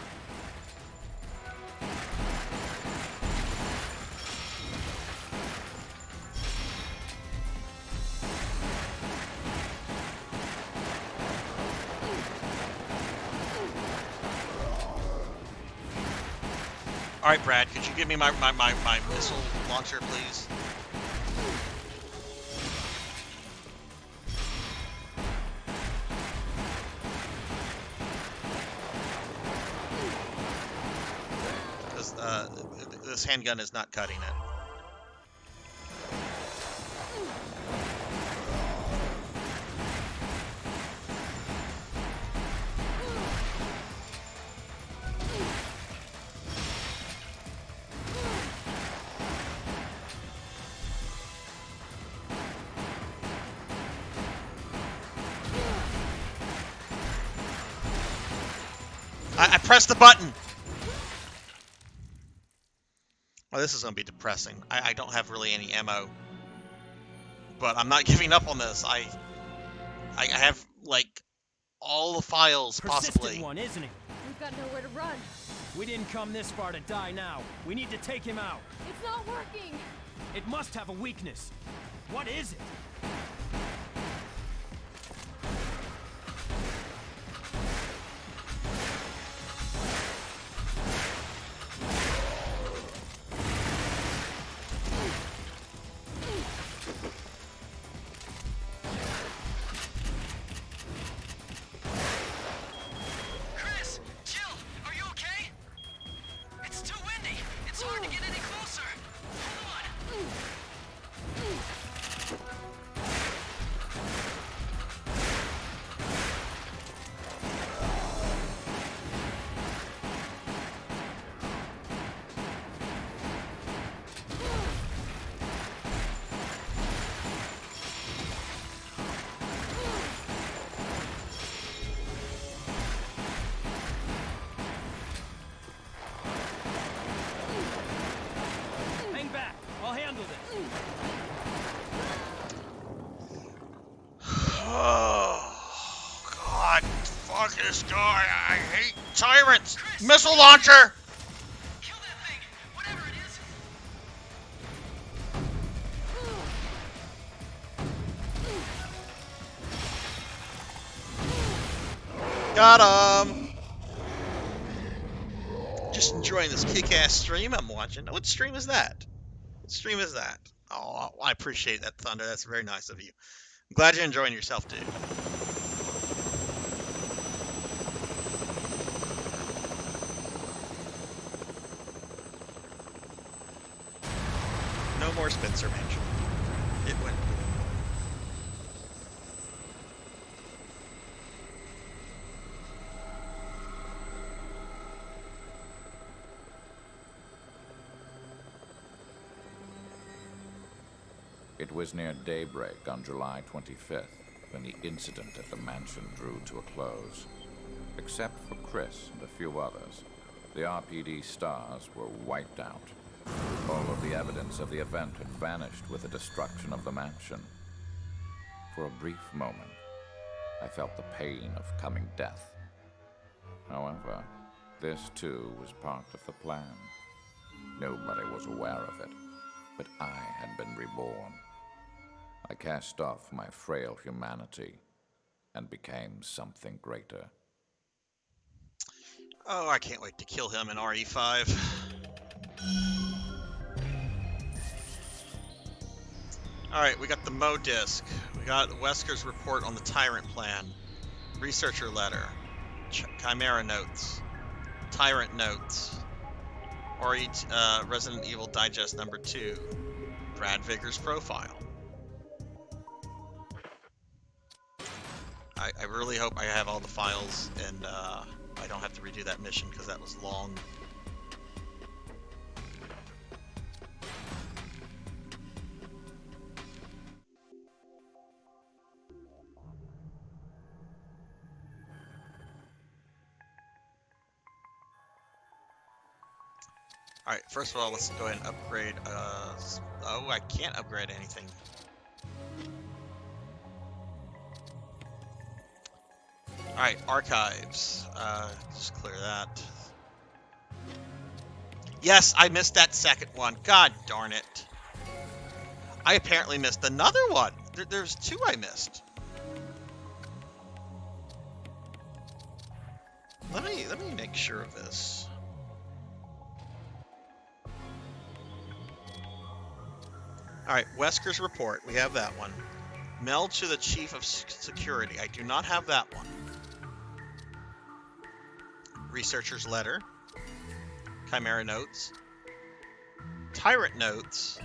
Alright, Brad, could you give me my missile launcher, please? Because this handgun is not cutting it. I pressed the button! Oh, this is going to be depressing. I don't have really any ammo. But I'm not giving up on this. I have, like, all the files, Persistent possibly. one, isn't he? We've got nowhere to run. We didn't come this far to die now. We need to take him out. It's not working. It must have a weakness. What is it? Chris, Jill, are you okay? It's too windy. It's hard to get any closer. Hold on. Hang back. I'll handle this. Oh, God. Fuck this guy. I hate tyrants. Missile launcher! Kill that thing, whatever it is. Got him! Just enjoying this kick-ass stream I'm watching. What stream is that? What stream is that? Oh, I appreciate that, Thunder. That's very nice of you. I'm glad you're enjoying yourself, dude. No more Spencer Mansion. It went. It was near daybreak on July 25th when the incident at the mansion drew to a close. Except for Chris and a few others, the RPD stars were wiped out. All of the evidence of the event had vanished with the destruction of the mansion. For a brief moment, I felt the pain of coming death. However, this too was part of the plan. Nobody was aware of it, but I had been reborn. I cast off my frail humanity and became something greater. Oh, I can't wait to kill him in RE5. Alright, we got the Mo disc. We got Wesker's report on the Tyrant plan. Researcher letter. Chimera notes. Tyrant notes. Resident Evil Digest number 2. Brad Vigor's profile. I really hope I have all the files and I don't have to redo that mission because that was long. Alright, first of all, let's go ahead and upgrade. Oh, I can't upgrade anything. Alright, archives. Just clear that. Yes, I missed that second one. God darn it. I apparently missed another one. There's two I missed. Let me make sure of this. Alright, Wesker's report. We have that one. Meld to the Chief of Security. I do not have that one. Researcher's letter. Chimera notes. Tyrant notes.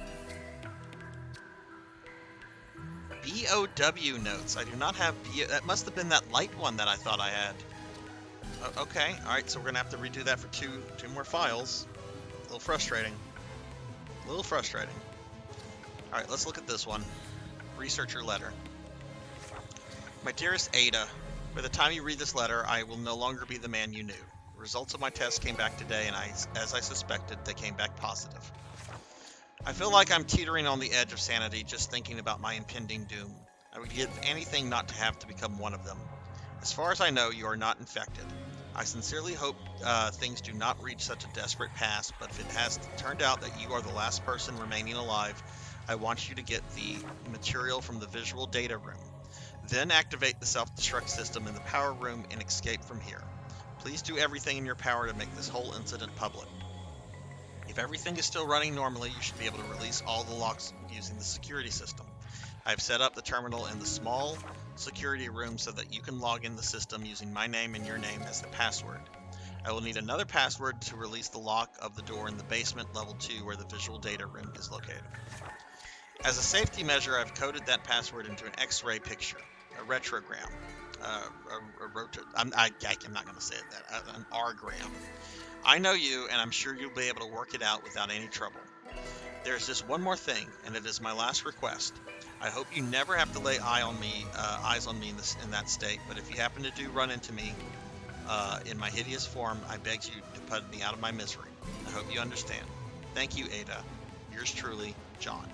BOW notes. I do not have that must have been that light one that I thought I had. Okay, alright, so we're gonna have to redo that for two more files. A little frustrating. A little frustrating. Alright, let's look at this one. Researcher letter. My dearest Ada, by the time you read this letter, I will no longer be the man you knew. The results of my tests came back today, and as I suspected, they came back positive. I feel like I'm teetering on the edge of sanity just thinking about my impending doom. I would give anything not to have to become one of them. As far as I know, you are not infected. I sincerely hope things do not reach such a desperate pass, but if it has turned out that you are the last person remaining alive, I want you to get the material from the visual data room. Then activate the self-destruct system in the power room and escape from here. Please do everything in your power to make this whole incident public. If everything is still running normally, you should be able to release all the locks using the security system. I've set up the terminal in the small security room so that you can log in the system using my name and your name as the password. I will need another password to release the lock of the door in the basement level 2 where the visual data room is located. As a safety measure, I've coded that password into an X-ray picture, a retrogram, I'm not going to say that, an R-gram. I know you, and I'm sure you'll be able to work it out without any trouble. There's just one more thing, and it is my last request. I hope you never have to lay eyes on me in that state, but if you happen to run into me in my hideous form, I beg you to put me out of my misery. I hope you understand. Thank you, Ada. Yours truly, John.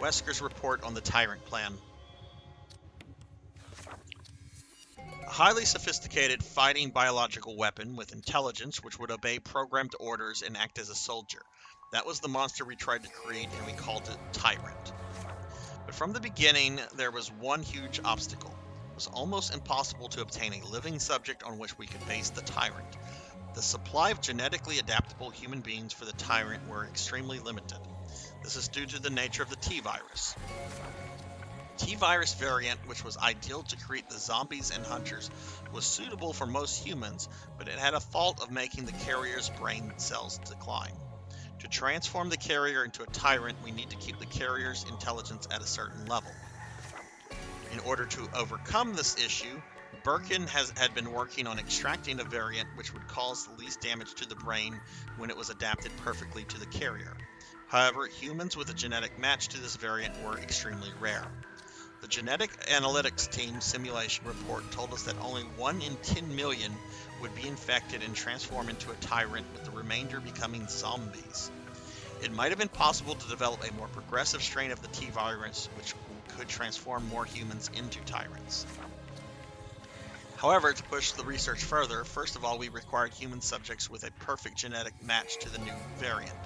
Wesker's report on the Tyrant plan. A highly sophisticated fighting biological weapon with intelligence which would obey programmed orders and act as a soldier. That was the monster we tried to create, and we called it Tyrant. But from the beginning, there was one huge obstacle. It was almost impossible to obtain a living subject on which we could base the Tyrant. The supply of genetically adaptable human beings for the Tyrant were extremely limited. This is due to the nature of the T-virus. T-virus variant, which was ideal to create the zombies and hunters, was suitable for most humans, but it had a fault of making the carrier's brain cells decline. To transform the carrier into a Tyrant, we need to keep the carrier's intelligence at a certain level. In order to overcome this issue, Birkin had been working on extracting a variant which would cause the least damage to the brain when it was adapted perfectly to the carrier. However, humans with a genetic match to this variant were extremely rare. The genetic analytics team simulation report told us that only 1 in 10 million would be infected and transform into a tyrant, with the remainder becoming zombies. It might have been possible to develop a more progressive strain of the T virus, which could transform more humans into tyrants. However, to push the research further, first of all, we required human subjects with a perfect genetic match to the new variant.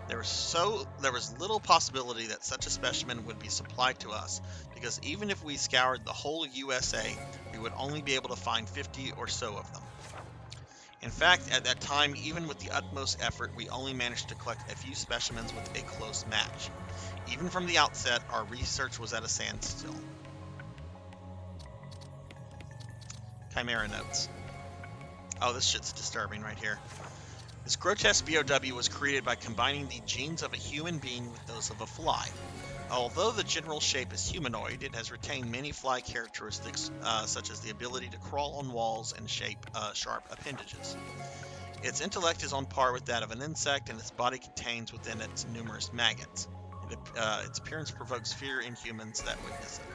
There was little possibility that such a specimen would be supplied to us, because even if we scoured the whole USA, we would only be able to find 50 or so of them. In fact, at that time, even with the utmost effort, we only managed to collect a few specimens with a close match. Even from the outset, our research was at a standstill. Chimera notes. Oh, this shit's disturbing right here. This grotesque BOW was created by combining the genes of a human being with those of a fly. Although the general shape is humanoid, it has retained many fly characteristics, such as the ability to crawl on walls and shape sharp appendages. Its intellect is on par with that of an insect, and its body contains within it numerous maggots. Its appearance provokes fear in humans that witness it.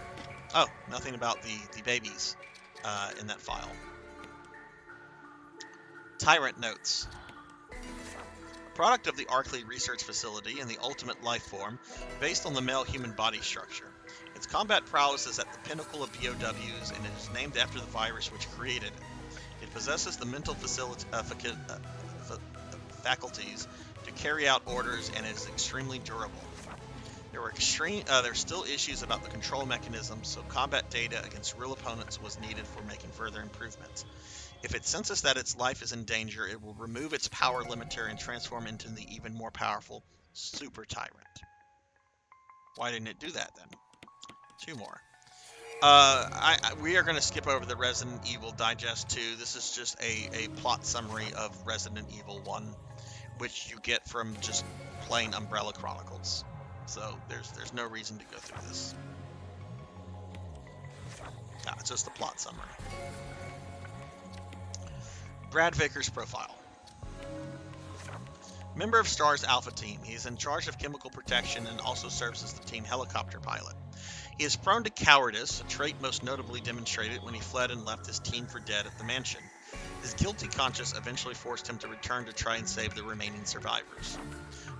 Oh, nothing about the babies in that file. Tyrant notes. A product of the Arkley Research Facility and the ultimate life form, based on the male human body structure. Its combat prowess is at the pinnacle of BOWs, and it is named after the virus which created it. It possesses the mental faculties to carry out orders and is extremely durable. There's still issues about the control mechanism, so combat data against real opponents was needed for making further improvements. If it senses that its life is in danger, it will remove its power limiter and transform into the even more powerful Super Tyrant. Why didn't it do that then? 2 more. We are going to skip over the Resident Evil Digest 2. This is just a plot summary of Resident Evil 1, which you get from just playing Umbrella Chronicles. So there's no reason to go through this. It's just a plot summary. Brad Vickers' profile. Member of STAR's Alpha Team, he is in charge of chemical protection and also serves as the team helicopter pilot. He is prone to cowardice, a trait most notably demonstrated when he fled and left his team for dead at the mansion. His guilty conscience eventually forced him to return to try and save the remaining survivors.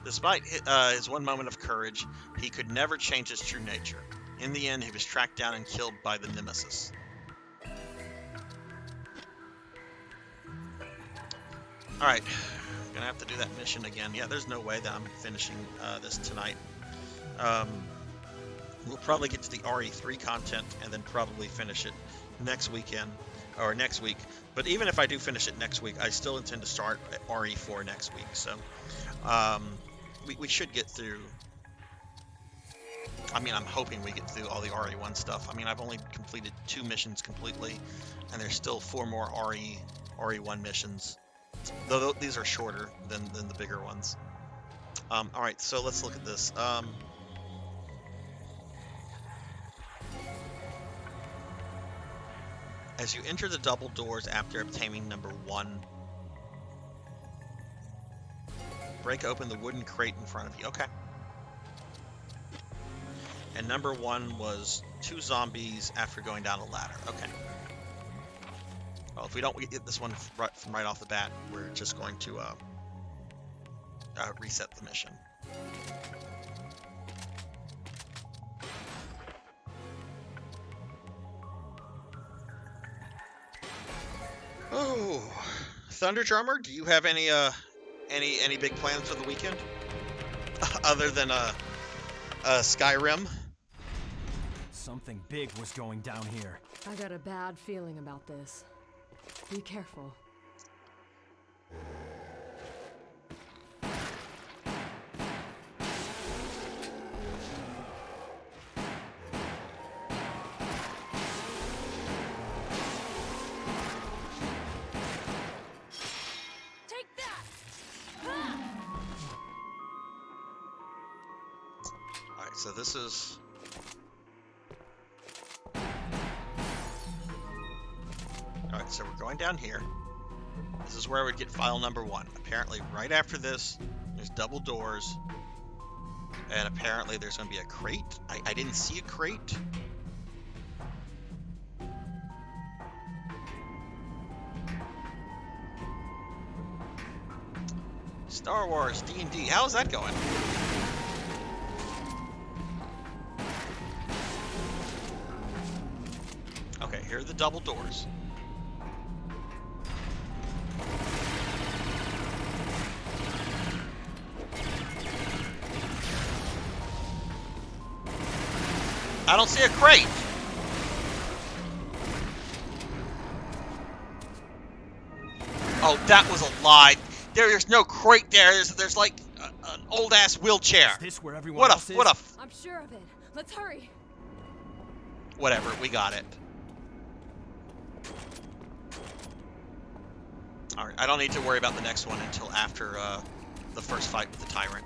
Despite his one moment of courage, he could never change his true nature. In the end, he was tracked down and killed by the Nemesis. Alright, gonna have to do that mission again. Yeah, there's no way that I'm finishing this tonight. We'll probably get to the RE3 content and then probably finish it next weekend, or next week. But even if I do finish it next week, I still intend to start at RE4 next week. So we should get through. I mean, I'm hoping we get through all the RE1 stuff. I mean, I've only completed 2 missions completely, and there's still 4 more RE1 missions. Though these are shorter than the bigger ones. Alright, so let's look at this. As you enter the double doors after obtaining number 1, break open the wooden crate in front of you. Okay. And number 1 was 2 zombies after going down a ladder. Okay. Well, if we don't get this one from right off the bat, we're just going to reset the mission. Oh, Thunder Drummer, do you have any big plans for the weekend other than Skyrim? Something big was going down here. I got a bad feeling about this. Be careful. Take that! Alright, so this is... Alright, so we're going down here. This is where I would get file number 1. Apparently, right after this, there's double doors. And apparently there's going to be a crate. I didn't see a crate. Star Wars D&D. How's that going? Okay, here are the double doors. I don't see a crate. Oh, that was a lie. There's no crate there. There's like an old ass wheelchair. Is this where everyone else is? I'm sure of it. Let's hurry. Whatever, we got it. Alright, I don't need to worry about the next one until after the first fight with the Tyrant.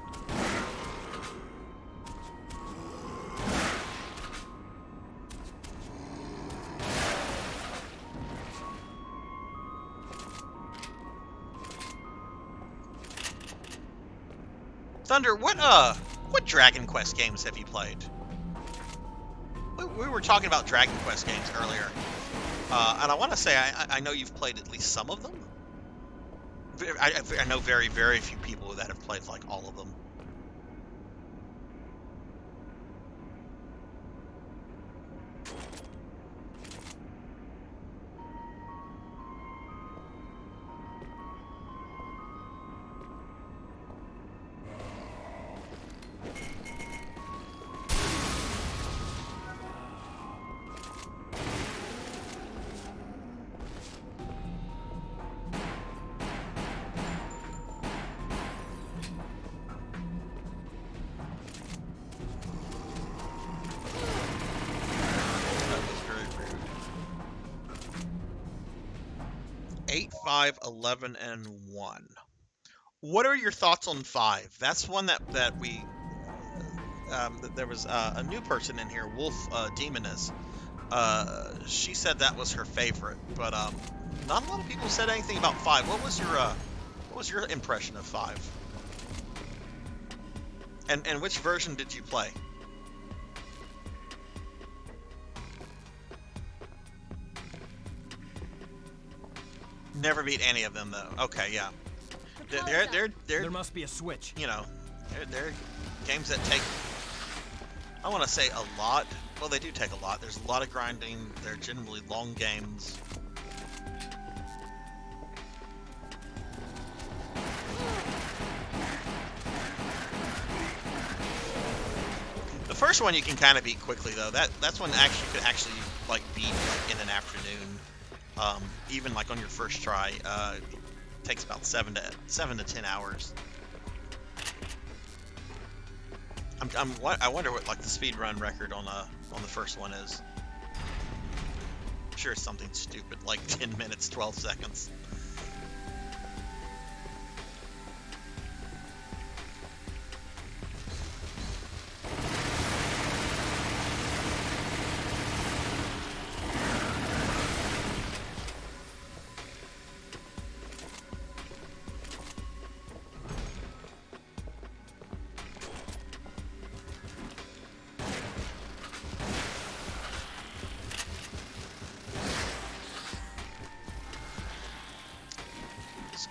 Thunder, what Dragon Quest games have you played? We were talking about Dragon Quest games earlier, and I want to say I know you've played at least some of them. I know very, very few people that have played like all of them. That was very rude. 8, 5, 11, and 1. What are your thoughts on 5? That's one that we there was a new person in here, Wolf Demoness. She said that was her favorite, but not a lot of people said anything about 5. What was your impression of 5? And which version did you play? Never beat any of them though. Okay, yeah. There must be a switch. You know, they're games that take, I want to say a lot. Well, they do take a lot. There's a lot of grinding. They're generally long games. The first one you can kind of beat quickly though. That's one actually you could actually like beat in an afternoon. Even like on your first try, it takes about 7 to 10 hours. I wonder what like the speed run record on the first one is. I'm sure it's something stupid like 10 minutes 12 seconds.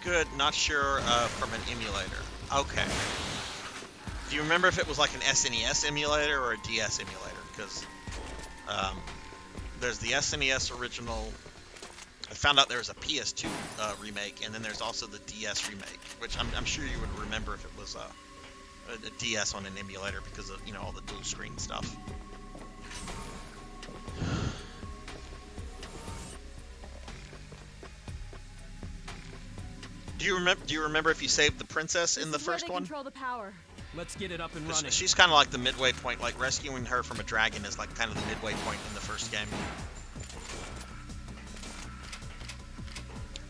Good, not sure from an emulator. Okay. Do you remember if it was like an SNES emulator or a DS emulator? Because there's the SNES original. I found out there was a PS2 remake, and then there's also the DS remake, which I'm sure you would remember if it was a DS on an emulator because of, you know, all the dual screen stuff. Do you remember if you saved the princess in the first one? Control the power. Let's get it up and running. She's kind of like the midway point, like rescuing her from a dragon is like kind of the midway point in the first game.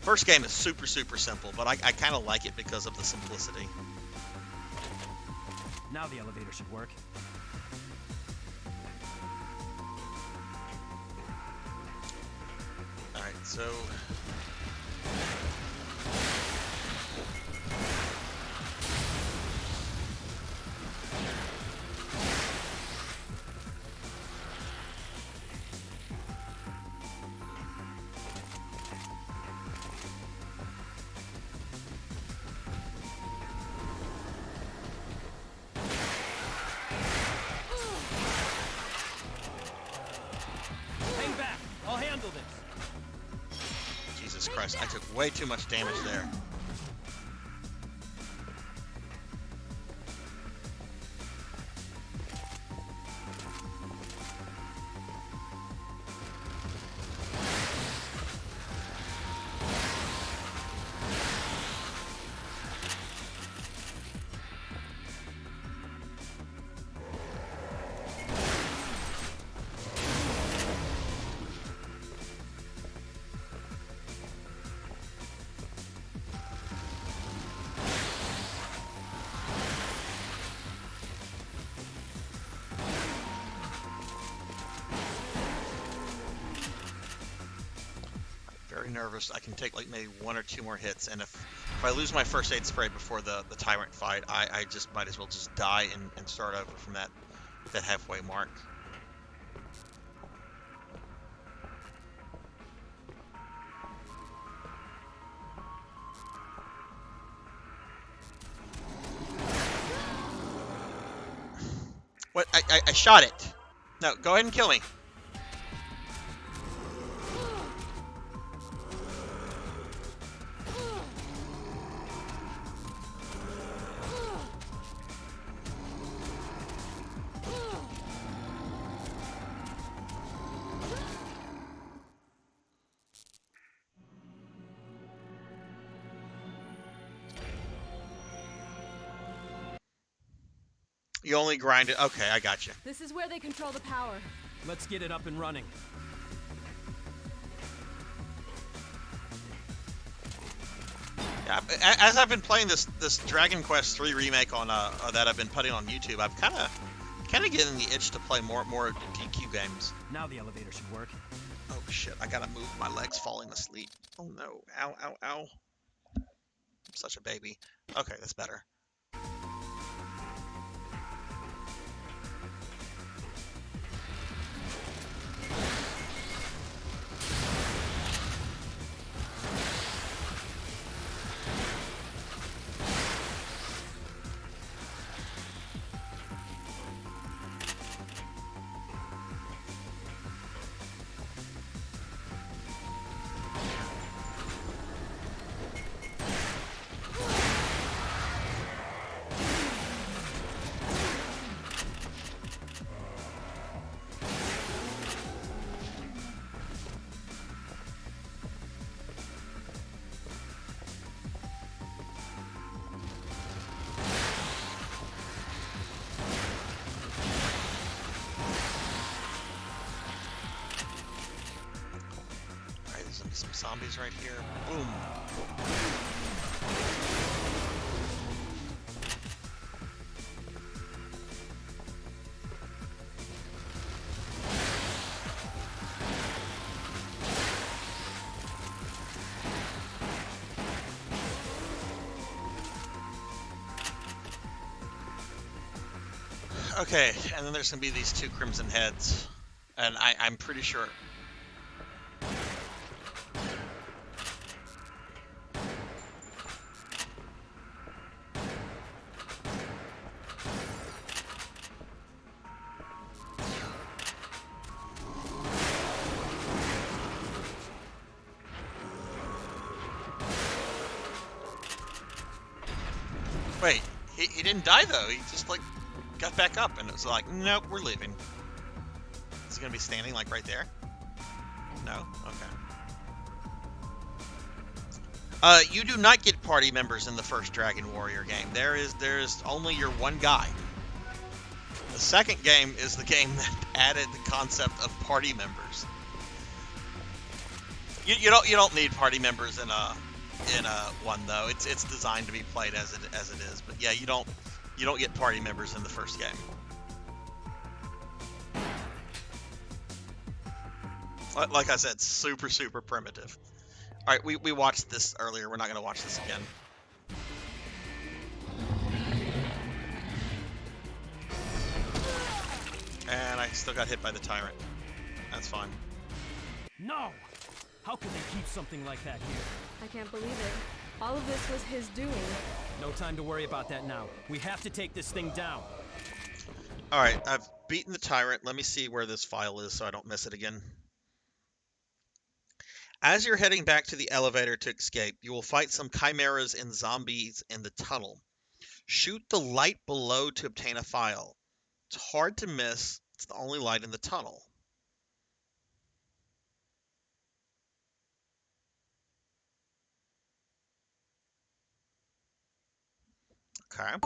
First game is super, super simple, but I kind of like it because of the simplicity. Now the elevator should work. Alright, so... Christ, I took way too much damage there. Very nervous. I can take like maybe 1 or 2 more hits, and if I lose my first aid spray before the tyrant fight, I just might as well just die and start over from that halfway mark. What? I shot it. No, go ahead and kill me. You only grind it. Okay, I got you. This is where they control the power. Let's get it up and running. Yeah, as I've been playing this Dragon Quest III remake on that I've been putting on YouTube, I've kind of getting the itch to play more DQ games. Now the elevator should work. Oh shit! I gotta move. My legs falling asleep. Oh no! Ow! Ow! Ow! I'm such a baby. Okay, that's better. Some zombies right here. Boom. Okay, and then there's gonna be these 2 crimson heads, and I'm pretty sure. Wait, he didn't die though. He just like got back up and it was like, nope, we're leaving. Is he gonna be standing like right there? No? Okay. You do not get party members in the first Dragon Warrior game. There's only your one guy. The second game is the game that added the concept of party members. You don't need party members in a one though. It's designed to be played as it is. But yeah, you don't get party members in the first game. Like I said, super primitive. All right, we watched this earlier. We're not going to watch this again. And I still got hit by the tyrant. That's fine. No! How could they keep something like that here? I can't believe it. All of this was his doing. No time to worry about that now. We have to take this thing down. All right, I've beaten the tyrant. Let me see where this file is so I don't miss it again. As you're heading back to the elevator to escape, you will fight some chimeras and zombies in the tunnel. Shoot the light below to obtain a file. It's hard to miss. It's the only light in the tunnel. Okay.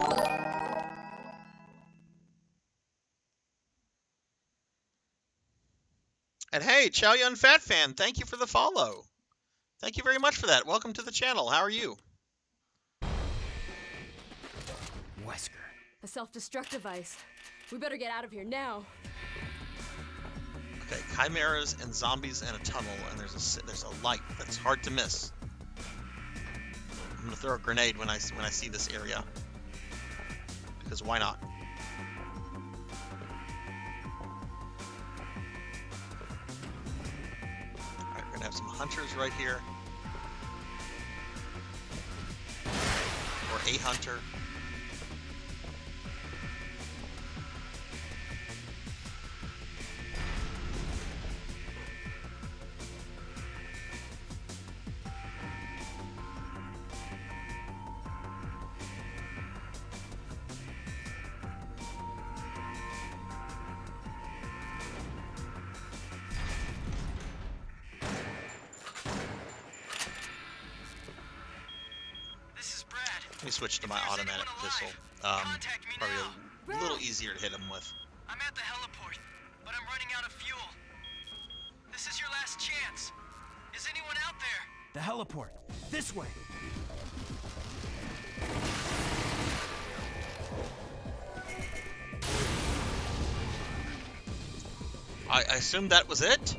And hey, Chow Yun Fat Fan, thank you for the follow. Thank you very much for that. Welcome to the channel. How are you? Wesker. A self-destruct device. We better get out of here now. Okay, chimeras and zombies in a tunnel, and there's a light that's hard to miss. I'm gonna throw a grenade when I see this area, because why not? Alright, we're gonna have some hunters right here, or a hunter. Let me switch to my automatic pistol. Probably a little easier to hit him with. I'm at the heliport, but I'm running out of fuel. This is your last chance. Is anyone out there? The heliport. This way. I assumed that was it?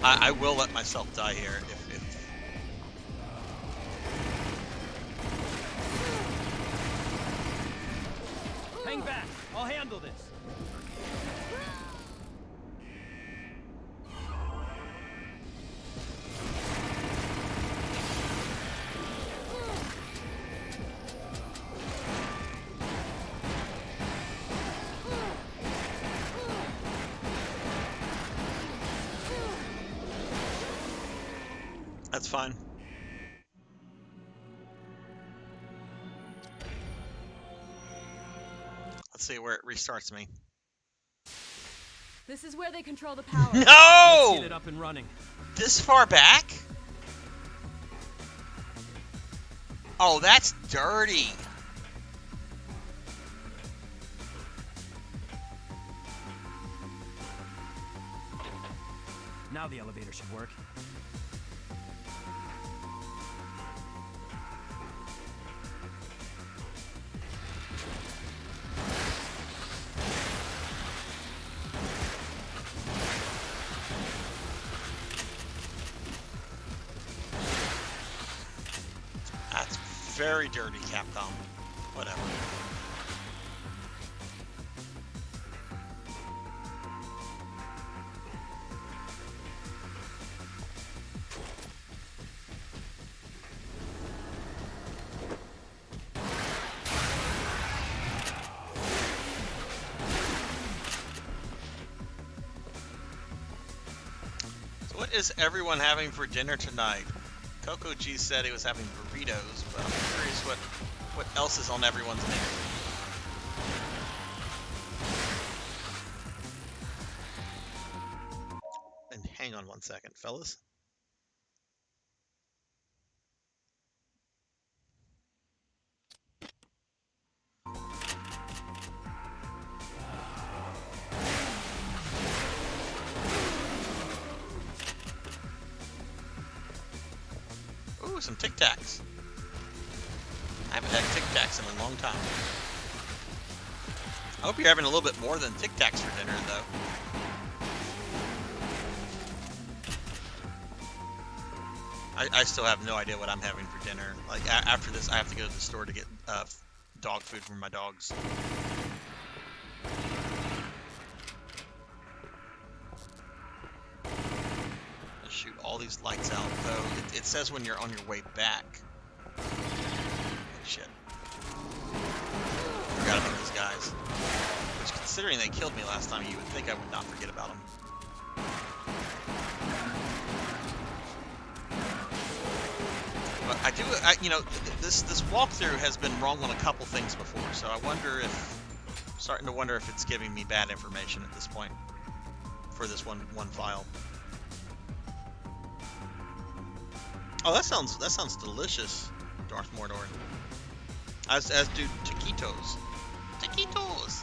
I will let myself die here if Hang back. I'll handle this. that's fine. Let's see where it restarts me. This is where they control the power. Let's No! get it up and running. This far back? Oh, that's dirty. Now the elevator should work. That's very dirty, Capcom. Whatever. So what is everyone having for dinner tonight? Coco G said he was having burritos, but I'm curious what else is on everyone's menu. And hang on one second, fellas. Ooh, some Tic Tacs. I haven't had Tic Tacs in a long time. I hope you're having a little bit more than Tic Tacs for dinner, though. I still have no idea what I'm having for dinner. Like, after this, I have to go to the store to get dog food for my dogs. Shoot all all these lights out, though it says when you're on your way back. Shit. Forgot about these guys. Which, considering they killed me last time, you would think I would not forget about them. But I do, this walkthrough has been wrong on a couple things before, so I wonder if, starting to wonder if it's giving me bad information at this point for this one file. Oh, that sounds delicious, Darth Mordor. As do taquitos. Taquitos.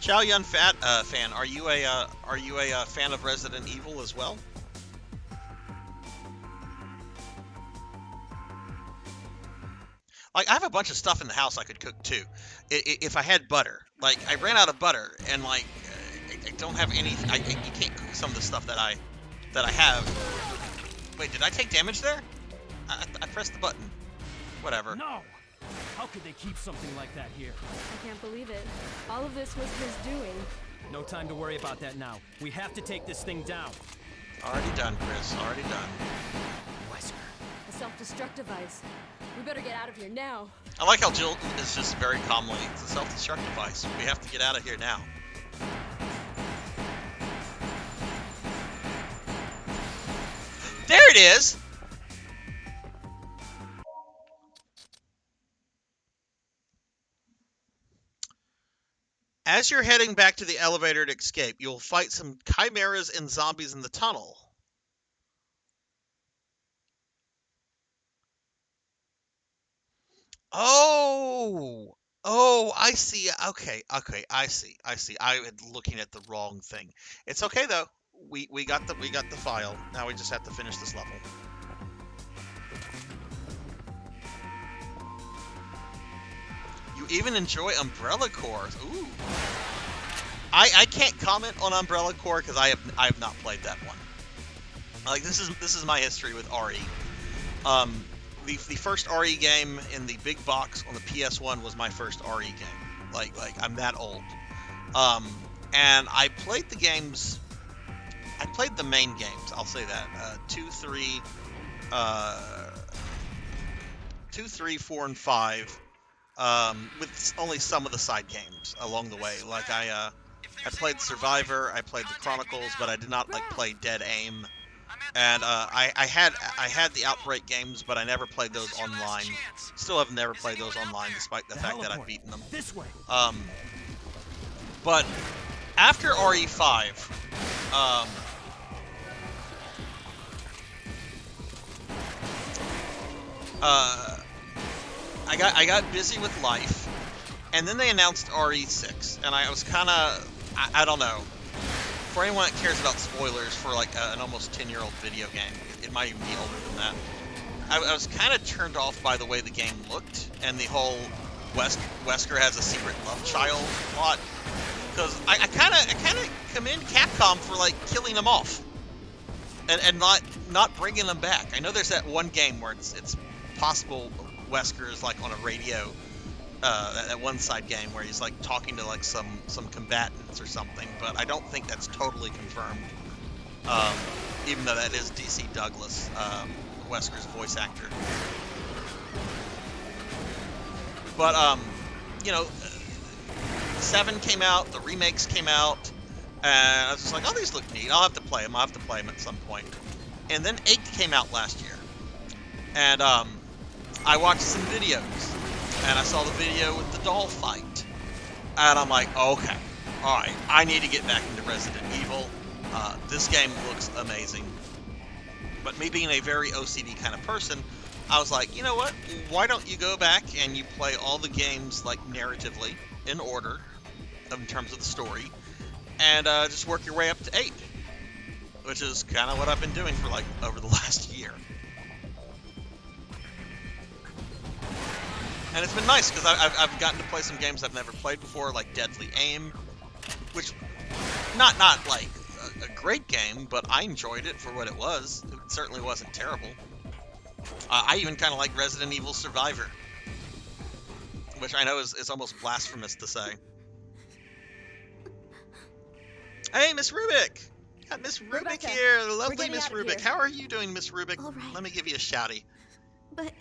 Chow Yun Fat fan, are you a fan of Resident Evil as well? Like, I have a bunch of stuff in the house I could cook too, if I had butter. Like, I ran out of butter, and like, I don't have any. You can't cook some of the stuff that I have. Wait, did I take damage there? I pressed the button. Whatever. No! How could they keep something like that here? I can't believe it. All of this was his doing. No time to worry about that now. We have to take this thing down. Already done, Chris. Already done. Wesker. A self-destruct device. We better get out of here now. I like how Jill is just very calmly. It's a self-destruct device. We have to get out of here now. There it is! As you're heading back to the elevator to escape, you'll fight some chimeras and zombies in the tunnel. Oh, I see. Okay, I see. I was looking at the wrong thing. It's okay though. We got the file. Now we just have to finish this level. You even enjoy Umbrella Corps. Ooh. I can't comment on Umbrella Corps because I have not played that one. Like, this is my history with RE. The first RE game in the big box on the PS1 was my first RE game. Like I'm that old. And I played the games. I played the main games. I'll say that 2, 3, 4, and 5. With only some of the side games along the way. Like I played Survivor, I played the Chronicles, but I did not like play Dead Aim. And I had the Outbreak games, but I never played those online. Still have never played those online, despite the fact that I've beaten them. This way. But after RE5, I got busy with life, and then they announced RE6, and I was kind of, I don't know. For anyone that cares about spoilers for like an almost 10-year-old video game, it might even be older than that. I was kind of turned off by the way the game looked, and the whole Wesker has a secret love child plot. Because I kind of commend Capcom for like killing them off, and not bringing them back. I know there's that one game where it's possible Wesker is like on a radio, that one side game where he's like talking to like some combatants or something, but I don't think that's totally confirmed. Even though that is DC Douglas, Wesker's voice actor. But 7 came out, the remakes came out, and I was just like, oh, these look neat. I'll have to play them. At some point. And then 8 came out last year, and I watched some videos, and I saw the video with the doll fight, and I'm like, okay, all right, I need to get back into Resident Evil. This game looks amazing. But me being a very OCD kind of person, I was like, you know what? Why don't you go back and you play all the games like narratively in order, in terms of the story, and just work your way up to 8, which is kind of what I've been doing for like over the last year. And it's been nice because I've gotten to play some games I've never played before, like Deadly Aim, which not like a great game, but I enjoyed it for what it was. It certainly wasn't terrible. I even kind of like Resident Evil Survivor. which I know is almost blasphemous to say. Hey, Miss Rubik! Got Miss Rubik Rebecca, here, the we're lovely getting Miss out of Rubik. here. How are you doing, Miss Rubik? All right. Let me give you a shouty. But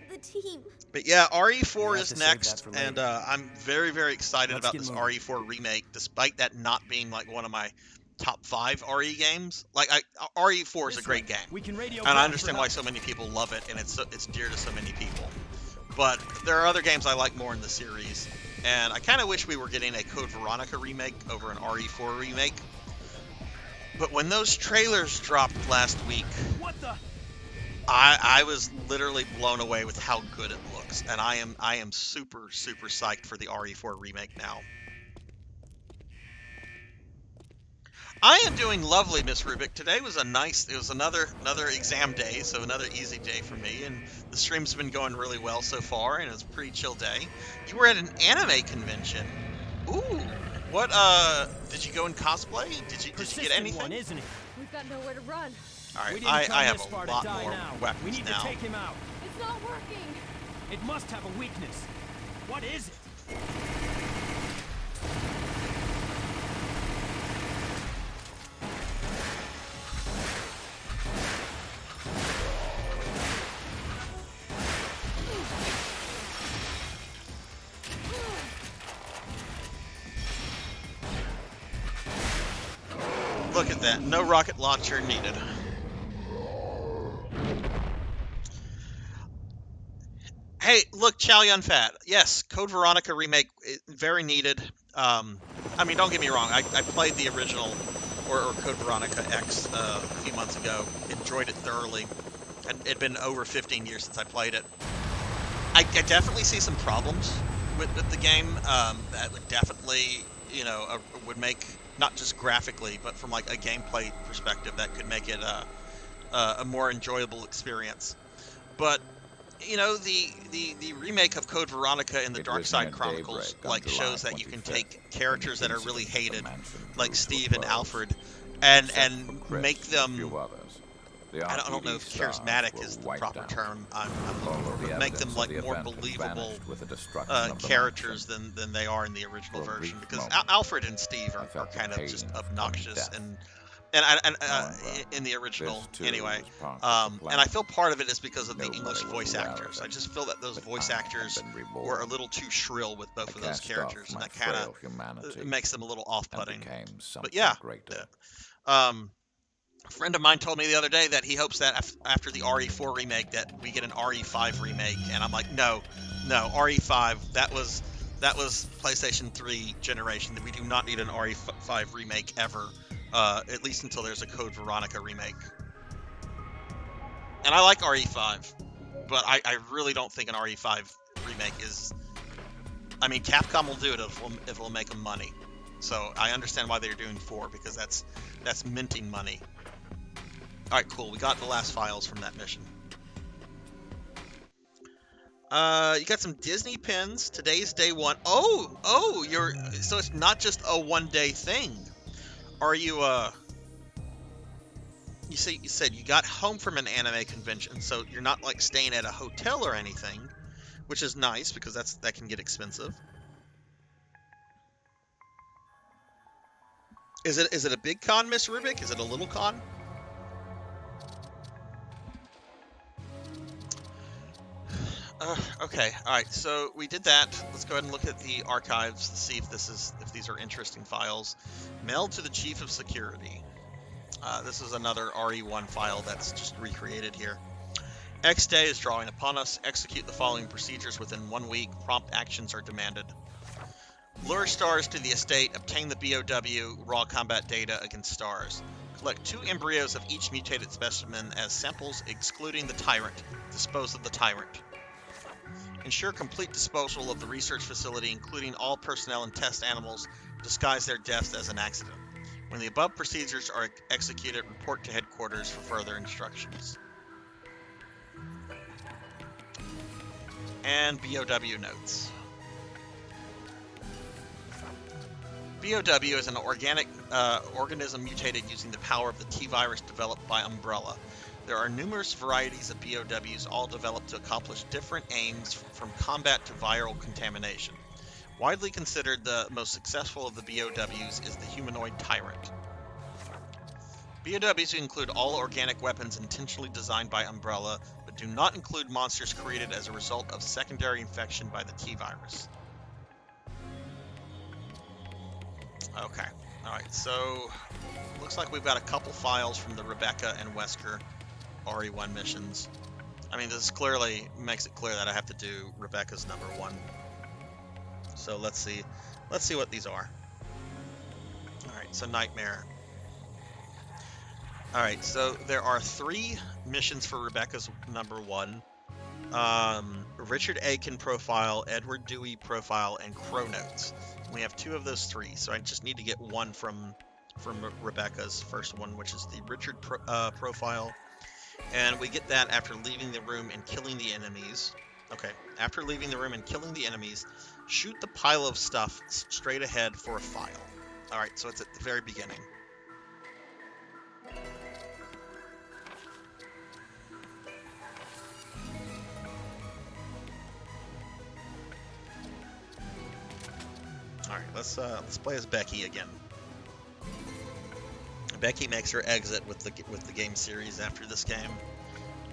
the team. But yeah, We RE4 have is to save that next, for and later. I'm very, very excited Let's about get this moving. RE4 remake, despite that not being like one of my top 5 RE games. Like, RE4 is a This great way. game, We can radio and I ground understand for why help. so many people love it, and it's dear to so many people. But there are other games I like more in the series, and I kind of wish we were getting a Code Veronica remake over an RE4 remake. But when those trailers dropped last week, What the? I was literally blown away with how good it looks, and I am super psyched for the RE4 remake now. I am doing lovely, Miss Rubik. Today was it was another exam day, so another easy day for me, and the stream's been going really well so far, and it was a pretty chill day. You were at an anime convention. Ooh, what did you go in cosplay? Did you get Persistent anything? one, isn't he? We've got nowhere to run. All We right, didn't come I have this a far lot to die more now. weapons We need now. to take him out. It's not working. It must have a weakness. What is it? Look at that, no rocket launcher needed. Hey, look, Chow Yun Fat. Yes, Code Veronica remake, very needed. I mean, don't get me wrong. I played the original, or Code Veronica X a few months ago. Enjoyed it thoroughly. It'd been over 15 years since I played it. I definitely see some problems with the game. That would definitely, would make, not just graphically, but from like a gameplay perspective, that could make it a more enjoyable experience. But the remake of Code Veronica in the It Dark was Side near Chronicles daybreak on like July shows that you can 25th, take characters when that the are really incident hated, at the mansion like drew to a Steve and close. Alfred, Except and for Chris make and a them, few others. The I don't know RPD if stars charismatic were is the wiped proper out. term I'm All looking for, of the but make them evidence of like the more event had believable vanished with the destruction of the characters mansion. than they are in the original For a version, brief because moment, Alfred and Steve I are felt the kind of pain just of coming obnoxious death. and However, in the original this too anyway. was part of the And I plan. feel part of it is because of the Nobody English was voice aware of actors. I it, just feel that those but voice I had actors been reborn. were a little too shrill with both I of those cast characters, off and my that kind frail of humanity makes them a little and off-putting. became But something yeah, greater. um, a friend of mine told me the other day that he hopes that after the RE4 remake that we get an RE5 remake, and I'm like, no, RE5, that was PlayStation 3 generation. That we do not need an RE5 remake ever, at least until there's a Code Veronica remake. And I like RE5, but I really don't think an RE5 remake is. I mean, Capcom will do it if it'll make them money. So I understand why they're doing 4, because that's minting money. All right, cool. We got the last files from that mission. You got some Disney pins. Today's day 1. Oh, so it's not just a 1-day thing. Are you you said you got home from an anime convention, so you're not like staying at a hotel or anything, which is nice because that can get expensive. Is it a big con, Miss Rubik? Is it a little con? Okay, all right. So we did that. Let's go ahead and look at the archives to see if these are interesting files. Mailed to the Chief of Security. This is another RE1 file that's just recreated here. X Day is drawing upon us. Execute the following procedures within 1 week. Prompt actions are demanded. Lure stars to the estate. Obtain the BOW raw combat data against stars. Collect 2 embryos of each mutated specimen as samples, excluding the tyrant. Dispose of the tyrant. Ensure complete disposal of the research facility, including all personnel and test animals. Disguise their deaths as an accident. When the above procedures are executed, report to headquarters for further instructions. And BOW notes. BOW is an organic organism mutated using the power of the T-virus developed by Umbrella. There are numerous varieties of BOWs, all developed to accomplish different aims, from combat to viral contamination. Widely considered the most successful of the BOWs is the humanoid tyrant. BOWs include all organic weapons intentionally designed by Umbrella, but do not include monsters created as a result of secondary infection by the T-virus. Okay, alright, so looks like we've got a couple files from the Rebecca and Wesker RE1 missions. I mean, this clearly makes it clear that I have to do Rebecca's number 1. So let's see what these are. Alright, so Nightmare. Alright, so there are 3 missions for Rebecca's number 1. Richard Aiken profile, Edward Dewey profile, and Chronotes. We have 2 of those 3, so I just need to get one from Rebecca's first one, which is the Richard profile. And we get that after leaving the room and killing the enemies. Okay, after leaving the room and killing the enemies, shoot the pile of stuff straight ahead for a file. Alright, so it's at the very beginning. Alright, let's play as Becky again. Becky makes her exit with the game series after this game,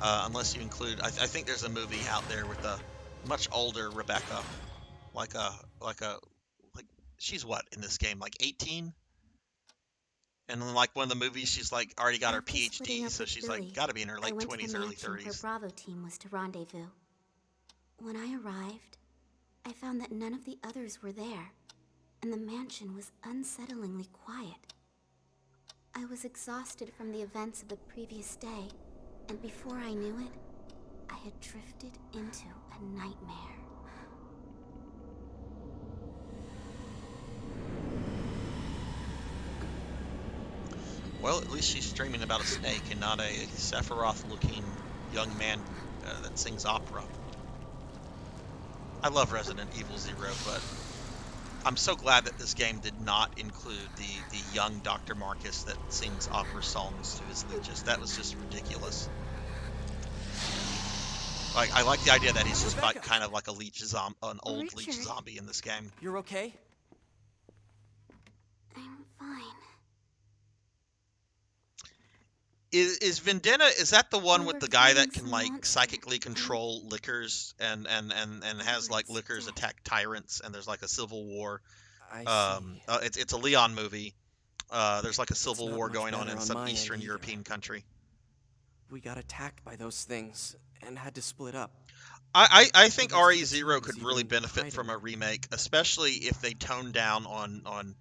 unless you include. I think there's a movie out there with a much older Rebecca, like she's what in this game, like 18, and then like one of the movies she's like already got her After splitting PhD, up so with she's Billy, like got to be in her late I went to 20s, the early mansion 30s. Her Bravo team was to rendezvous. When I arrived, I found that none of the others were there, and the mansion was unsettlingly quiet. I was exhausted from the events of the previous day, and before I knew it, I had drifted into a nightmare. Well, at least she's streaming about a snake and not a Sephiroth-looking young man that sings opera. I love Resident Evil 0, but I'm so glad that this game did not include the young Dr. Marcus that sings opera songs to his leeches. That was just ridiculous. Like, I like the idea that he's just like, kind of like a leech an old leech zombie in this game. You're okay? I'm fine. Is Vendetta, is that the one We with were the guy that fighting can some like monsters, psychically control lickers and has like lickers dead. attack tyrants, and there's like a civil war? I see. It's a Leon movie. There's like a civil not war much going on better in on some my end Eastern either. European country. We got attacked by those things and had to split up. I think The rest of the RE0 team could was really even benefit from a hiding. remake, especially if they tone down on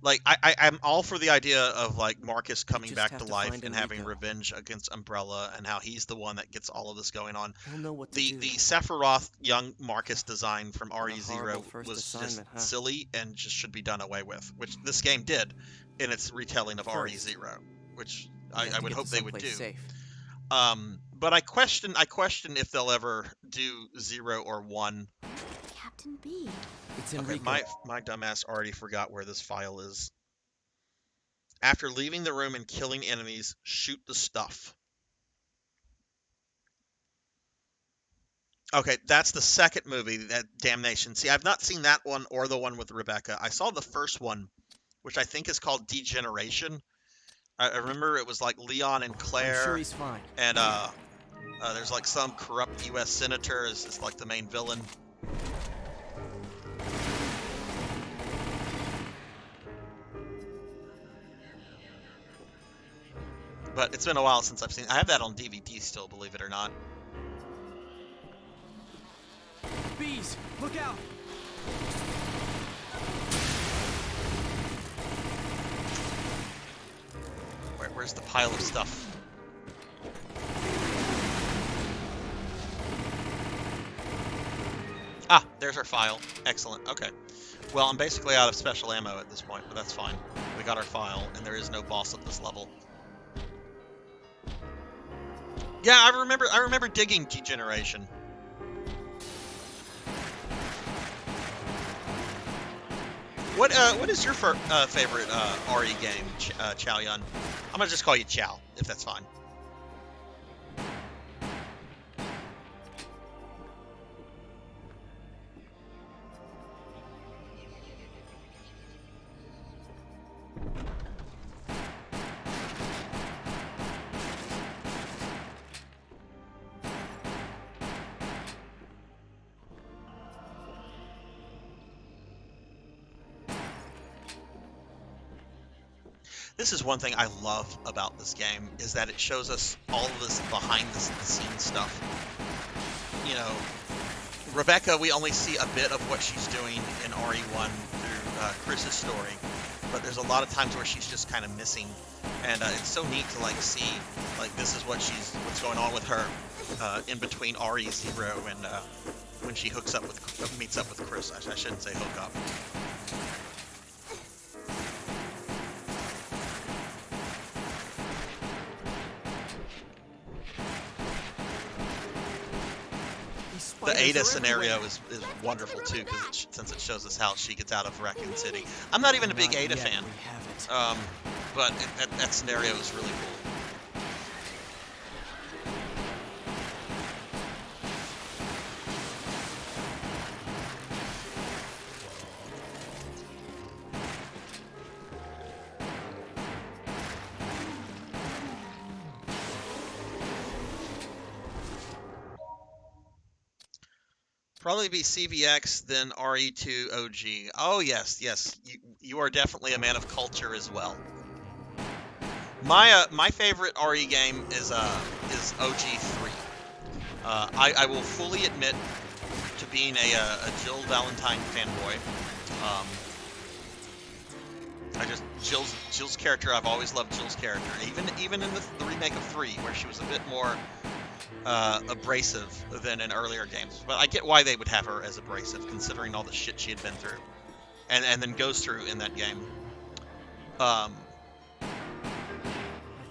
like I'm all for the idea of like Marcus coming just back have to to life find and having Enrico. revenge against Umbrella, and how he's the one that gets all of this going on. He'll know what to The do. Sephiroth young Marcus design from What a horrible RE0 first was just assignment, huh? silly and just should be done away with, which this game did in its retelling of First, RE0, which We have I to would get hope to they would do. someplace safe. But I question if they'll ever do 0 or 1. Captain B. It's Okay, Enrico. my dumbass already forgot where this file is. After leaving the room and killing enemies, shoot the stuff. Okay, that's the second movie, that Damnation. See, I've not seen that one or the one with Rebecca. I saw the first one, which I think is called Degeneration. I remember it was like Leon and I'm Claire, sure he's fine. and there's like some corrupt U.S. senator is like the main villain. But it's been a while since I've seen. I have that on DVD still, believe it or not. Bees, look out! Where's the pile of stuff? Ah, there's our file. Excellent. Okay. Well, I'm basically out of special ammo at this point, but that's fine. We got our file, and there is no boss at this level. Yeah, I remember digging Degeneration. What is your favorite RE game, Chow Yun? I'm gonna just call you Chow, if that's fine. This is one thing I love about this game, is that it shows us all of this behind the scenes stuff. You know, Rebecca, we only see a bit of what she's doing in RE1 through Chris's story, but there's a lot of times where she's just kind of missing, and it's so neat to like see, like, this is what's going on with her in between RE0 and when she meets up with Chris. I shouldn't say hook up. The Ada scenario is wonderful too, because since it shows us how she gets out of Raccoon City. I'm not even a big Ada fan, but that scenario is really cool. Probably be CVX, then RE2 OG. Oh yes, you are definitely a man of culture as well. My favorite RE game is OG3. I will fully admit to being a Jill Valentine fanboy. Jill's character. I've always loved Jill's character, even in the remake of 3, where she was a bit more abrasive than in earlier games. But I get why they would have her as abrasive, considering all the shit she had been through, and then goes through in that game. I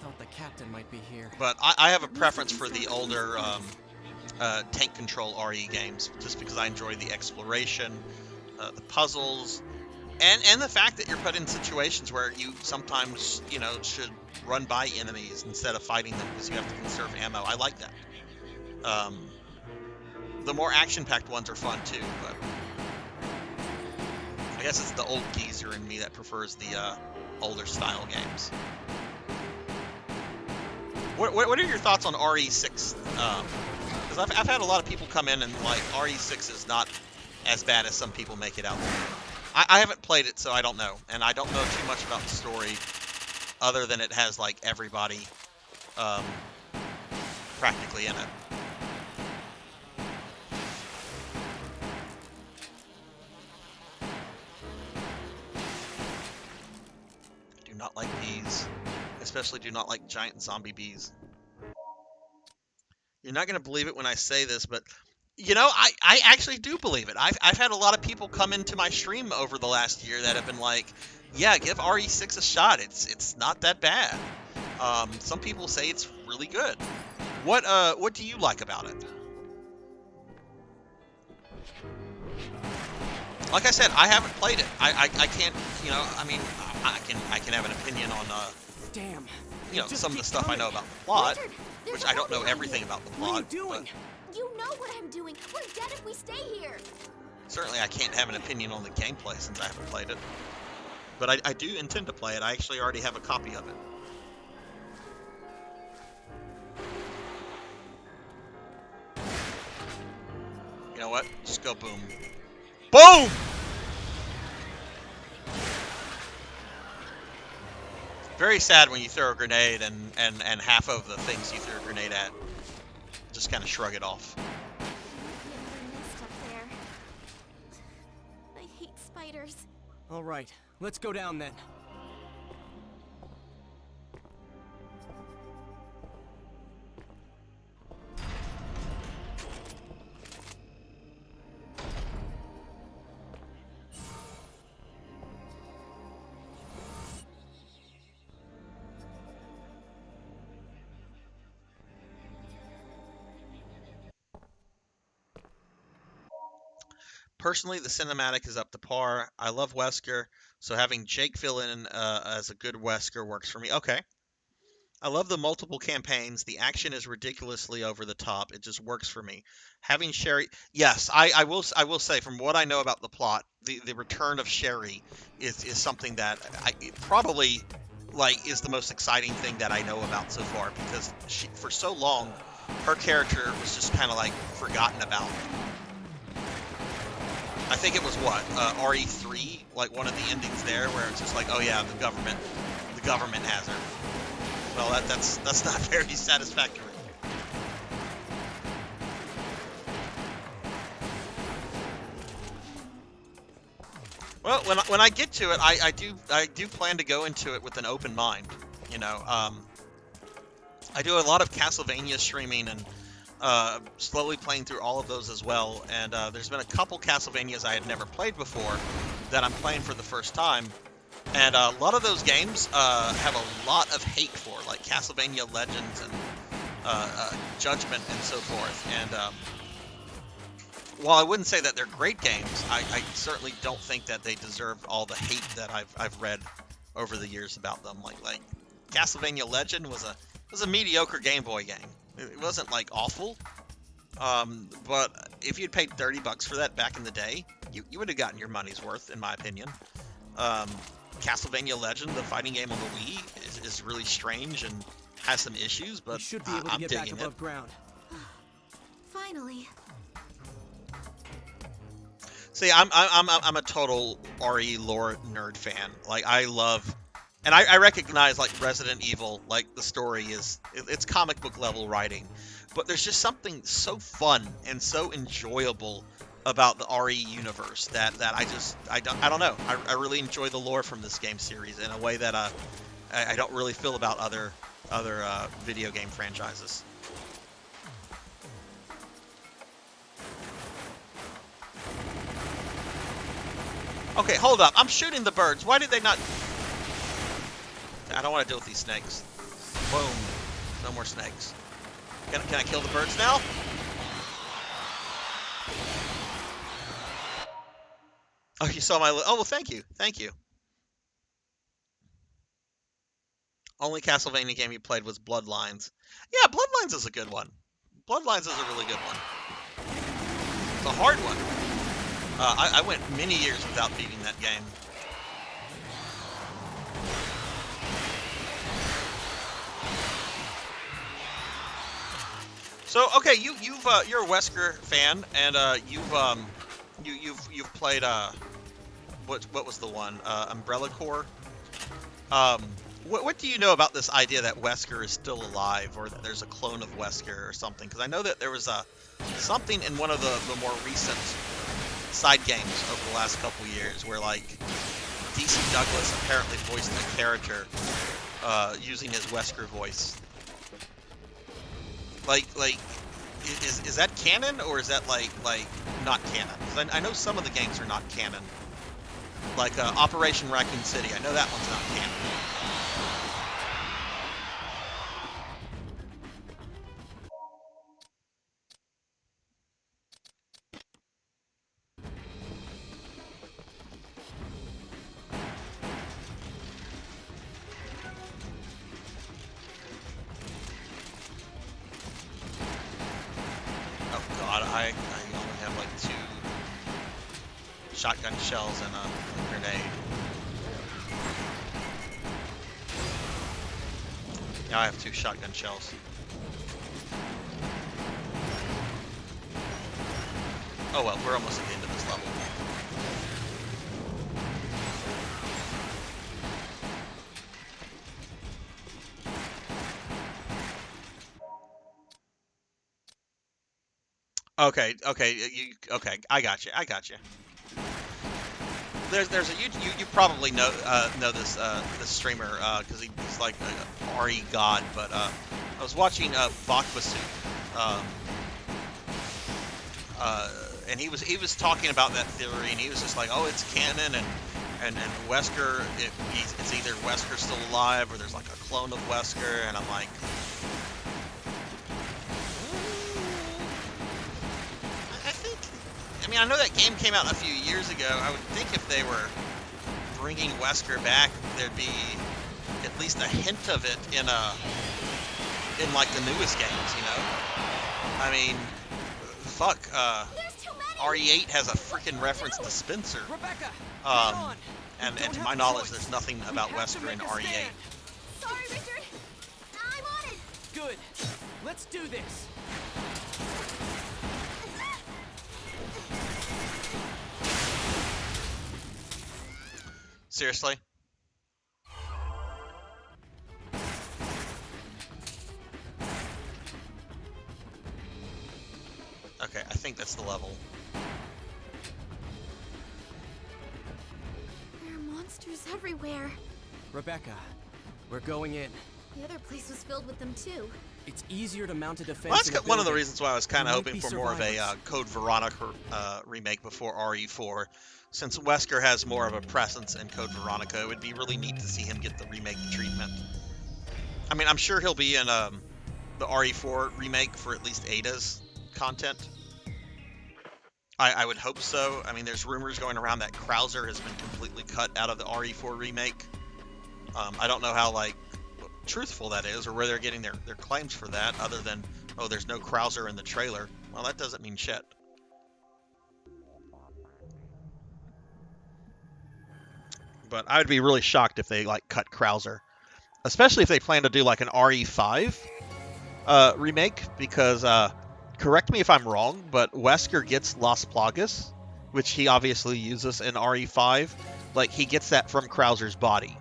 thought the captain might be here. But I have a preference for the older tank control RE games, just because I enjoy the exploration, the puzzles, and the fact that you're put in situations where you sometimes, should run by enemies instead of fighting them because you have to conserve ammo. I like that. The more action-packed ones are fun too, but I guess it's the old geezer in me that prefers the older style games. What are your thoughts on RE6? Because I've had a lot of people come in and like RE6 is not as bad as some people make it out. I haven't played it, so I don't know, and I don't know too much about the story, other than it has like everybody practically in it. I do not like bees, especially do not like giant zombie bees. You're not going to believe it when I say this, but I actually do believe it. I've had a lot of people come into my stream over the last year that have been like, yeah, give RE6 a shot. It's not that bad. Some people say it's really good. What do you like about it? Like I said, I haven't played it. I can't, I can have an opinion on Damn. Some of the stuff I know about the plot, which I don't know everything about the plot. What are you doing? You know what I'm doing. We're dead if we stay here. Certainly I can't have an opinion on the gameplay since I haven't played it. But I do intend to play it. I actually already have a copy of it. You know what? Just go boom. Boom! Very sad when you throw a grenade and half of the things you threw a grenade at just kind of shrug it off. I hate spiders. All right, let's go down then. Personally, the cinematic is up to par. I love Wesker, so having Jake fill in as a good Wesker works for me. Okay. I love the multiple campaigns. The action is ridiculously over the top. It just works for me. Having Sherry, yes, I will say from what I know about the plot, the return of Sherry is something that probably is the most exciting thing that I know about so far, because for so long her character was just kind of forgotten about. I think it was RE3, one of the endings there, where it's just oh yeah, the the government has her. Well, that's not very satisfactory. Well, when I get to it, I do plan to go into it with an open mind. You know, I do a lot of Castlevania streaming and slowly playing through all of those as well. And there's been a couple Castlevanias I had never played before that I'm playing for the first time. And a lot of those games have a lot of hate for, like Castlevania Legends and Judgment and so forth. And while I wouldn't say that they're great games, I certainly don't think that they deserve all the hate that I've read over the years about them. Like Castlevania Legend was a mediocre Game Boy game. It wasn't like awful, but if you'd paid $30 for that back in the day, you would have gotten your money's worth, in my opinion. Castlevania Legend, the fighting game on the Wii, is really strange and has some issues, but I'm digging it. Ground. Finally. See, I'm a total RE lore nerd fan. Like, I love, and I recognize, like, Resident Evil, like, the story it's comic book level writing, but there's just something so fun and so enjoyable about the RE universe that I don't know. I really enjoy the lore from this game series in a way that I don't really feel about other video game franchises. Okay, hold up. I'm shooting the birds. Why did they not... I don't want to deal with these snakes. Boom. No more snakes. Can I kill the birds now? Oh, you saw my... Oh, well, thank you. Thank you. Only Castlevania game you played was Bloodlines. Yeah, Bloodlines is a good one. Bloodlines is a really good one. It's a hard one. I went many years without beating that game. So okay, you're a Wesker fan, and you've played what was the one, Umbrella Corps? What do you know about this idea that Wesker is still alive, or that there's a clone of Wesker or something? Because I know that there was something in one of the more recent side games over the last couple years where, like, DC Douglas apparently voiced a character using his Wesker voice. Like, is that canon, or is that like not canon? 'Cause I know some of the games are not canon. Like Operation Raccoon City, I know that one's not canon. I only have like 2 shotgun shells and a grenade. Now I have 2 shotgun shells. Oh well, we're almost at the end of this level. Okay, I got you. There's a you probably know this streamer because he's like a RE god, but I was watching Bakbasu, and he was talking about that theory, and he was just like, oh, it's canon, and Wesker, it's either Wesker still alive or there's like a clone of Wesker, and I'm like, I mean, I know that game came out a few years ago. I would think if they were bringing Wesker back, there'd be at least a hint of it in like the newest games, you know? I mean, fuck, RE8 has a freaking reference to Spencer. And to my knowledge, there's nothing about Wesker in RE8. Sorry, Richard. I'm on it. Good. Let's do this. Seriously? Okay, I think that's the level. There are monsters everywhere. Rebecca, we're going in. The other place was filled with them too. It's easier to mount a defense. Well, that's in a one of the building. reasons why I was kind There of might hoping be for more of a survivors. Code Veronica remake before RE4. Since Wesker has more of a presence in Code Veronica, it would be really neat to see him get the remake treatment. I mean, I'm sure he'll be in the RE4 remake for at least Ada's content. I would hope so. I mean, there's rumors going around that Krauser has been completely cut out of the RE4 remake. I don't know how, like, truthful that is, or where they're getting their claims for that, other than, oh, there's no Krauser in the trailer. Well, that doesn't mean shit. But I would be really shocked if they, like, cut Krauser. Especially if they plan to do, like, an RE5 remake, because, correct me if I'm wrong, but Wesker gets Las Plagas, which he obviously uses in RE5. Like, he gets that from Krauser's body.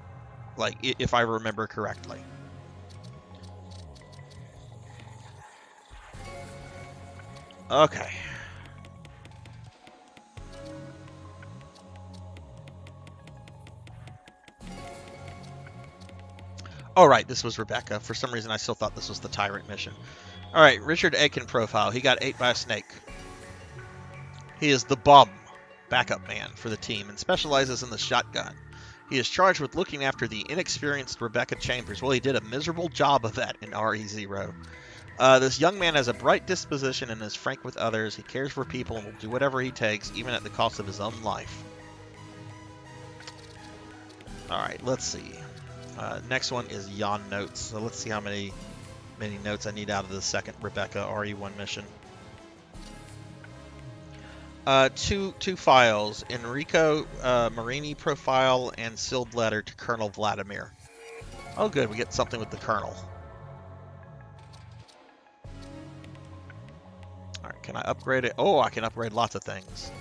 Like, if I remember correctly. Okay. Oh, right, this was Rebecca. For some reason, I still thought this was the Tyrant mission. All right, Richard Aiken profile. He got ate by a snake. He is the bum backup man for the team and specializes in the shotgun. He is charged with looking after the inexperienced Rebecca Chambers. Well, he did a miserable job of that in RE0. This young man has a bright disposition and is frank with others. He cares for people and will do whatever he takes, even at the cost of his own life. All right, let's see. Next one is Jan notes. So let's see how many notes I need out of the second Rebecca RE1 mission. Two files: Enrico Marini profile and sealed letter to Colonel Vladimir. Oh, good, we get something with the Colonel. All right, can I upgrade it? Oh, I can upgrade lots of things.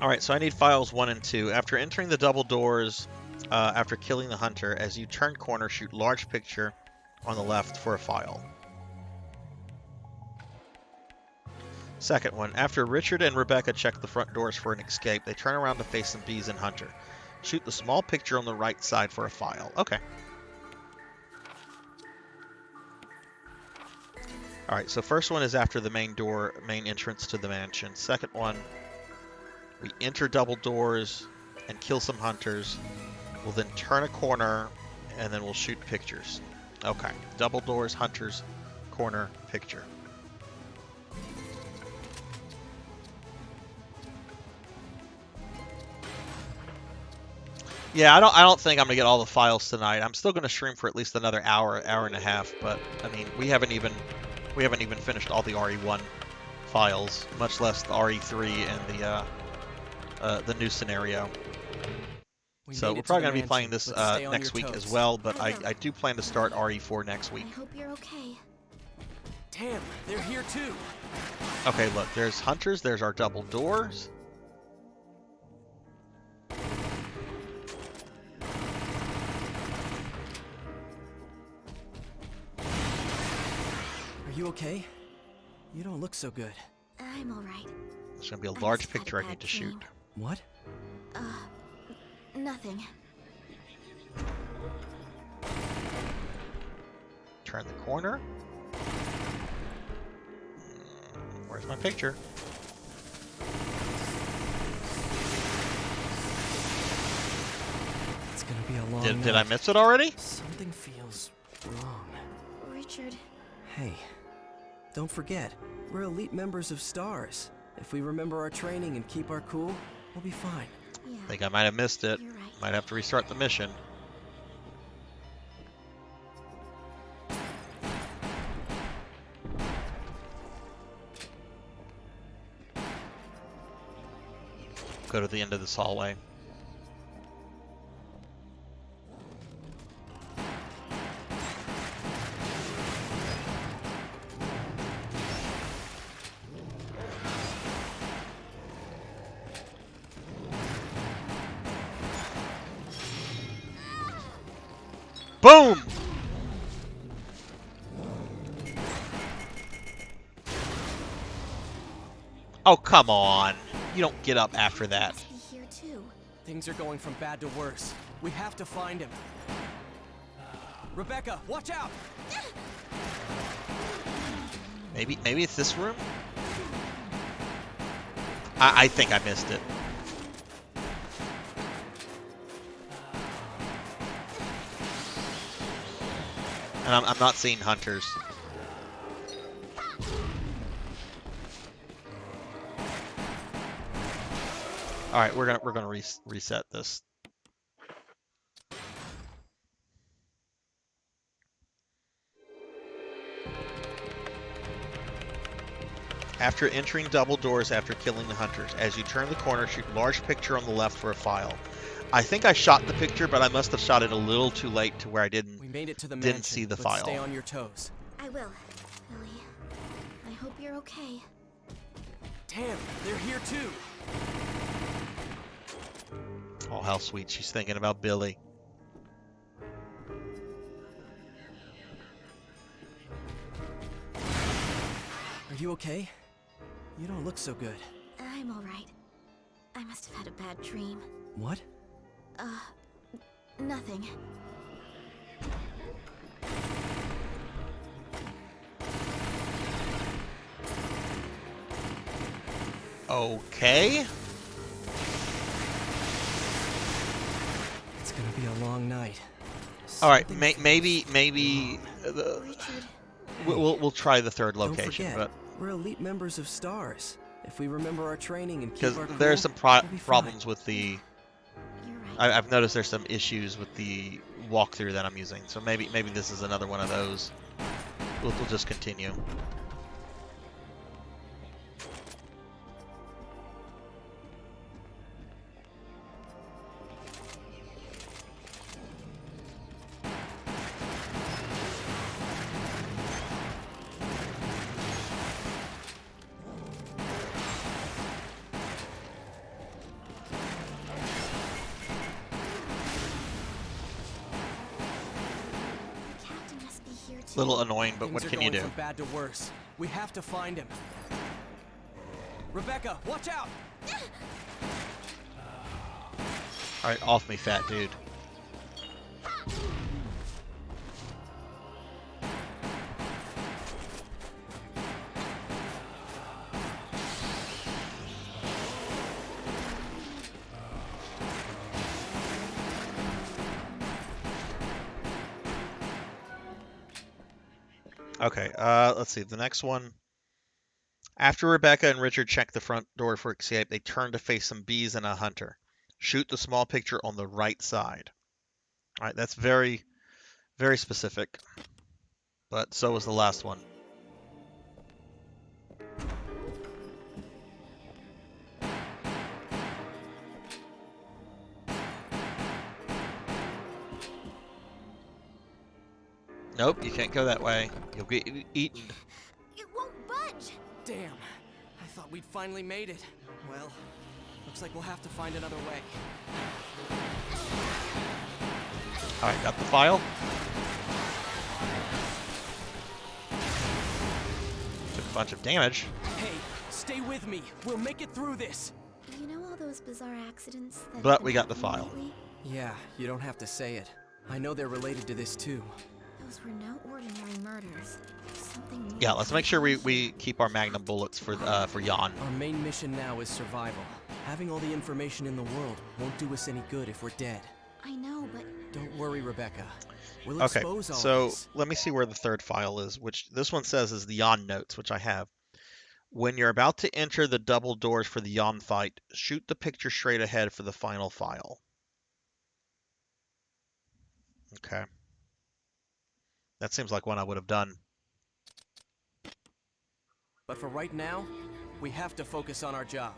Alright, so I need files 1 and 2. After entering the double doors, after killing the hunter, as you turn corner, shoot large picture on the left for a file. Second one, after Richard and Rebecca check the front doors for an escape, they turn around to face some bees and hunter. Shoot the small picture on the right side for a file. Okay. Alright, so first one is after the main entrance to the mansion. Second one, we enter double doors and kill some hunters. We'll then turn a corner and then we'll shoot pictures. Okay, double doors, hunters, corner, picture. Yeah, I don't think I'm gonna get all the files tonight. I'm still gonna stream for at least another hour and a half. But I mean, we haven't even finished all the RE1 files, much less the RE3 and the new scenario. So we're probably going to be playing this next week as well, but I do plan to start RE4 next week. I hope you're okay. Damn, they're here too. Okay, look, there's hunters, there's our double doors. Are you okay? You don't look so good. I'm alright. There's going to be a large picture I need to shoot. What? Nothing. Turn the corner. Where's my picture? It's gonna be a long Did I miss it already? Something feels wrong. Richard. Hey, don't forget, we're elite members of STARS. If we remember our training and keep our cool, we'll be fine. Yeah. I think I might have missed it. You're right. Might have to restart the mission. Go to the end of this hallway. Boom! Oh, come on. You don't get up after that. Must be here too. Things are going from bad to worse. We have to find him. Rebecca, watch out! Maybe it's this room? I think I missed it. And I'm not seeing hunters. All right, we're gonna reset this. After entering double doors after killing the hunters, as you turn the corner, shoot large picture on the left for a file. I think I shot the picture, but I must have shot it a little too late to where I didn't see the file. Stay on your toes. I will, Billy. I hope you're okay. Damn, they're here too. Oh, how sweet. She's thinking about Billy. Are you okay? You don't look so good. I'm all right. I must have had a bad dream. What? Nothing. Okay. It's gonna be a long night. All right, maybe Richard. we'll try the third Don't location, forget, but we're elite members of STARS. If we remember our training and keep because our cool, there's some we'll be problems fine. with the. You're right. I've noticed there's some issues with the walkthrough that I'm using, so maybe this is another one of those. We'll just continue. The captain must be here too. Little annoying, but Things what are can you going do? from bad to worse. We have to find him. Rebecca, watch out! All right, off me, fat dude. Okay, let's see. The next one. After Rebecca and Richard check the front door for escape, they turn to face some bees and a hunter. Shoot the small picture on the right side. All right, that's very, very specific. But so was the last one. Nope, you can't go that way. You'll get eaten. It won't budge. Damn, I thought we'd finally made it. Well, looks like we'll have to find another way. All right, got the file. Took a bunch of damage. Hey, stay with me. We'll make it through this. You know all those bizarre accidents that But have been we got the happening file. lately? Yeah, you don't have to say it. I know they're related to this too. Those were no ordinary murders. Something new Yeah, let's make sure happened. we keep our magnum bullets for Jan. Our main mission now is survival. Having all the information in the world won't do us any good if we're dead. I know, but Don't worry, Rebecca. We'll Okay, expose all so this. let me see where the third file is, which this one says is the Jan notes, which I have. When you're about to enter the double doors for the Jan fight, shoot the picture straight ahead for the final file. Okay. That seems like one I would have done. But for right now, we have to focus on our job.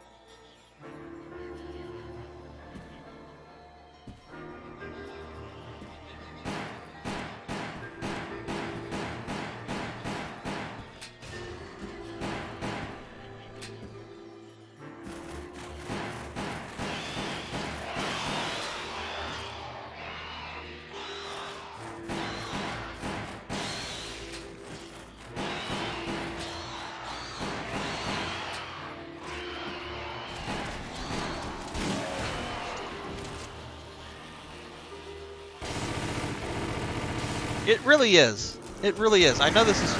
It really is. It really is. I know this is.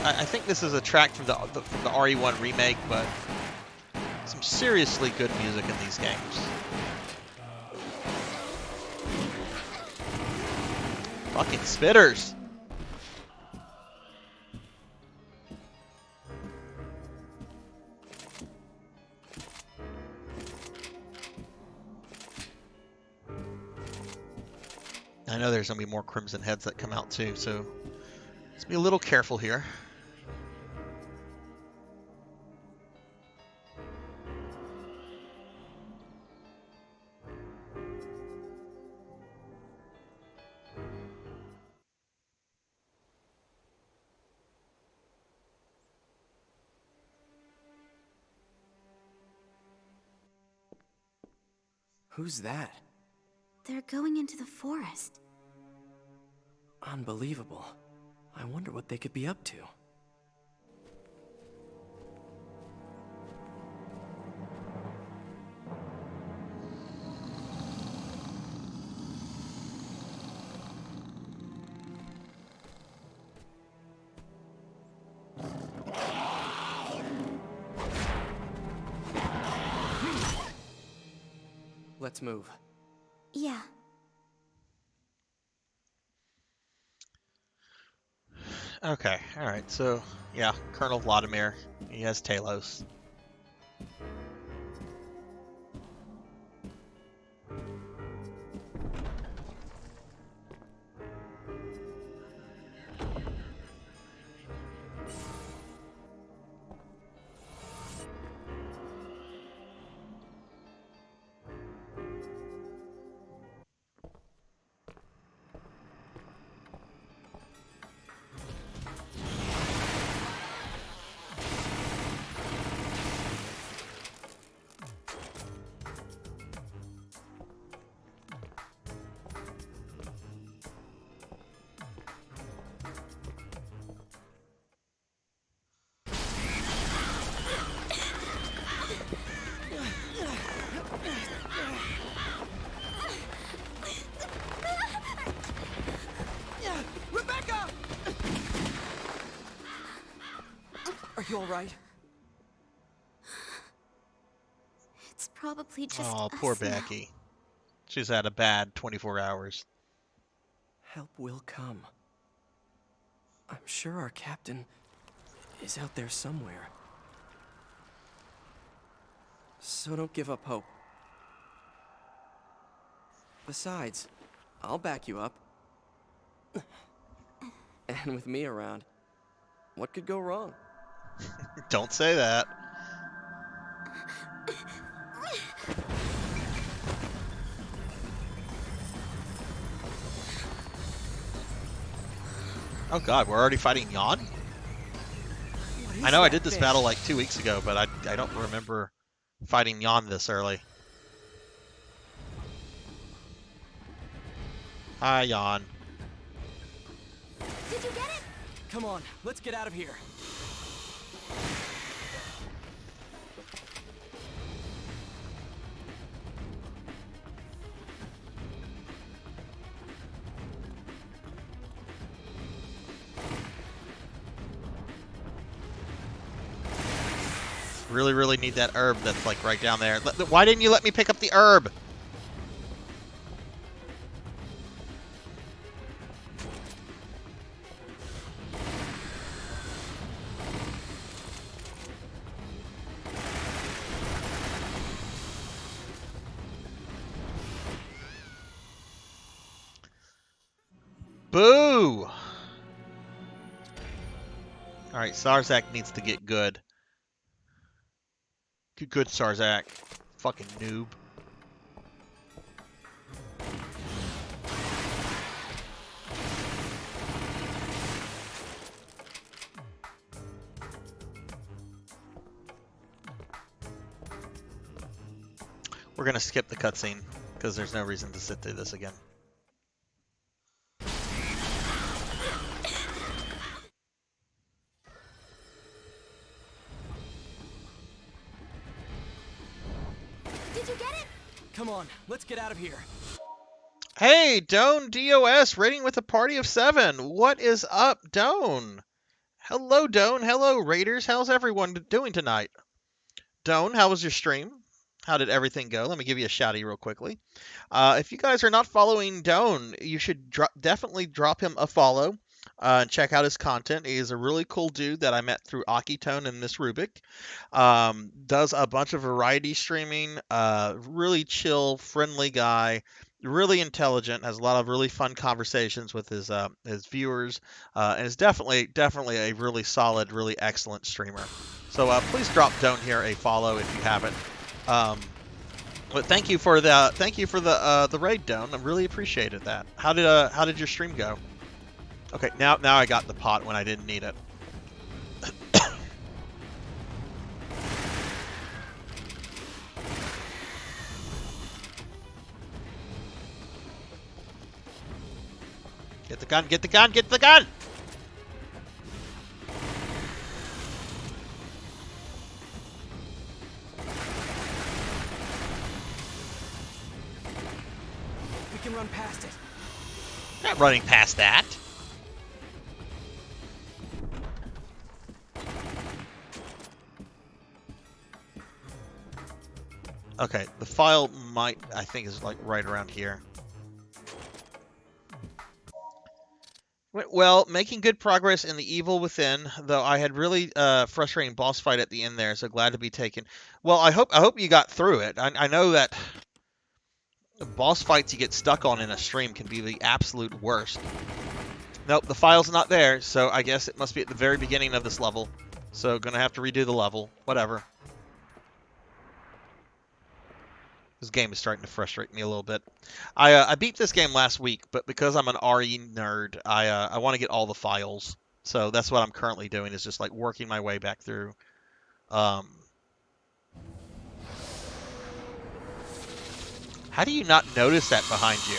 I think this is a track from the RE1 remake, but some seriously good music in these games. Fucking spitters. I know there's gonna be more Crimson Heads that come out too, so let's be a little careful here. Who's that? They're going into the forest. Unbelievable. I wonder what they could be up to. Let's move. Yeah. Okay, alright, so, yeah, Colonel Vladimir, he has Talos. Are you alright? It's probably just Oh, us poor now. Becky. She's had a bad 24 hours. Help will come. I'm sure our captain is out there somewhere. So don't give up hope. Besides, I'll back you up. And with me around, what could go wrong? Don't say that. Oh god, we're already fighting Yon? I know I did this battle like 2 weeks ago, but I don't remember fighting Yon this early. Hi, Yon. Did you get it? Come on, let's get out of here. Really, really need that herb that's like right down there. Why didn't you let me pick up the herb? Boo! Alright, Sarzac needs to get good. Get good, Sarzac. Fucking noob. We're gonna skip the cutscene, because there's no reason to sit through this again. Did you get it? Come on, let's get out of here. Hey, Doan DOS, rating with a party of 7. What is up, Doan? Hello, Doan. Hello, Raiders. How's everyone doing tonight? Doan, how was your stream? How did everything go? Let me give you a shouty real quickly. If you guys are not following Doan, you should definitely drop him a follow and check out his content. He is a really cool dude that I met through Akitone and Miss Rubik. Does a bunch of variety streaming. Really chill, friendly guy. Really intelligent. Has a lot of really fun conversations with his viewers, and is definitely a really solid, really excellent streamer. So please drop Doan here a follow if you haven't. But thank you for the raid, Doan. I really appreciated that. How did your stream go? Okay, now I got the pot when I didn't need it. Get the gun! Get the gun! Get the gun! We can run past it. Not running past that. Okay, the file I think is like right around here. Well, making good progress in the Evil Within, though I had really frustrating boss fight at the end there, so glad to be taken. Well, I hope you got through it. I know that boss fights you get stuck on in a stream can be the absolute worst. Nope, the file's not there, so I guess it must be at the very beginning of this level. So gonna have to redo the level. Whatever. This game is starting to frustrate me a little bit. I beat this game last week, but because I'm an RE nerd, I want to get all the files. So that's what I'm currently doing, is just like working my way back through. How do you not notice that behind you?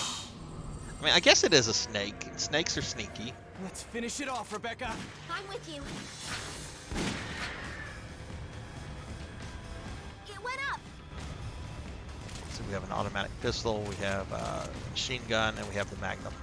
I mean, I guess it is a snake. Snakes are sneaky. Let's finish it off, Rebecca. I'm with you. It went up. So we have an automatic pistol, we have a machine gun, and we have the Magnum.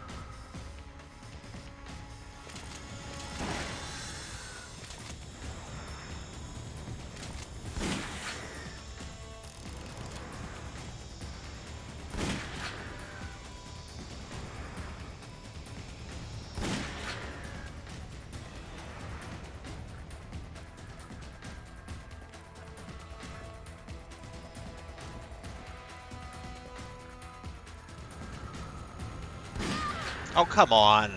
Oh, come on.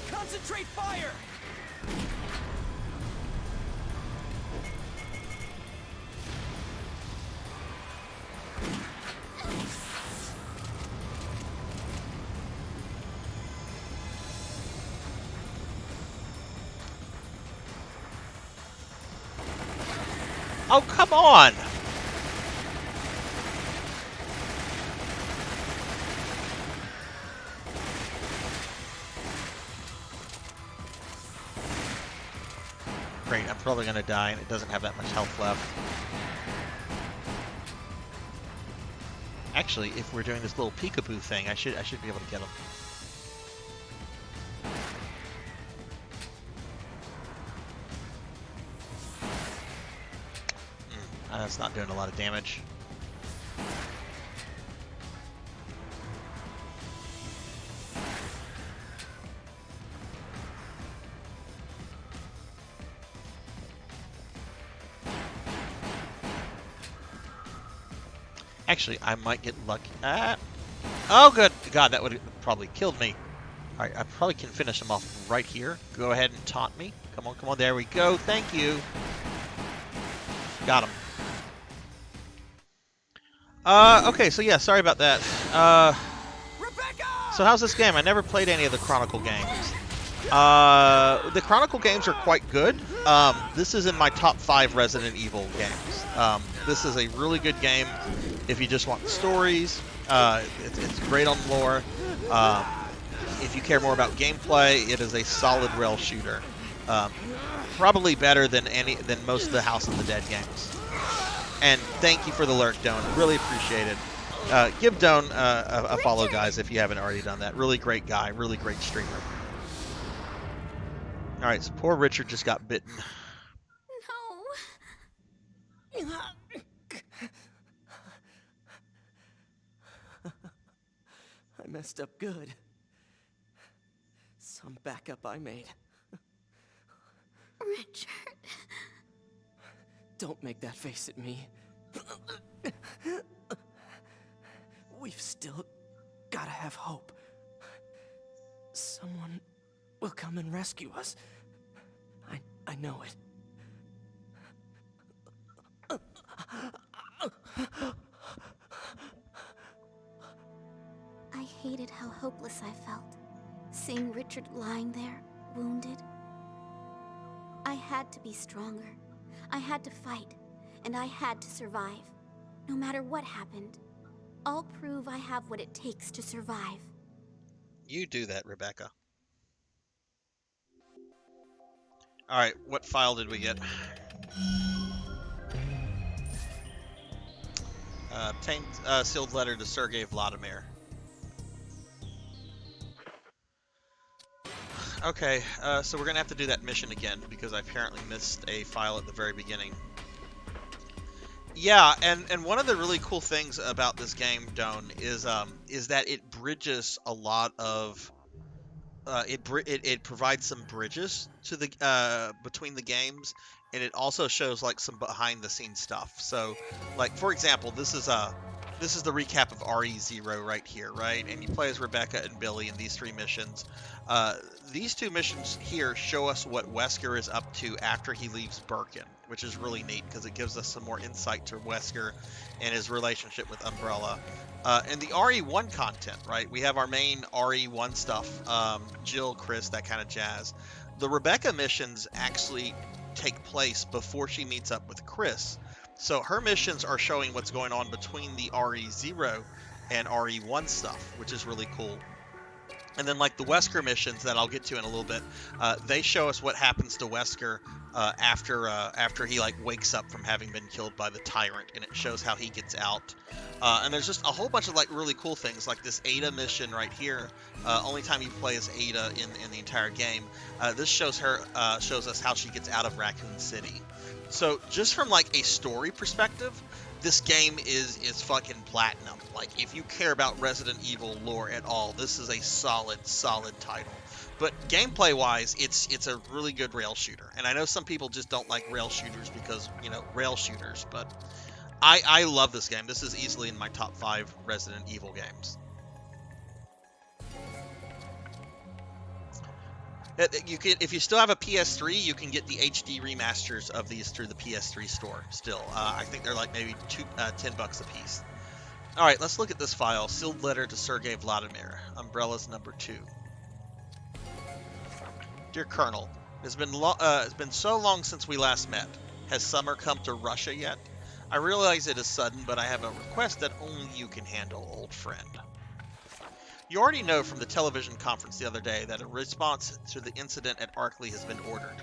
Concentrate fire! Oh, come on! Great, I'm probably gonna die, and it doesn't have that much health left. Actually, if we're doing this little peekaboo thing, I should be able to get him. That's not doing a lot of damage. Actually, I might get lucky. Oh, good God, that would have probably killed me. All right, I probably can finish him off right here. Go ahead and taunt me. Come on, come on. There we go. Thank you. Got him. Okay, so yeah, sorry about that. So how's this game? I never played any of the Chronicle games. The Chronicle games are quite good. This is in my top 5 Resident Evil games. This is a really good game if you just want the stories. It's great on lore. If you care more about gameplay, it is a solid rail shooter. Probably better than most of the House of the Dead games. And thank you for the lurk, Doan. Really appreciate it. Give Doan a follow, guys, if you haven't already done that. Really great guy. Really great streamer. All right, so poor Richard just got bitten. No. I messed up good. Some backup I made. Richard. Don't make that face at me. We've still gotta have hope. Someone will come and rescue us. I know it. I hated how hopeless I felt, seeing Richard lying there, wounded. I had to be stronger. I had to fight, and I had to survive. No matter what happened, I'll prove I have what it takes to survive. You do that, Rebecca. All right, what file did we get? Obtained sealed letter to Sergei Vladimir. Okay, so we're gonna have to do that mission again because I apparently missed a file at the very beginning. Yeah, and one of the really cool things about this game, Doan, is that it bridges a lot of it provides some bridges to the between the games, and it also shows like some behind the scenes stuff. So, like for example, this is the recap of RE0 right here, right? And you play as Rebecca and Billy in these 3 missions. These 2 missions here show us what Wesker is up to after he leaves Birkin, which is really neat because it gives us some more insight to Wesker and his relationship with Umbrella. And the RE1 content, right? We have our main RE1 stuff, Jill, Chris, that kind of jazz. The Rebecca missions actually take place before she meets up with Chris. So her missions are showing what's going on between the RE0 and RE1 stuff, which is really cool. And then like the Wesker missions that I'll get to in a little bit, they show us what happens to Wesker after he like wakes up from having been killed by the Tyrant, and it shows how he gets out. And there's just a whole bunch of like really cool things, like this Ada mission right here. Only time you play as Ada in the entire game. This shows us how she gets out of Raccoon City. So just from like a story perspective, this game is fucking platinum. Like, if you care about Resident Evil lore at all, this is a solid title. But gameplay-wise, it's a really good rail shooter. And I know some people just don't like rail shooters because, you know, rail shooters. But I love this game. This is easily in my top 5 Resident Evil games. You can, if you still have a PS3, you can get the HD remasters of these through the PS3 store still. I think they're like maybe $10 a piece. All right, let's look at this file. Sealed letter to Sergei Vladimir, Umbrella's number 2. Dear Colonel, it's been so long since we last met. Has summer come to Russia yet? I realize it is sudden, but I have a request that only you can handle, old friend. You already know from the television conference the other day that a response to the incident at Arkley has been ordered.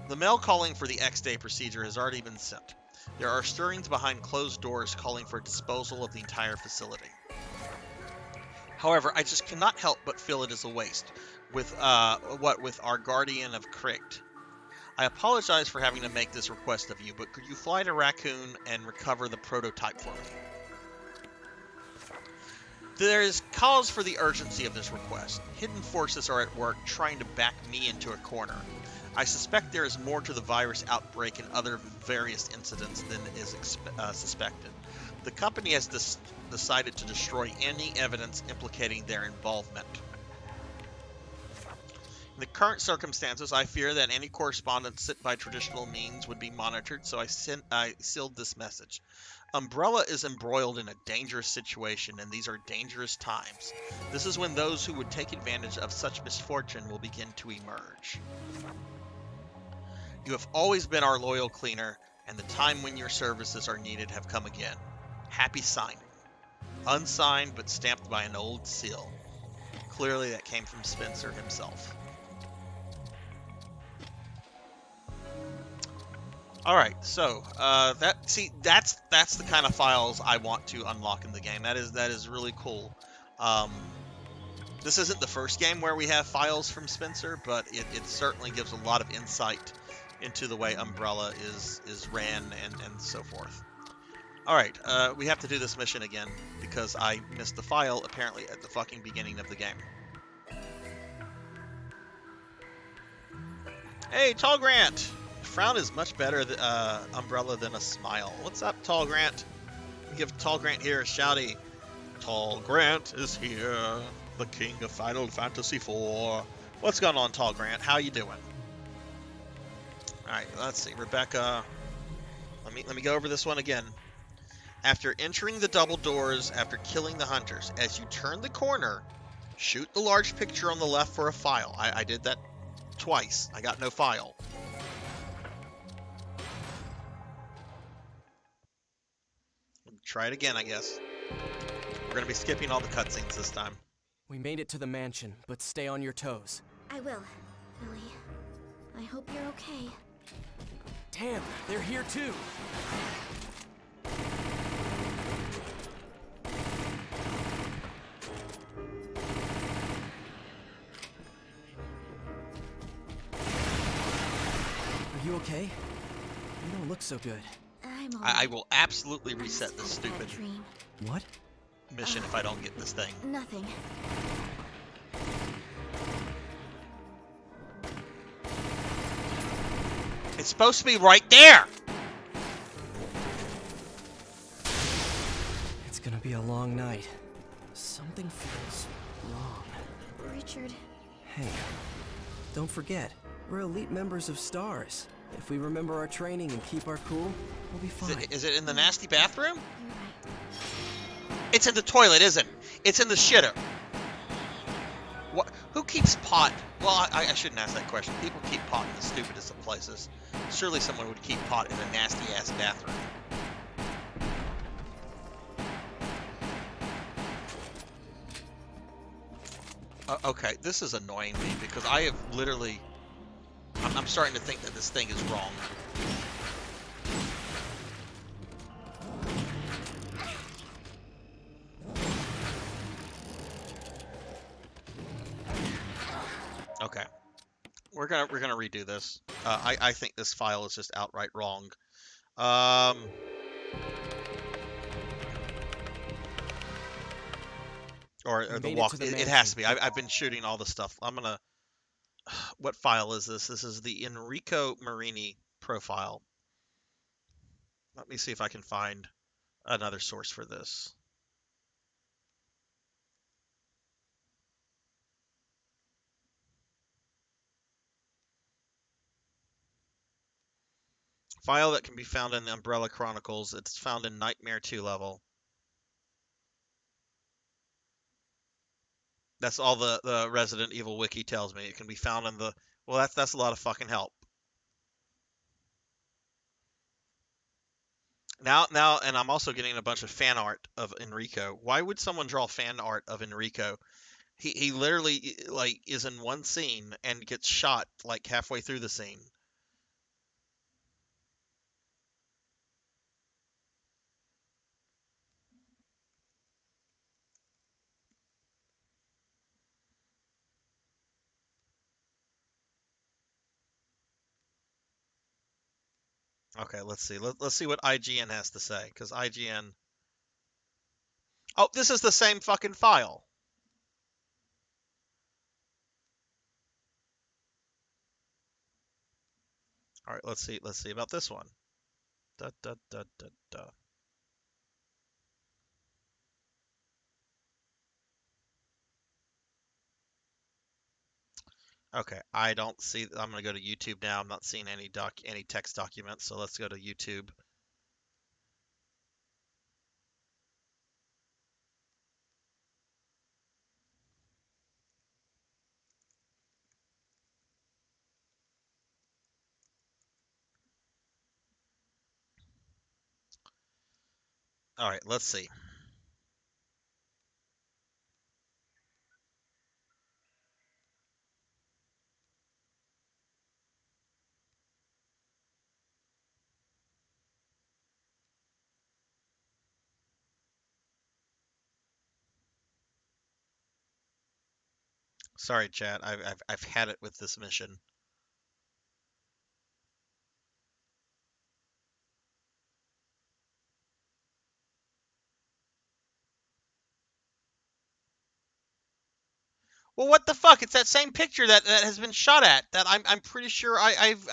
The mail calling for the X-Day procedure has already been sent. There are stirrings behind closed doors calling for disposal of the entire facility. However, I just cannot help but feel it is a waste, with our guardian of Kriegt. I apologize for having to make this request of you, but could you fly to Raccoon and recover the prototype for me? There is cause for the urgency of this request. Hidden forces are at work trying to back me into a corner. I suspect there is more to the virus outbreak and other various incidents than is suspected. The company has decided to destroy any evidence implicating their involvement. In the current circumstances, I fear that any correspondence sent by traditional means would be monitored, so I sealed this message. Umbrella is embroiled in a dangerous situation, and these are dangerous times. This is when those who would take advantage of such misfortune will begin to emerge. You have always been our loyal cleaner, and the time when your services are needed have come again. Happy signing. Unsigned, but stamped by an old seal. Clearly that came from Spencer himself. All right, so that's the kind of files I want to unlock in the game. That is really cool. This isn't the first game where we have files from Spencer, but it certainly gives a lot of insight into the way Umbrella is ran and so forth. All right, we have to do this mission again because I missed the file apparently at the fucking beginning of the game. Hey, Tall Grant! Frown is much better Umbrella than a smile. What's up, Tall Grant? Give Tall Grant here a shouty. Tall Grant is here, the king of Final Fantasy IV. What's going on, Tall Grant? How you doing? All right, let's see, Rebecca. Let me go over this one again. After entering the double doors, after killing the hunters, as you turn the corner, shoot the large picture on the left for a file. I did that twice. I got no file. Try it again, I guess. We're gonna be skipping all the cutscenes this time. We made it to the mansion, but stay on your toes. I will, Billy. I hope you're okay. Damn, they're here too! Are you okay? You don't look so good. I'm all I will absolutely reset this just had a stupid bad dream. What? mission if I don't get this thing. Nothing. It's supposed to be right there! It's gonna be a long night. Something feels wrong. Richard. Hey, don't forget, we're elite members of STARS. If we remember our training and keep our cool, we'll be fine. Is it in the nasty bathroom? You're right. It's in the toilet, isn't it? It's in the shitter. What? Who keeps pot? Well, I shouldn't ask that question. People keep pot in the stupidest of places. Surely someone would keep pot in a nasty-ass bathroom. Okay, this is annoying me because I have literally... I'm starting to think that this thing is wrong. Okay, we're gonna redo this. I think this file is just outright wrong. Or the walk. It has to be. I've been shooting all the stuff. I'm gonna. What file is this? This is the Enrico Marini profile. Let me see if I can find another source for this. File that can be found in the Umbrella Chronicles. It's found in Nightmare 2 level. That's all the Resident Evil wiki tells me. It can be found in the... Well, that's a lot of fucking help. Now, and I'm also getting a bunch of fan art of Enrico. Why would someone draw fan art of Enrico? He literally like is in one scene and gets shot like halfway through the scene. Okay, let's see. Let's see what IGN has to say, because IGN... Oh, this is the same fucking file. All right, let's see about this one. Da, da, da, da, da. Okay, I don't see... I'm going to go to YouTube now. I'm not seeing any text documents, so let's go to YouTube. All right, let's see. Sorry, chat. I've had it with this mission. Well, what the fuck? It's that same picture that has been shot at. That I'm pretty sure I've.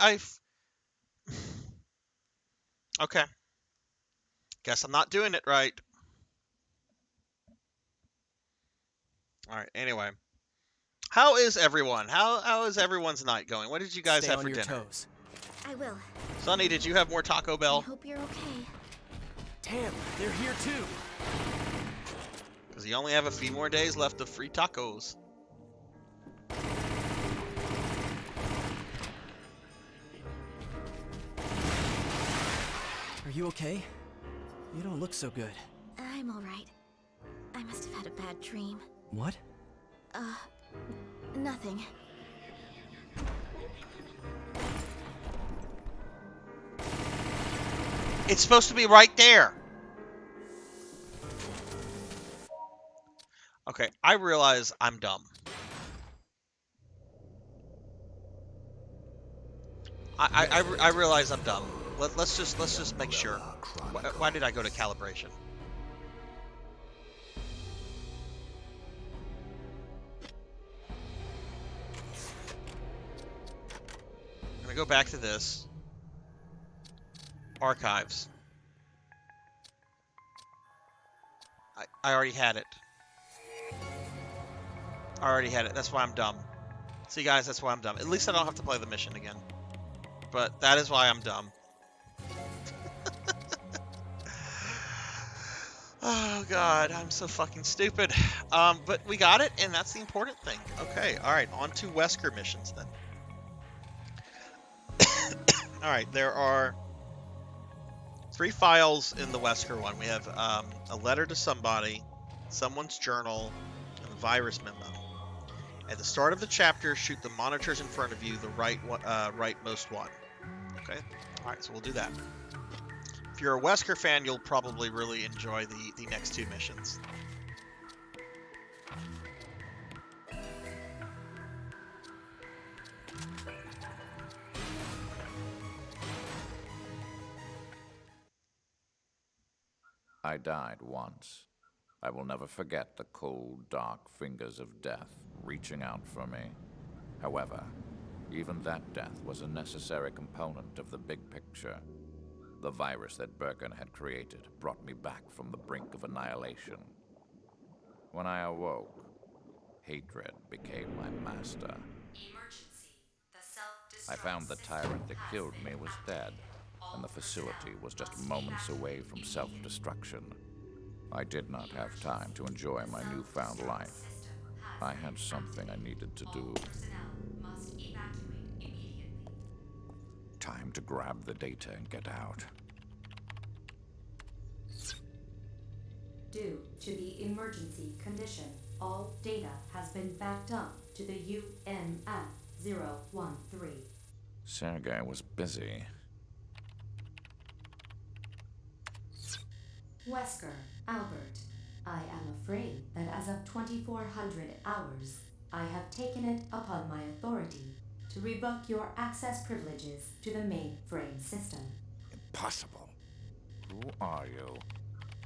Okay. Guess I'm not doing it right. All right. Anyway, how is everyone? How is everyone's night going? What did you guys Stay have on for your dinner? toes. I will. Sonny, did you have more Taco I Bell? hope you're okay. Damn, they're here too. Because you only have a few more days left of free tacos. Are you okay? You don't look so good. I'm alright. I must have had a bad dream. What? Nothing. It's supposed to be right there. Okay, I realize I'm dumb. I realize I'm dumb. Let's just make sure. Why did I go to calibration? I'm gonna go back to this. Archives. I already had it. I already had it. That's why I'm dumb. See, guys, that's why I'm dumb. At least I don't have to play the mission again. But that is why I'm dumb. Oh, God, I'm so fucking stupid. But we got it, and that's the important thing. Okay, all right, on to Wesker missions, then. All right, there are 3 files in the Wesker one. We have a letter to somebody, someone's journal, and a virus memo. At the start of the chapter, shoot the monitors in front of you, the rightmost one. Okay? Alright, so we'll do that. If you're a Wesker fan, you'll probably really enjoy the next 2 missions. I died once. I will never forget the cold, dark fingers of death reaching out for me. However, even that death was a necessary component of the big picture. The virus that Birkin had created brought me back from the brink of annihilation. When I awoke, hatred became my master. Emergency. The I found the tyrant that killed me was dead, and the facility was just moments away from self-destruction. I did not have time to enjoy my newfound life. I had something I needed to do. must evacuate immediately. Time to grab the data and get out. Due to the emergency condition, all data has been backed up to the UNF-013. Sergei was busy. Wesker, Albert, I am afraid that as of 2400 hours, I have taken it upon my authority to revoke your access privileges to the mainframe system. Impossible. Who are you?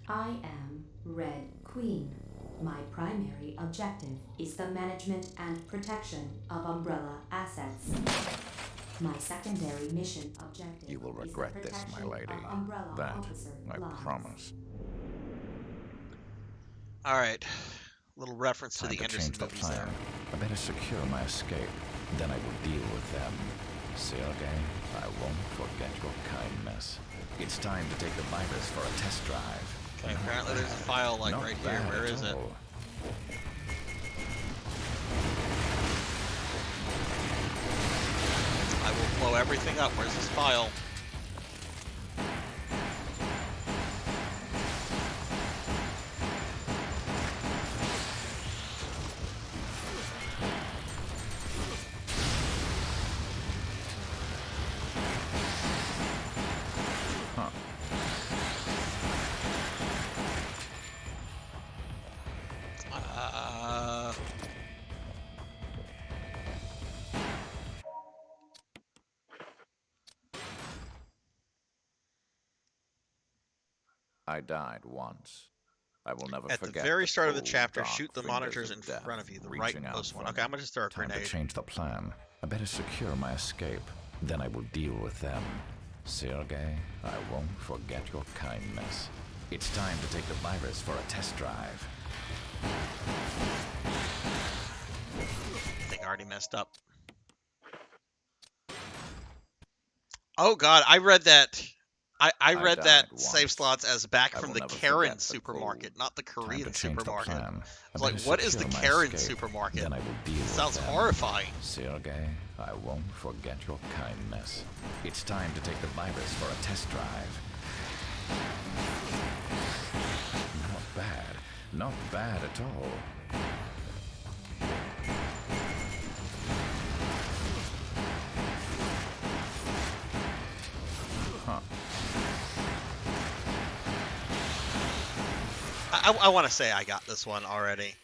I am Red Queen. My primary objective is the management and protection of Umbrella assets. My secondary mission objective You will is the regret this, my protection lady. of Umbrella That officer I lives. promise. Alright. Little reference to Time the to Anderson change the movies plan. there. I better secure my escape. Then I will deal with them. Sergei, I won't forget your kindness. It's time to take the virus for a test drive. Okay, apparently there's a file like Not right here. bad Where at is it? all. I will blow everything up. Where's this file? I died once. I will never At the forget very start of the cold, chapter, dark shoot the fingers monitors of in death front of you, the reaching out rightmost one. for Okay, me. I'm gonna just throw a Time to grenade. change the plan. I better secure my escape. Then I will deal with them. Sergei, I won't forget your kindness. It's time to take the virus for a test drive. I think I already messed up. Oh god, I read that. I read that died save once. slots as back I from will the never Karen forget the supermarket, cold. not the Time to Korean change the supermarket. plan. It's like, what is the secure my Karen escape. supermarket? Then I will deal with Sounds them. horrifying. Sergei, I won't forget your kindness. It's time to take the virus for a test drive. Not bad. Not bad at all. Huh. I want to say I got this one already.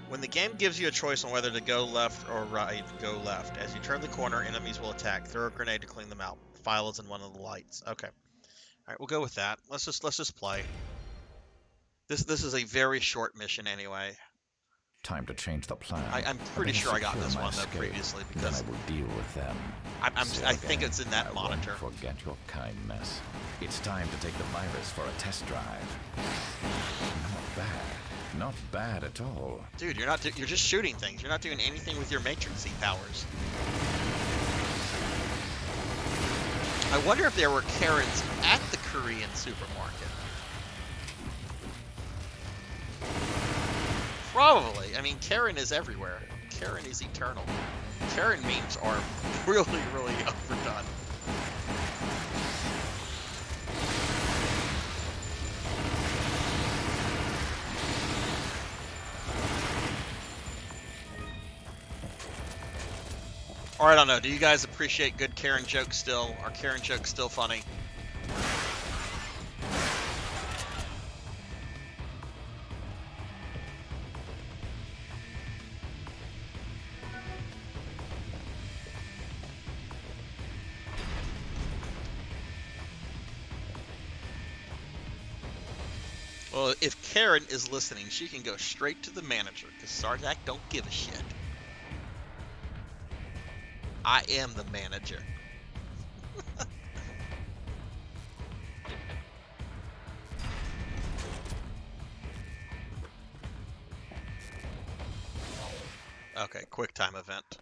When the game gives you a choice on whether to go left or right, go left. As you turn the corner, enemies will attack. Throw a grenade to clean them out. File is in one of the lights. Okay. All right, we'll go with that. Let's just play. This is a very short mission anyway. Time to change the plan. I'm pretty sure I got this one though previously Then I because will deal with them. I think it's in that I monitor. Won't forget your kindness. It's time to take the virus for a test drive. Not bad. Not bad at all. Dude, you're just shooting things. You're not doing anything with your matrixy powers. I wonder if there were Karens at the Korean supermarket. Probably. I mean, Karen is everywhere. Karen is eternal. Karen memes are really, really overdone. Or I don't know. Do you guys appreciate good Karen jokes still? Are Karen jokes still funny? Well, if Karen is listening, she can go straight to the manager, because Sarzac don't give a shit. I am the manager. Okay, quick time event.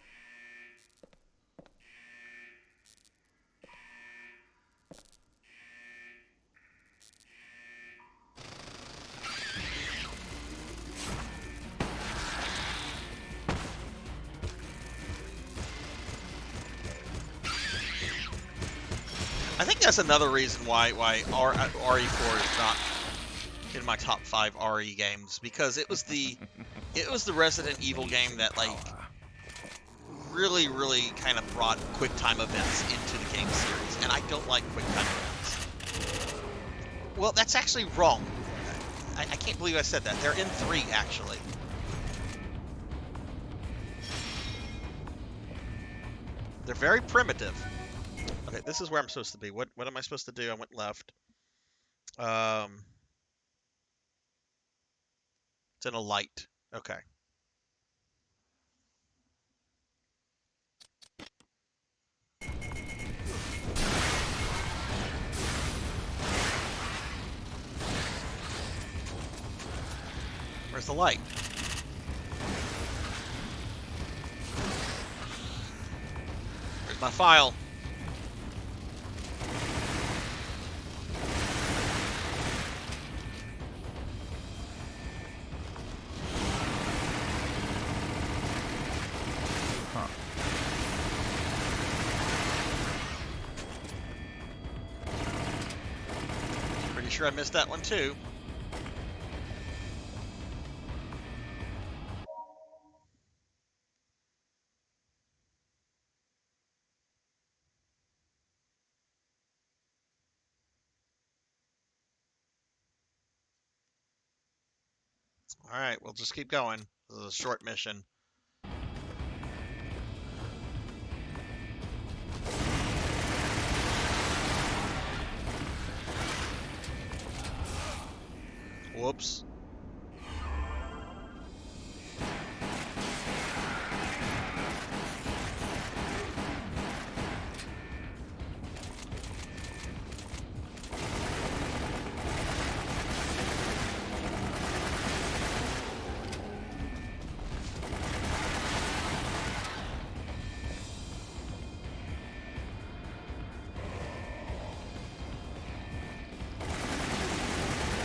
I think that's another reason why RE4 is not in my top 5 RE games, because it was the Resident Evil game that like really kind of brought quick time events into the game series, and I don't like quick time events. Well, that's actually wrong. I can't believe I said that. They're in 3 actually. They're very primitive. Okay, this is where I'm supposed to be. What am I supposed to do? I went left. It's in a light. Okay. Where's the light? Where's my file? Pretty sure I missed that one too. Alright, we'll just keep going. This is a short mission. Whoops.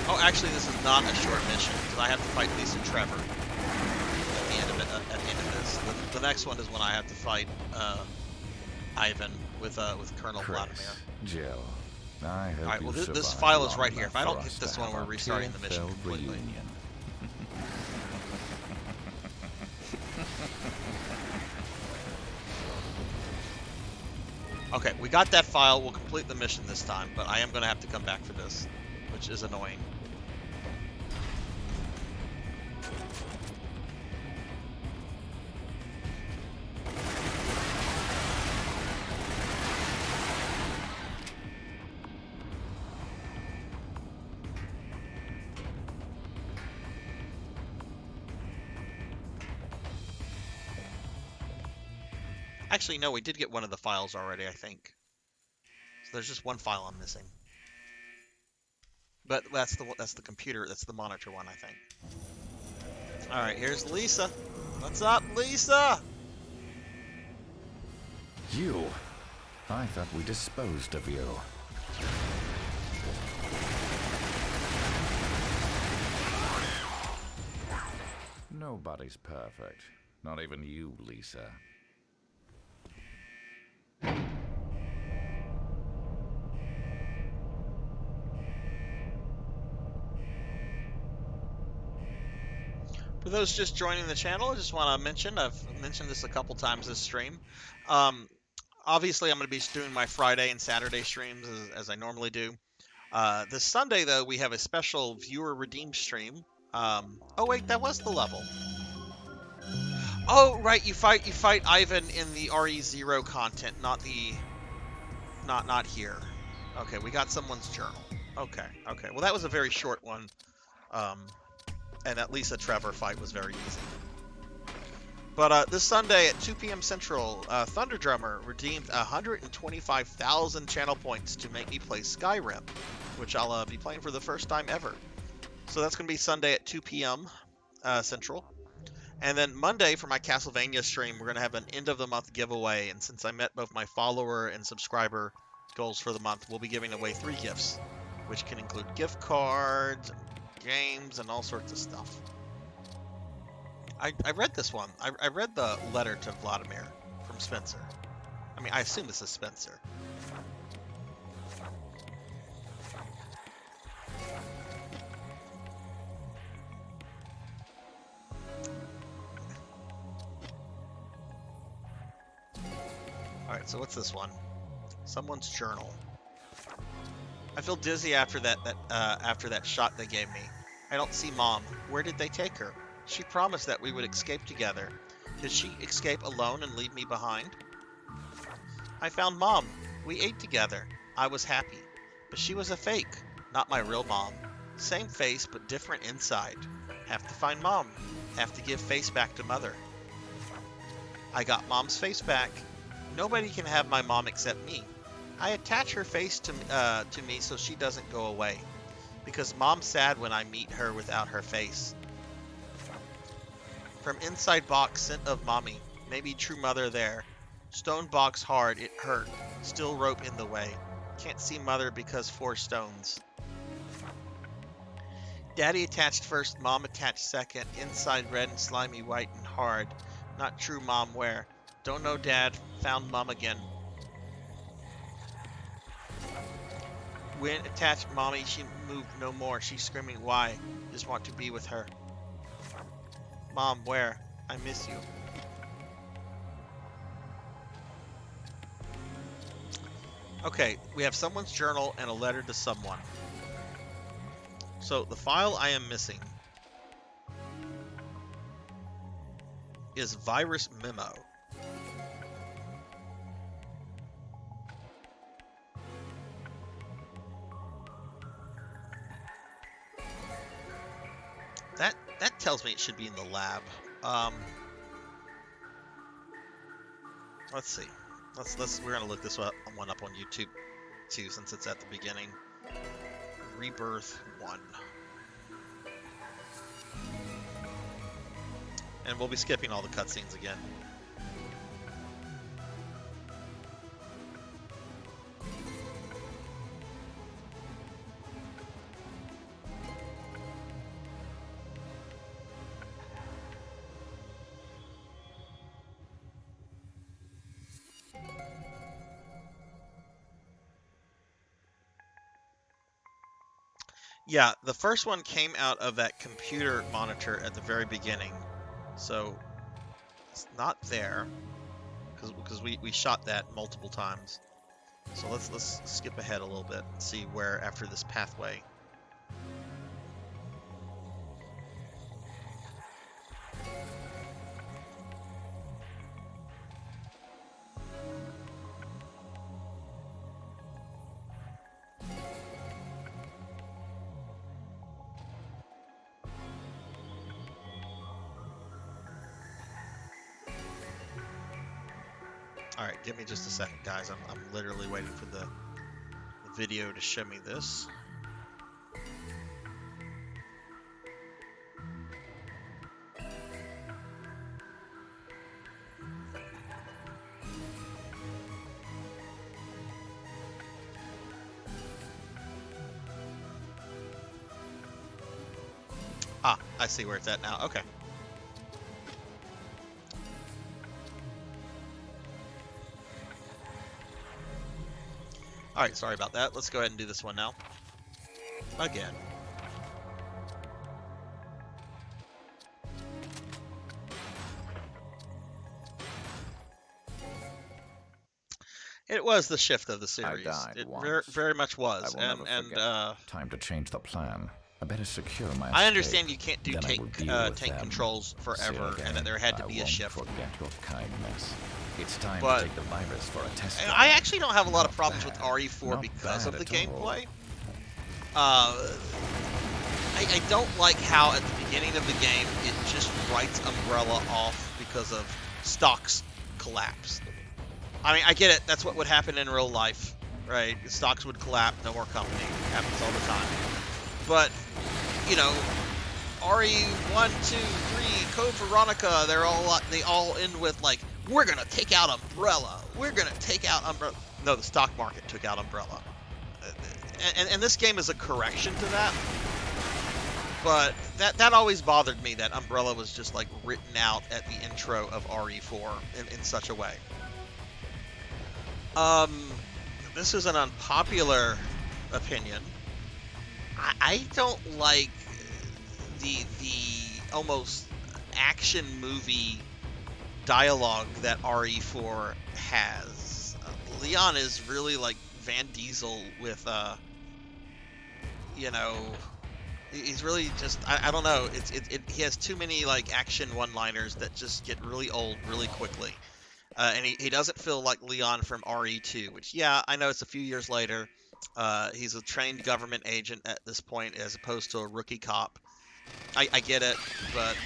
Oh, actually, this is not a short mission because I have to fight Lisa and Trevor at the end of it. At the end of this, the next one is when I have to fight Ivan with Colonel Chris, Vladimir. Jill, I hope All right. Well, you this survive file is long right here. enough If I for don't us hit to this one, have we're our restarting the mission tear-filled completely. reunion. Okay, we got that file. We'll complete the mission this time, but I am going to have to come back for this, which is annoying. Actually, no, we did get one of the files already, I think. So there's just one file I'm missing. But that's the computer, that's the monitor one, I think. All right, here's Lisa. What's up, Lisa? You? I thought we disposed of you. Nobody's perfect. Not even you, Lisa. For those just joining the channel, I just want to mention, I've mentioned this a couple times this stream. Um, Obviously, I'm going to be doing my Friday and Saturday streams as I normally do. This Sunday, though, we have a special viewer redeemed stream. Oh wait, that was the level. Oh right, you fight Ivan in the RE0 content, not here. Okay, we got someone's journal. Okay. Well, that was a very short one. And that Lisa Trevor fight was very easy. But this Sunday at 2 p.m. Central, Thunder Drummer redeemed 125,000 channel points to make me play Skyrim, which I'll be playing for the first time ever. So that's going to be Sunday at 2 p.m. Central. And then Monday for my Castlevania stream, we're going to have an end of the month giveaway. And since I met both my follower and subscriber goals for the month, we'll be giving away 3 gifts, which can include gift cards, games, and all sorts of stuff. I read this one. I read the letter to Vladimir from Spencer. I mean, I assume this is Spencer. Alright, so what's this one? Someone's journal. I feel dizzy after that shot they gave me. I don't see Mom. Where did they take her? She promised that we would escape together. Did she escape alone and leave me behind? I found Mom. We ate together. I was happy. But she was a fake, not my real mom. Same face, but different inside. Have to find Mom. Have to give face back to Mother. I got Mom's face back. Nobody can have my mom except me. I attach her face to me so she doesn't go away. Because Mom's sad when I meet her without her face. From inside box, scent of mommy. Maybe true mother there. Stone box hard, it hurt. Still rope in the way. Can't see mother because 4 stones. Daddy attached first, Mom attached second. Inside red and slimy, white and hard. Not true Mom where. Don't know Dad. Found Mom again. When attached mommy, she moved no more. She's screaming why. Just want to be with her. Mom, where? I miss you. Okay, we have someone's journal and a letter to someone. So the file I am missing is virus memo. tells me it should be in the lab. Let's see. We're gonna look this one up on YouTube too, since it's at the beginning. Rebirth 1. And we'll be skipping all the cutscenes again. Yeah, the first one came out of that computer monitor at the very beginning, so it's not there because we shot that multiple times. So let's skip ahead a little bit and see where after this pathway. All right, give me just a second, guys. I'm literally waiting for the video to show me this. Ah, I see where it's at now. Okay. Alright, sorry about that. Let's go ahead and do this one now. Again. It was the shift of the series. It very much was. Time to change the plan. I better secure my I understand you can't do tank controls forever, and that there had to be a shift. Forget your kindness. It's time to take the virus for a test. I actually don't have a lot of problems with RE4 because of the gameplay. I don't like how at the beginning of the game it just writes Umbrella off because of stocks collapse. I mean, I get it. That's what would happen in real life, right? Stocks would collapse, no more company. It happens all the time. But, you know, RE1, 2, 3, Code Veronica, they all end with like, we're gonna take out Umbrella. We're gonna take out Umbrella. No, the stock market took out Umbrella. And this game is a correction to that. But that always bothered me that Umbrella was just like written out at the intro of RE4 in such a way. This is an unpopular opinion. I don't like the almost action movie dialogue that RE4 has. Leon is really like Van Diesel with you know, he's really just I don't know. He has too many like action one-liners that just get really old really quickly. And he doesn't feel like Leon from RE2, which, yeah, I know it's a few years later. He's a trained government agent at this point as opposed to a rookie cop. I get it, but...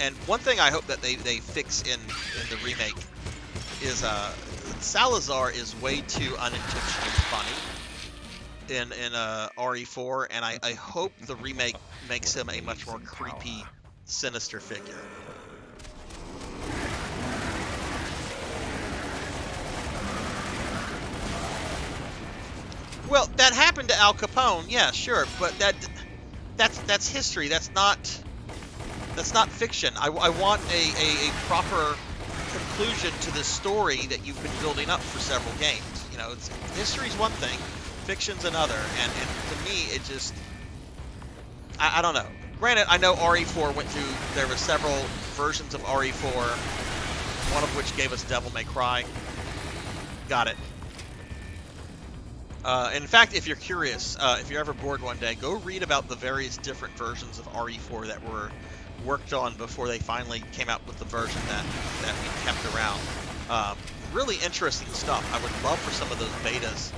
And one thing I hope that they fix in the remake is Salazar is way too unintentionally funny in RE4, and I hope the remake makes him a much more creepy, sinister figure. Well, that happened to Al Capone, yeah, sure, but that's history. That's not fiction. I want a proper conclusion to this story that you've been building up for several games. You know, history's one thing, fiction's another, and to me, it just, I don't know. Granted, I know RE4 went through, there were several versions of RE4, one of which gave us Devil May Cry. Got it. In fact, if you're curious, if you're ever bored one day, go read about the various different versions of RE4 that were worked on before they finally came out with the version that we kept around. Really interesting stuff. I would love for some of those betas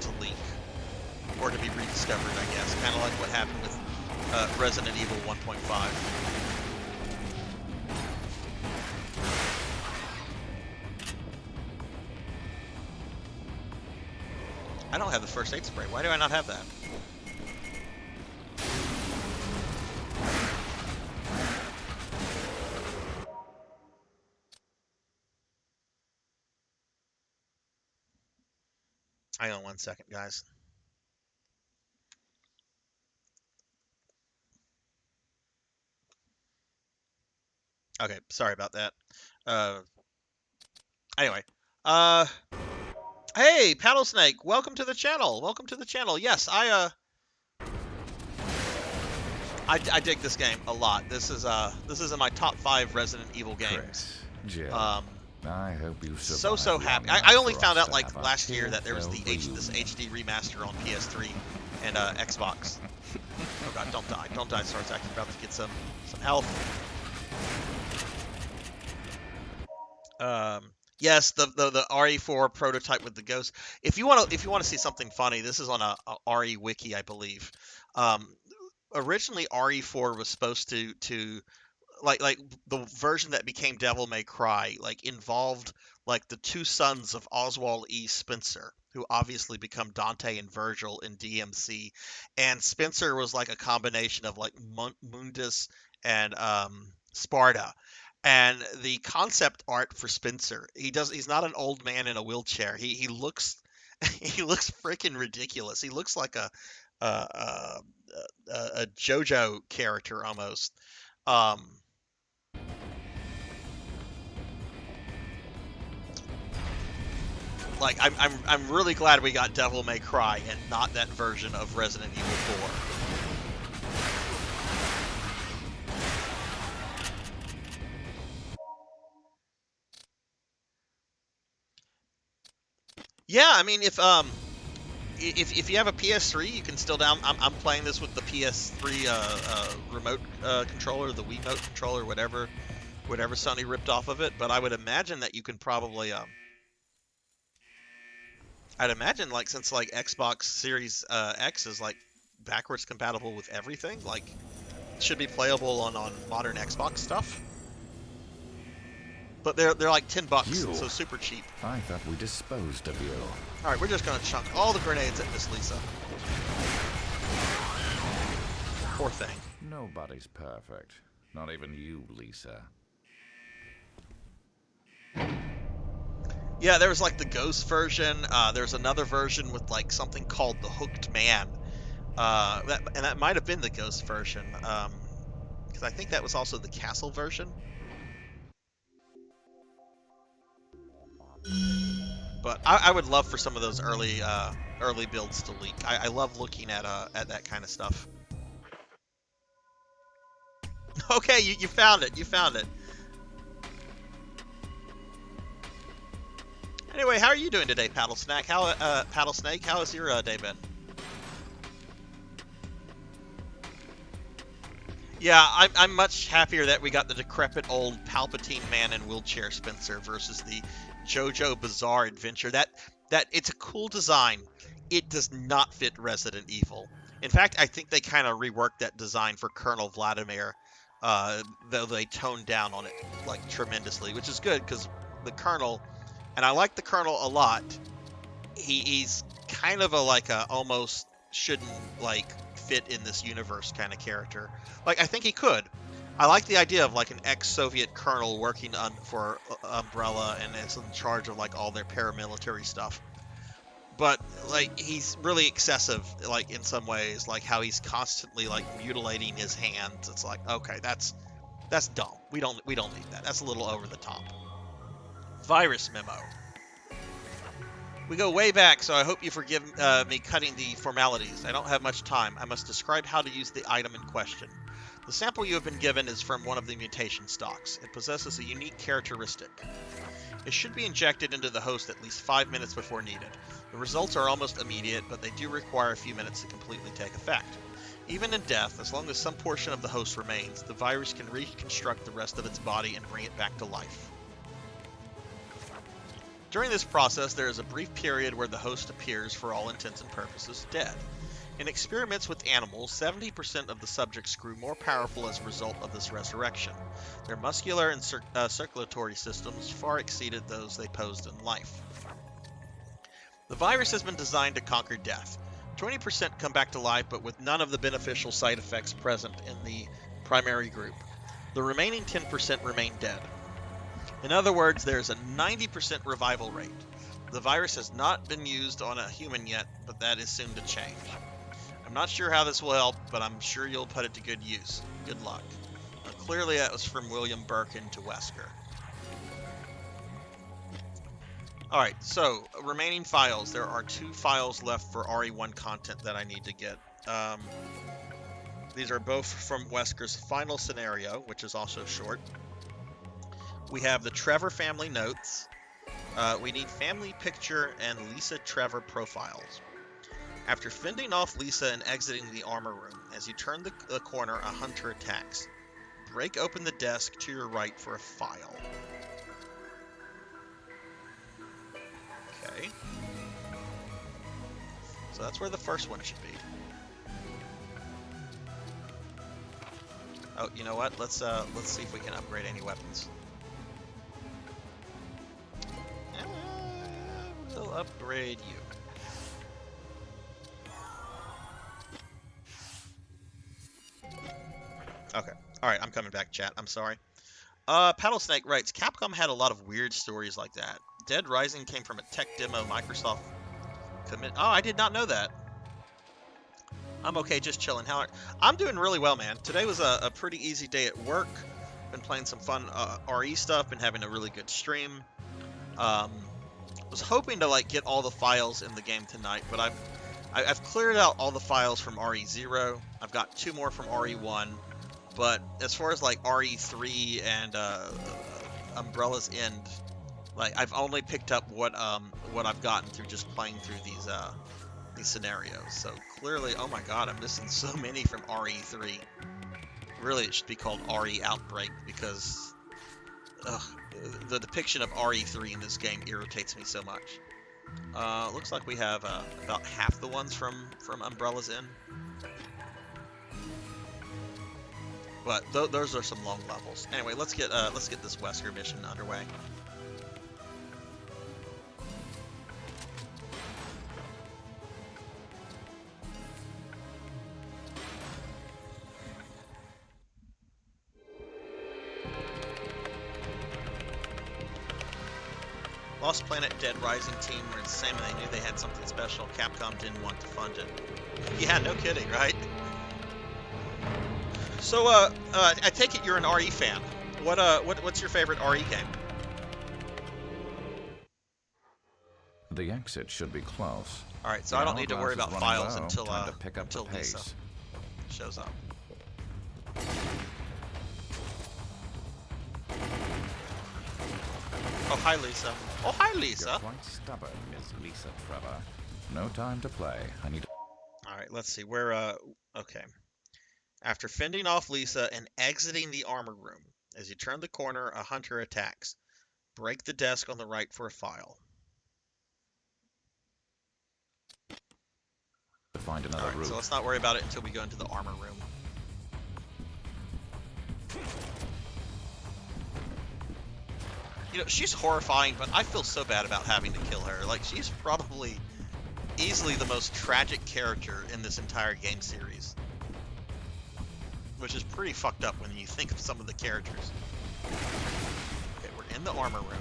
to leak or to be rediscovered, I guess. Kind of like what happened with Resident Evil 1.5. I don't have the first aid spray. Why do I not have that? Hang on 1 second, guys. Okay, sorry about that. Anyway, hey, Paddle Snake, welcome to the channel. Welcome to the channel. Yes, I dig this game a lot. This is in my top 5 Resident Evil games. Chris, Jill, I hope you So happy. I only found out like last year that there was this HD remaster on PS3 and Xbox. Oh god, don't die, Sarzac. You're about to get some health. Yes, the RE4 prototype with the ghost. If you want to see something funny, this is on a RE wiki, I believe. Originally RE4 was supposed to like the version that became Devil May Cry involved like the 2 sons of Oswald E. Spencer, who obviously become Dante and Virgil in DMC, and Spencer was like a combination of like Mundus and Sparta. And the concept art for Spencer, he's not an old man in a wheelchair. He looks he looks freaking ridiculous. He looks like a JoJo character almost. Like I'm really glad we got Devil May Cry and not that version of Resident Evil 4. Yeah, I mean if you have a PS3, you can still I'm playing this with the PS3 remote controller, the Wiimote controller, whatever Sony ripped off of it. But I would imagine that you can probably I'd imagine like since like Xbox Series X is like backwards compatible with everything, like it should be playable on modern Xbox stuff. But they're like $10, so super cheap. I thought we disposed of you. All right, we're just gonna chunk all the grenades at Miss Lisa. Poor thing. Nobody's perfect. Not even you, Lisa. Yeah, there was like the ghost version. There's another version with like something called the Hooked Man. That might have been the ghost version. Because I think that was also the castle version. But I would love for some of those early builds to leak. I love looking at that kind of stuff. Okay, you found it. You found it. Anyway, how are you doing today, Paddle Snake? How has your day been? Yeah, I'm much happier that we got the decrepit old Palpatine man in wheelchair Spencer versus the JoJo Bizarre Adventure. That it's a cool design. It does not fit Resident Evil. In fact, I think they kind of reworked that design for Colonel Vladimir, though they toned down on it like tremendously, which is good because the Colonel, and I like the Colonel a lot. He's kind of a almost shouldn't like fit in this universe kind of character. Like I think he could. I like the idea of like an ex-Soviet colonel working for Umbrella and is in charge of like all their paramilitary stuff. But like he's really excessive, like in some ways, like how he's constantly like mutilating his hands. It's like, okay, that's dumb. We don't need that. That's a little over the top. Virus memo. We go way back, so I hope you forgive me cutting the formalities. I don't have much time. I must describe how to use the item in question. The sample you have been given is from one of the mutation stocks. It possesses a unique characteristic. It should be injected into the host at least 5 minutes before needed. The results are almost immediate, but they do require a few minutes to completely take effect. Even in death, as long as some portion of the host remains, the virus can reconstruct the rest of its body and bring it back to life. During this process, there is a brief period where the host appears, for all intents and purposes, dead. In experiments with animals, 70% of the subjects grew more powerful as a result of this resurrection. Their muscular and circulatory systems far exceeded those they posed in life. The virus has been designed to conquer death. 20% come back to life, but with none of the beneficial side effects present in the primary group. The remaining 10% remain dead. In other words, there's a 90% revival rate. The virus has not been used on a human yet, but that is soon to change. I'm not sure how this will help, but I'm sure you'll put it to good use. Good luck. Clearly that was from William Birkin to Wesker. Alright, so remaining files. There are 2 files left for RE1 content that I need to get. These are both from Wesker's final scenario, which is also short. We have the Trevor family notes. We need family picture and Lisa Trevor profiles. After fending off Lisa and exiting the armor room, as you turn the corner, a hunter attacks. Break open the desk to your right for a file. Okay. So that's where the first one should be. Oh, you know what? Let's see if we can upgrade any weapons. We'll upgrade you. Okay. Alright, I'm coming back, chat. I'm sorry. Paddlesnake writes, Capcom had a lot of weird stories like that. Dead Rising came from a tech demo Microsoft commit. Oh, I did not know that. I'm okay, just chilling. I'm doing really well, man. Today was a pretty easy day at work. Been playing some fun RE stuff. Been having a really good stream. Was hoping to get all the files in the game tonight, but I've cleared out all the files from RE0. I've got 2 more from RE1. But as far as RE3 and Umbrella's End, I've only picked up what I've gotten through just playing through these scenarios. So clearly, oh my god, I'm missing so many from RE3. Really, it should be called RE Outbreak because the depiction of RE3 in this game irritates me so much. Looks like we have about half the ones from Umbrella's End. But those are some long levels. Anyway, let's get this Wesker mission underway. Lost Planet Dead Rising team were the same, and they knew they had something special. Capcom didn't want to fund it. Yeah, no kidding, right? So, I take it you're an RE fan. What's your favorite RE game? The exit should be close. All right, so I don't need to worry about files until Lisa shows up. Oh, hi, Lisa. Oh, hi, Lisa. You're quite stubborn, Miss Lisa Trevor. No time to play. I need to... All right, let's see. Okay. After fending off Lisa and exiting the armor room, as you turn the corner, a hunter attacks. Break the desk on the right for a file. To find another route. So let's not worry about it until we go into the armor room. You know, she's horrifying, but I feel so bad about having to kill her. She's probably easily the most tragic character in this entire game series. Which is pretty fucked up when you think of some of the characters. Okay, we're in the armor room.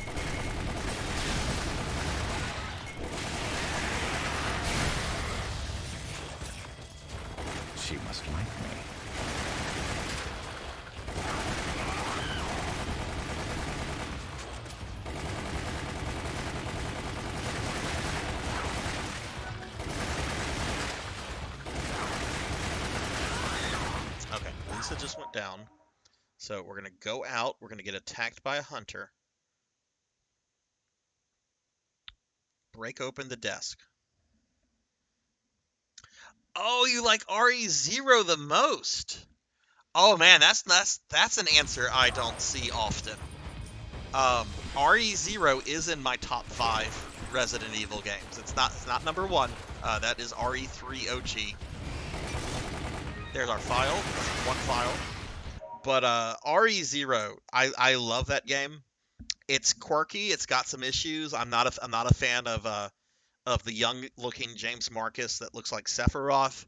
She must like me. Okay, Lisa just went down. So we're going to go out. We're going to get attacked by a hunter. Break open the desk. Oh, you like RE0 the most. Oh man, that's an answer I don't see often. RE0 is in my top 5 Resident Evil games. It's not number 1. That is RE3 OG. There's our file. That's one file. But RE0, I love that game. It's quirky. It's got some issues. I'm not a fan of the young looking James Marcus that looks like Sephiroth.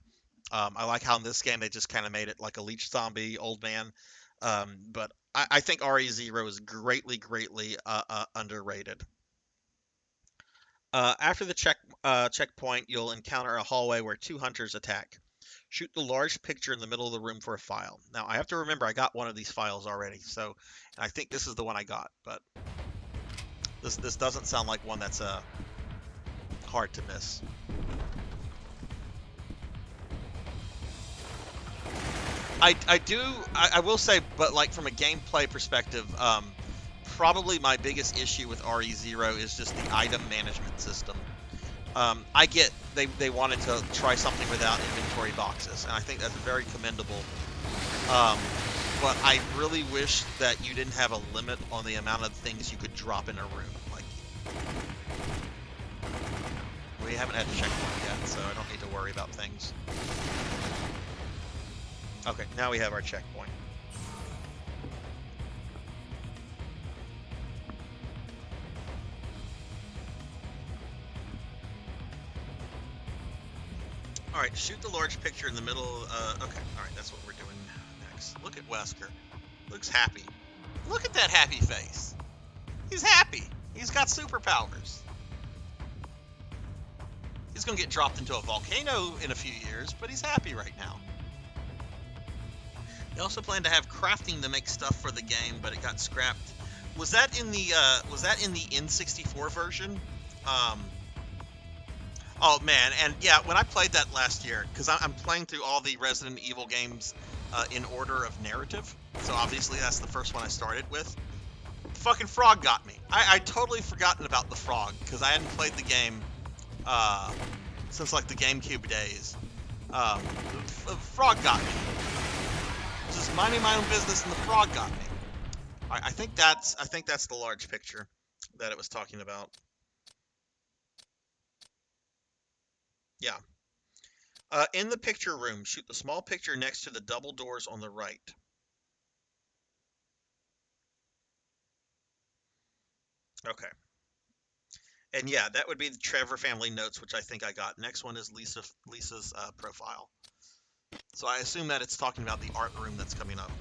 I like how in this game they just kind of made it like a leech zombie old man. But I think RE0 is greatly underrated. After the checkpoint, you'll encounter a hallway where 2 hunters attack. Shoot the large picture in the middle of the room for a file. Now, I have to remember I got one of these files already, so I think this is the one I got, but this doesn't sound like one that's hard to miss. I will say, but like from a gameplay perspective, probably my biggest issue with RE0 is just the item management system. I get they wanted to try something without inventory boxes, and I think that's very commendable. But I really wish that you didn't have a limit on the amount of things you could drop in a room. Like, we haven't had a checkpoint yet, so I don't need to worry about things. Okay, now we have our checkpoint. Alright, shoot the large picture in the middle. Okay, alright, that's what we're doing next. Look at Wesker. Looks happy. Look at that happy face. He's happy. He's got superpowers. He's gonna get dropped into a volcano in a few years, but he's happy right now. They also plan to have crafting to make stuff for the game, but it got scrapped. Was that in the N64 version? Oh man, and yeah, when I played that last year, because I'm playing through all the Resident Evil games in order of narrative, so obviously that's the first one I started with. The fucking frog got me. I'd totally forgotten about the frog, because I hadn't played the game since like the GameCube days. The frog got me. Just minding my own business, and the frog got me. I think that's the large picture that it was talking about. Yeah. In the picture room, shoot the small picture next to the double doors on the right. Okay. And yeah, that would be the Trevor family notes, which I think I got. Next one is Lisa's profile. So I assume that it's talking about the art room that's coming up.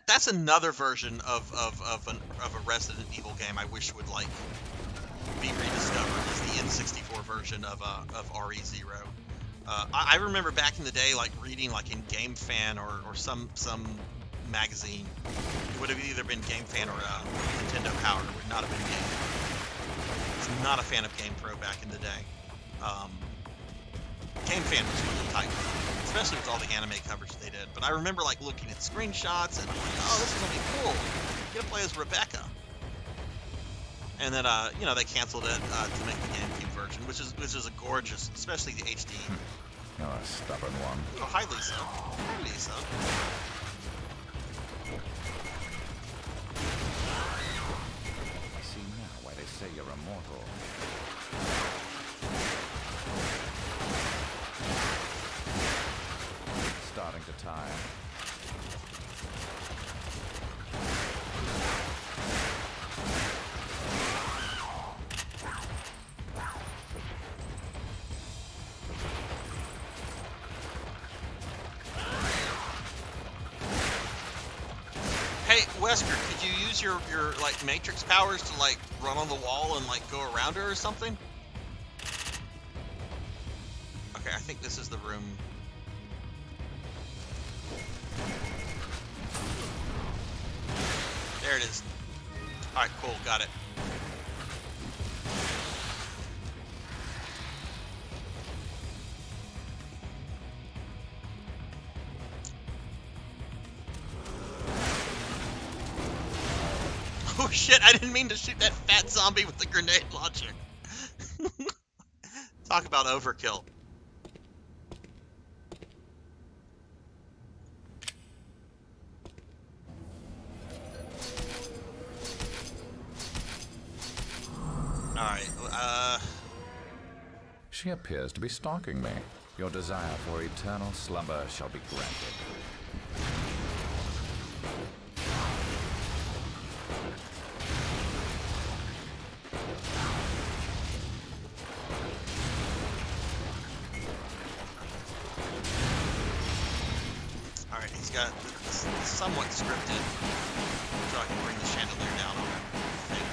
That's another version of a Resident Evil game I wish would like be rediscovered, is the N64 version of RE0. I remember back in the day, like reading like in Game Fan or some magazine. It would have either been Game Fan or Nintendo Power. It would not have been Game Fan. I was not a fan of Game Pro back in the day. Game Fan was really tight, especially with all the anime coverage they did. But I remember like looking at screenshots and I'm like, oh, this is gonna be cool. You get to play as Rebecca. And then they canceled it to make the GameCube version, which is a gorgeous, especially the HD. You're a stubborn one. Oh, hi Lisa. Hi Lisa. I see now why they say you're immortal. Starting to tire. Hey, Wesker, could you use your like Matrix powers to like run on the wall and like go around her or something? Okay, I think this is the room. There it is. Alright, cool, got it. Oh shit, I didn't mean to shoot that fat zombie with the grenade launcher. Talk about overkill. She appears to be stalking me. Your desire for eternal slumber shall be granted. Alright, he's got this somewhat scripted, so I can bring the chandelier down on him. I think.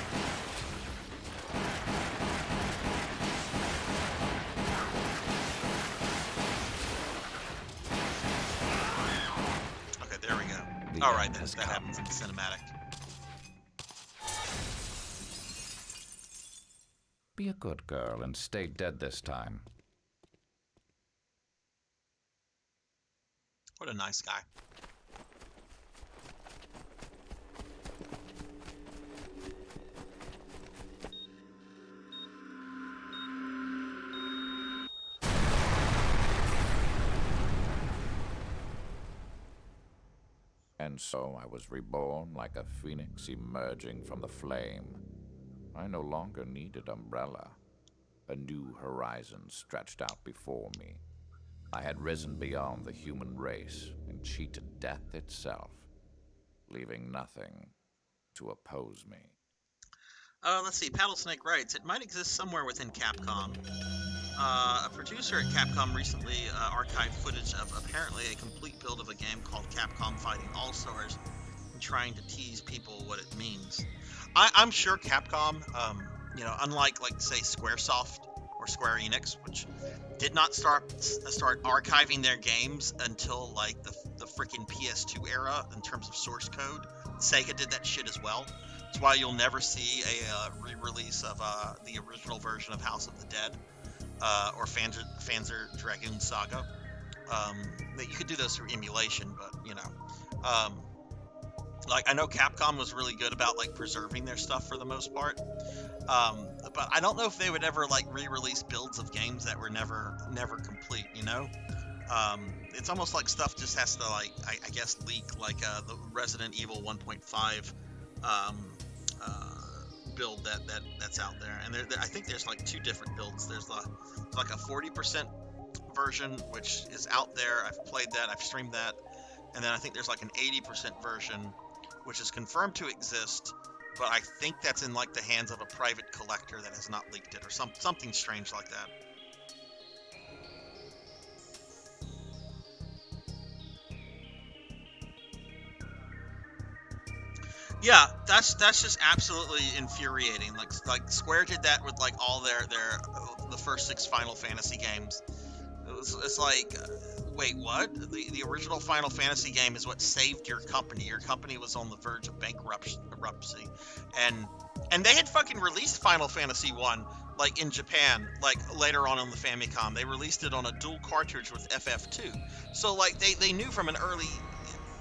Okay, there we go. Alright, that happens in the cinematic. Be a good girl and stay dead this time. What a nice guy. And so I was reborn like a phoenix emerging from the flame. I no longer needed Umbrella. A new horizon stretched out before me. I had risen beyond the human race and cheated death itself, leaving nothing to oppose me. Let's see. Paddlesnake writes, it might exist somewhere within Capcom. A producer at Capcom recently archived footage of apparently a complete build of a game called Capcom Fighting All-Stars and trying to tease people what it means. I'm sure Capcom, unlike, like, say, Squaresoft or Square Enix, which did not start archiving their games until, like, the freaking PS2 era in terms of source code. Sega did that shit as well. That's why you'll never see a re-release of the original version of House of the Dead. Or Panzer Dragoon Saga. That you could do those through emulation, but like I know Capcom was really good about like preserving their stuff for the most part. But I don't know if they would ever like re-release builds of games that were never complete. It's almost like stuff just has to like I guess leak, like the Resident Evil 1.5 build that's out there, and I think there's like two different builds. There's like a 40% version which is out there. I've played that, I've streamed that, and then I think there's like an 80% version which is confirmed to exist, but I think that's in like the hands of a private collector that has not leaked it or something strange like that. Yeah, that's just absolutely infuriating. Like Square did that with like all their the first 6 Final Fantasy games. It's like, wait, what? The original Final Fantasy game is what saved your company. Your company was on the verge of bankruptcy, and they had fucking released Final Fantasy 1 like in Japan, like later on the Famicom. They released it on a dual cartridge with FF2. So like they knew from an early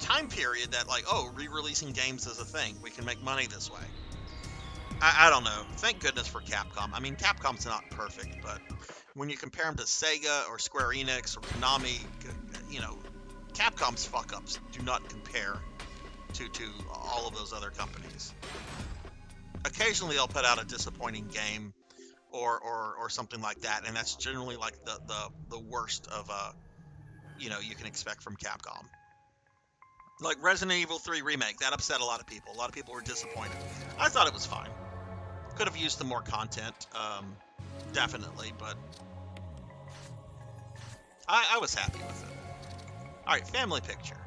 time period that like, oh, re-releasing games is a thing. We can make money this way. I don't know. Thank goodness for Capcom. I mean, Capcom's not perfect, but when you compare them to Sega or Square Enix or Konami, Capcom's fuck-ups do not compare to all of those other companies. Occasionally they'll put out a disappointing game or something like that, and that's generally like the worst of you can expect from Capcom. Like Resident Evil 3 Remake, that upset a lot of people. A lot of people were disappointed. I thought it was fine. Could have used some more content, definitely, but I was happy with it. Alright, family picture.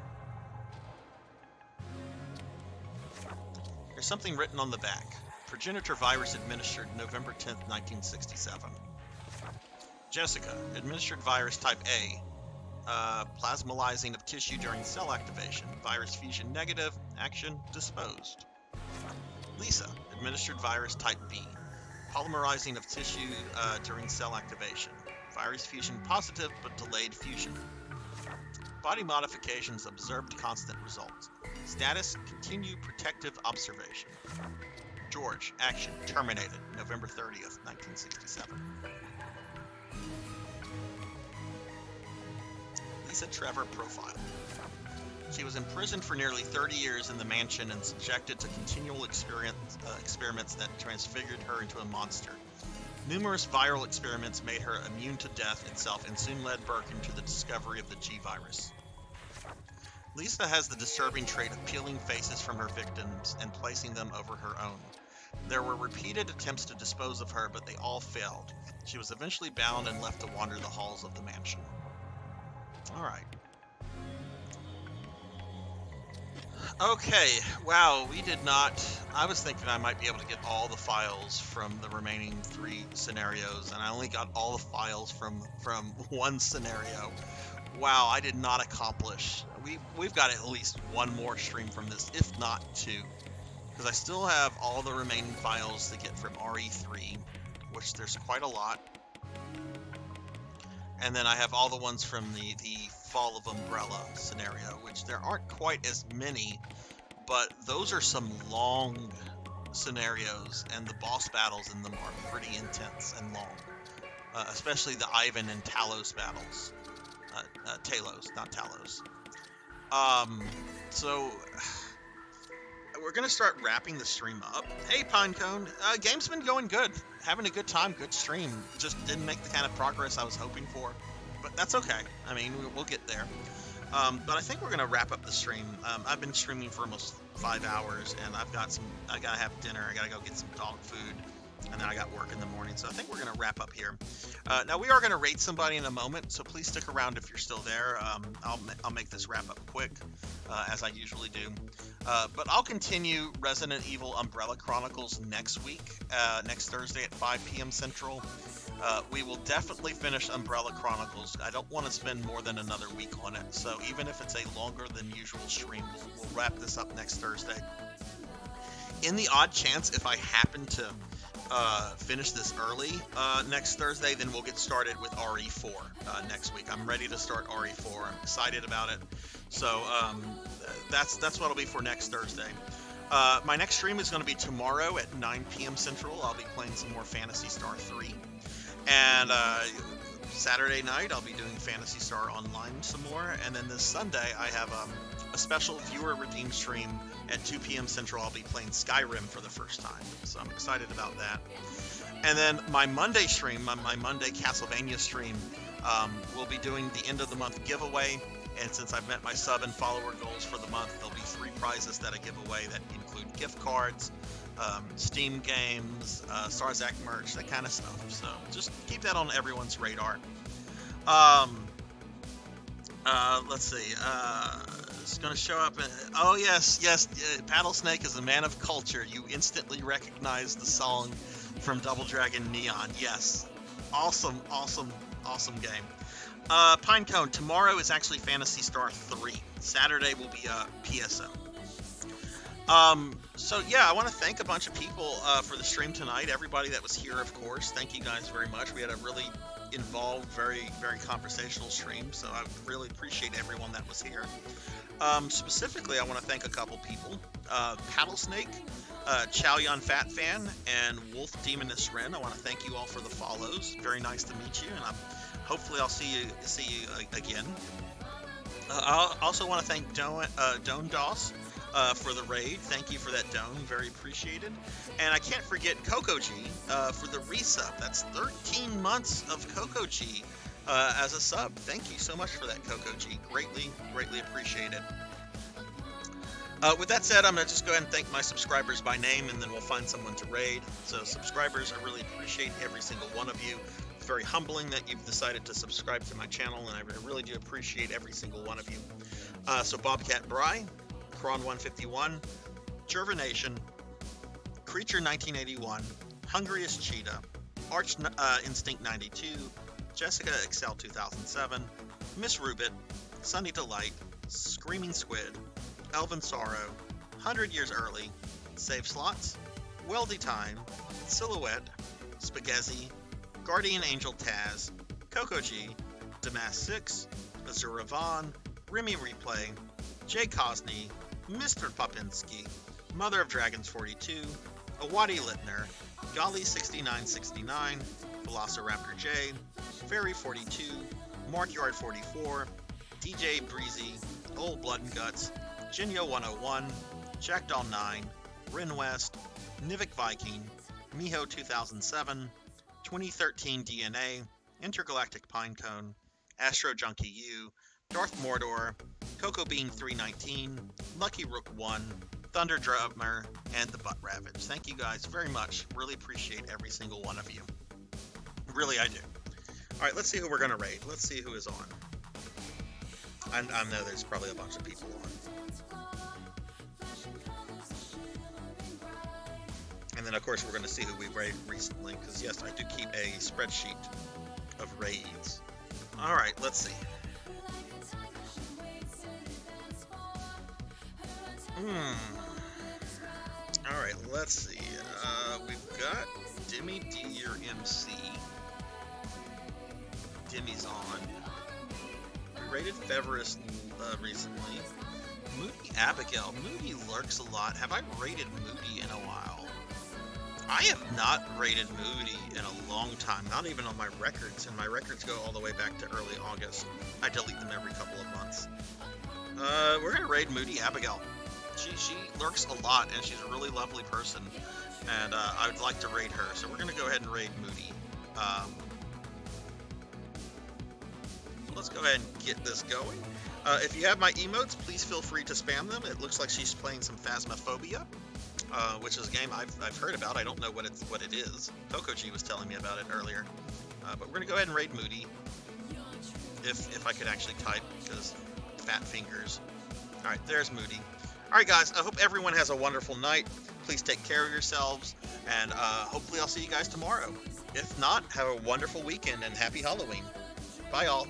There's something written on the back. Progenitor virus administered November 10th, 1967. Jessica, administered virus type A. Plasmalizing of tissue during cell activation. Virus fusion negative. Action disposed. Lisa, administered virus type B. Polymerizing of tissue during cell activation. Virus fusion positive but delayed fusion. Body modifications observed constant results. Status continue protective observation. George, action terminated November 30th, 1967. Lisa Trevor profile. She was imprisoned for nearly 30 years in the mansion and subjected to continual experiments that transfigured her into a monster. Numerous viral experiments made her immune to death itself and soon led Birkin to the discovery of the G virus. Lisa has the disturbing trait of peeling faces from her victims and placing them over her own. There were repeated attempts to dispose of her, but they all failed. She was eventually bound and left to wander the halls of the mansion. Alright. Okay, wow, we did not... I was thinking I might be able to get all the files from the remaining 3 scenarios, and I only got all the files from one scenario. Wow, I did not accomplish... We've got at least one more stream from this, if not 2. Because I still have all the remaining files to get from RE3, which there's quite a lot. And then I have all the ones from the Fall of Umbrella scenario, which there aren't quite as many, but those are some long scenarios, and the boss battles in them are pretty intense and long. Especially the Ivan and Talos battles. Talos, not Talos. So we're gonna start wrapping the stream up. Hey Pinecone, game's been going good. Having a good time, good stream. Just didn't make the kind of progress I was hoping for, but that's okay. I mean, we'll get there. But I think we're gonna wrap up the stream. I've been streaming for almost 5 hours, and I gotta have dinner. I gotta go get some dog food, and then I got work in the morning. So I think we're gonna wrap up here. Now we are gonna rate somebody in a moment, so please stick around if you're still there. I'll make this wrap up quick, as I usually do. But I'll continue Resident Evil Umbrella Chronicles next week, next Thursday at 5 p.m. Central. We will definitely finish Umbrella Chronicles. I don't want to spend more than another week on it, so even if it's a longer than usual stream, we'll wrap this up next Thursday. In the odd chance, if I happen to finish this early next Thursday, then we'll get started with RE4 next week. I'm ready to start RE4. I'm excited about it. So that's what it'll be for next Thursday. My next stream is going to be tomorrow at 9 p.m. Central. I'll be playing some more Phantasy Star 3. And Saturday night, I'll be doing Phantasy Star Online some more. And then this Sunday, I have a special viewer redeemed stream at 2 p.m. Central. I'll be playing Skyrim for the first time. So I'm excited about that. And then my Monday stream, my Monday Castlevania stream, we'll be doing the end of the month giveaway. And since I've met my sub and follower goals for the month, there'll be 3 prizes that I give away that include gift cards, Steam games, Sarzac merch, that kind of stuff. So just keep that on everyone's radar. Let's see. It's going to show up. Oh, yes. Paddlesnake is a man of culture. You instantly recognize the song from Double Dragon Neon. Yes. Awesome game. Pinecone, tomorrow is actually Phantasy Star 3. Saturday will be PSO. So yeah, I want to thank a bunch of people for the stream tonight. Everybody that was here, of course. Thank you guys very much. We had a really involved, very, very conversational stream, so I really appreciate everyone that was here. Specifically, I want to thank a couple people. Paddlesnake, Chow Yun Fat Fan, and Wolf Demoness Ren. I want to thank you all for the follows. Very nice to meet you, and hopefully I'll see you again. I also want to thank Doan Doss for the raid. Thank you for that, Doan. Very appreciated. And I can't forget Coco G for the resub. That's 13 months of Coco G as a sub. Thank you so much for that, Coco G. Greatly appreciated. With that said, I'm going to just go ahead and thank my subscribers by name, and then we'll find someone to raid. So subscribers, I really appreciate every single one of you. It's very humbling that you've decided to subscribe to my channel, and I really do appreciate every single one of you. So Bobcat Bry, Kron 151, Gervination, Creature 1981, Hungriest Cheetah, Arch Instinct 92, Jessica Excel 2007, Miss Rubit, Sunny Delight, Screaming Squid, Elvin Sorrow, 100 Years Early, Save Slots, Weldy Time, Silhouette, Spaghetti, Guardian Angel Taz, Coco G, Damas 6, Azura Vaughn, Remy Replay, Jay Cosney, Mr. Popinski, Mother of Dragons 42, Awadi Littner, Golly 6969, Velociraptor J, Fairy 42, Markyard 44, DJ Breezy, Old Blood and Guts, Jinyo 101, Jackdaw 9, Rin West, Nivik Viking, Miho 2007, 2013 DNA, Intergalactic Pinecone, Astro Junkie U, Darth Mordor, Cocoa Bean 319, Lucky Rook 1, Thunder Drummer, and the Butt Ravage. Thank you guys very much. Really appreciate every single one of you. Really, I do. Alright, let's see who we're going to raid. Let's see who is on. I know there's probably a bunch of people on. And then, of course, we're going to see who we raided recently, because, yes, I do keep a spreadsheet of raids. Alright, let's see. Alright, let's see. We've got Demi D, your MC. Demi's on. We raided Feverus recently. Moody Abigail. Moody lurks a lot. Have I raided Moody in a while? I have not raided Moody in a long time. Not even on my records. And my records go all the way back to early August. I delete them every couple of months. We're going to raid Moody Abigail. She lurks a lot, and she's a really lovely person. And I would like to raid her. So we're going to go ahead and raid Moody. Let's go ahead and get this going. If you have my emotes, please feel free to spam them. It looks like she's playing some Phasmophobia, which is a game I've heard about. I don't know what it is. Coco G was telling me about it earlier. But we're gonna go ahead and raid Moody. If I could actually type, because fat fingers. All right, there's Moody. All right, guys. I hope everyone has a wonderful night. Please take care of yourselves, and hopefully I'll see you guys tomorrow. If not, have a wonderful weekend and happy Halloween. Bye, all.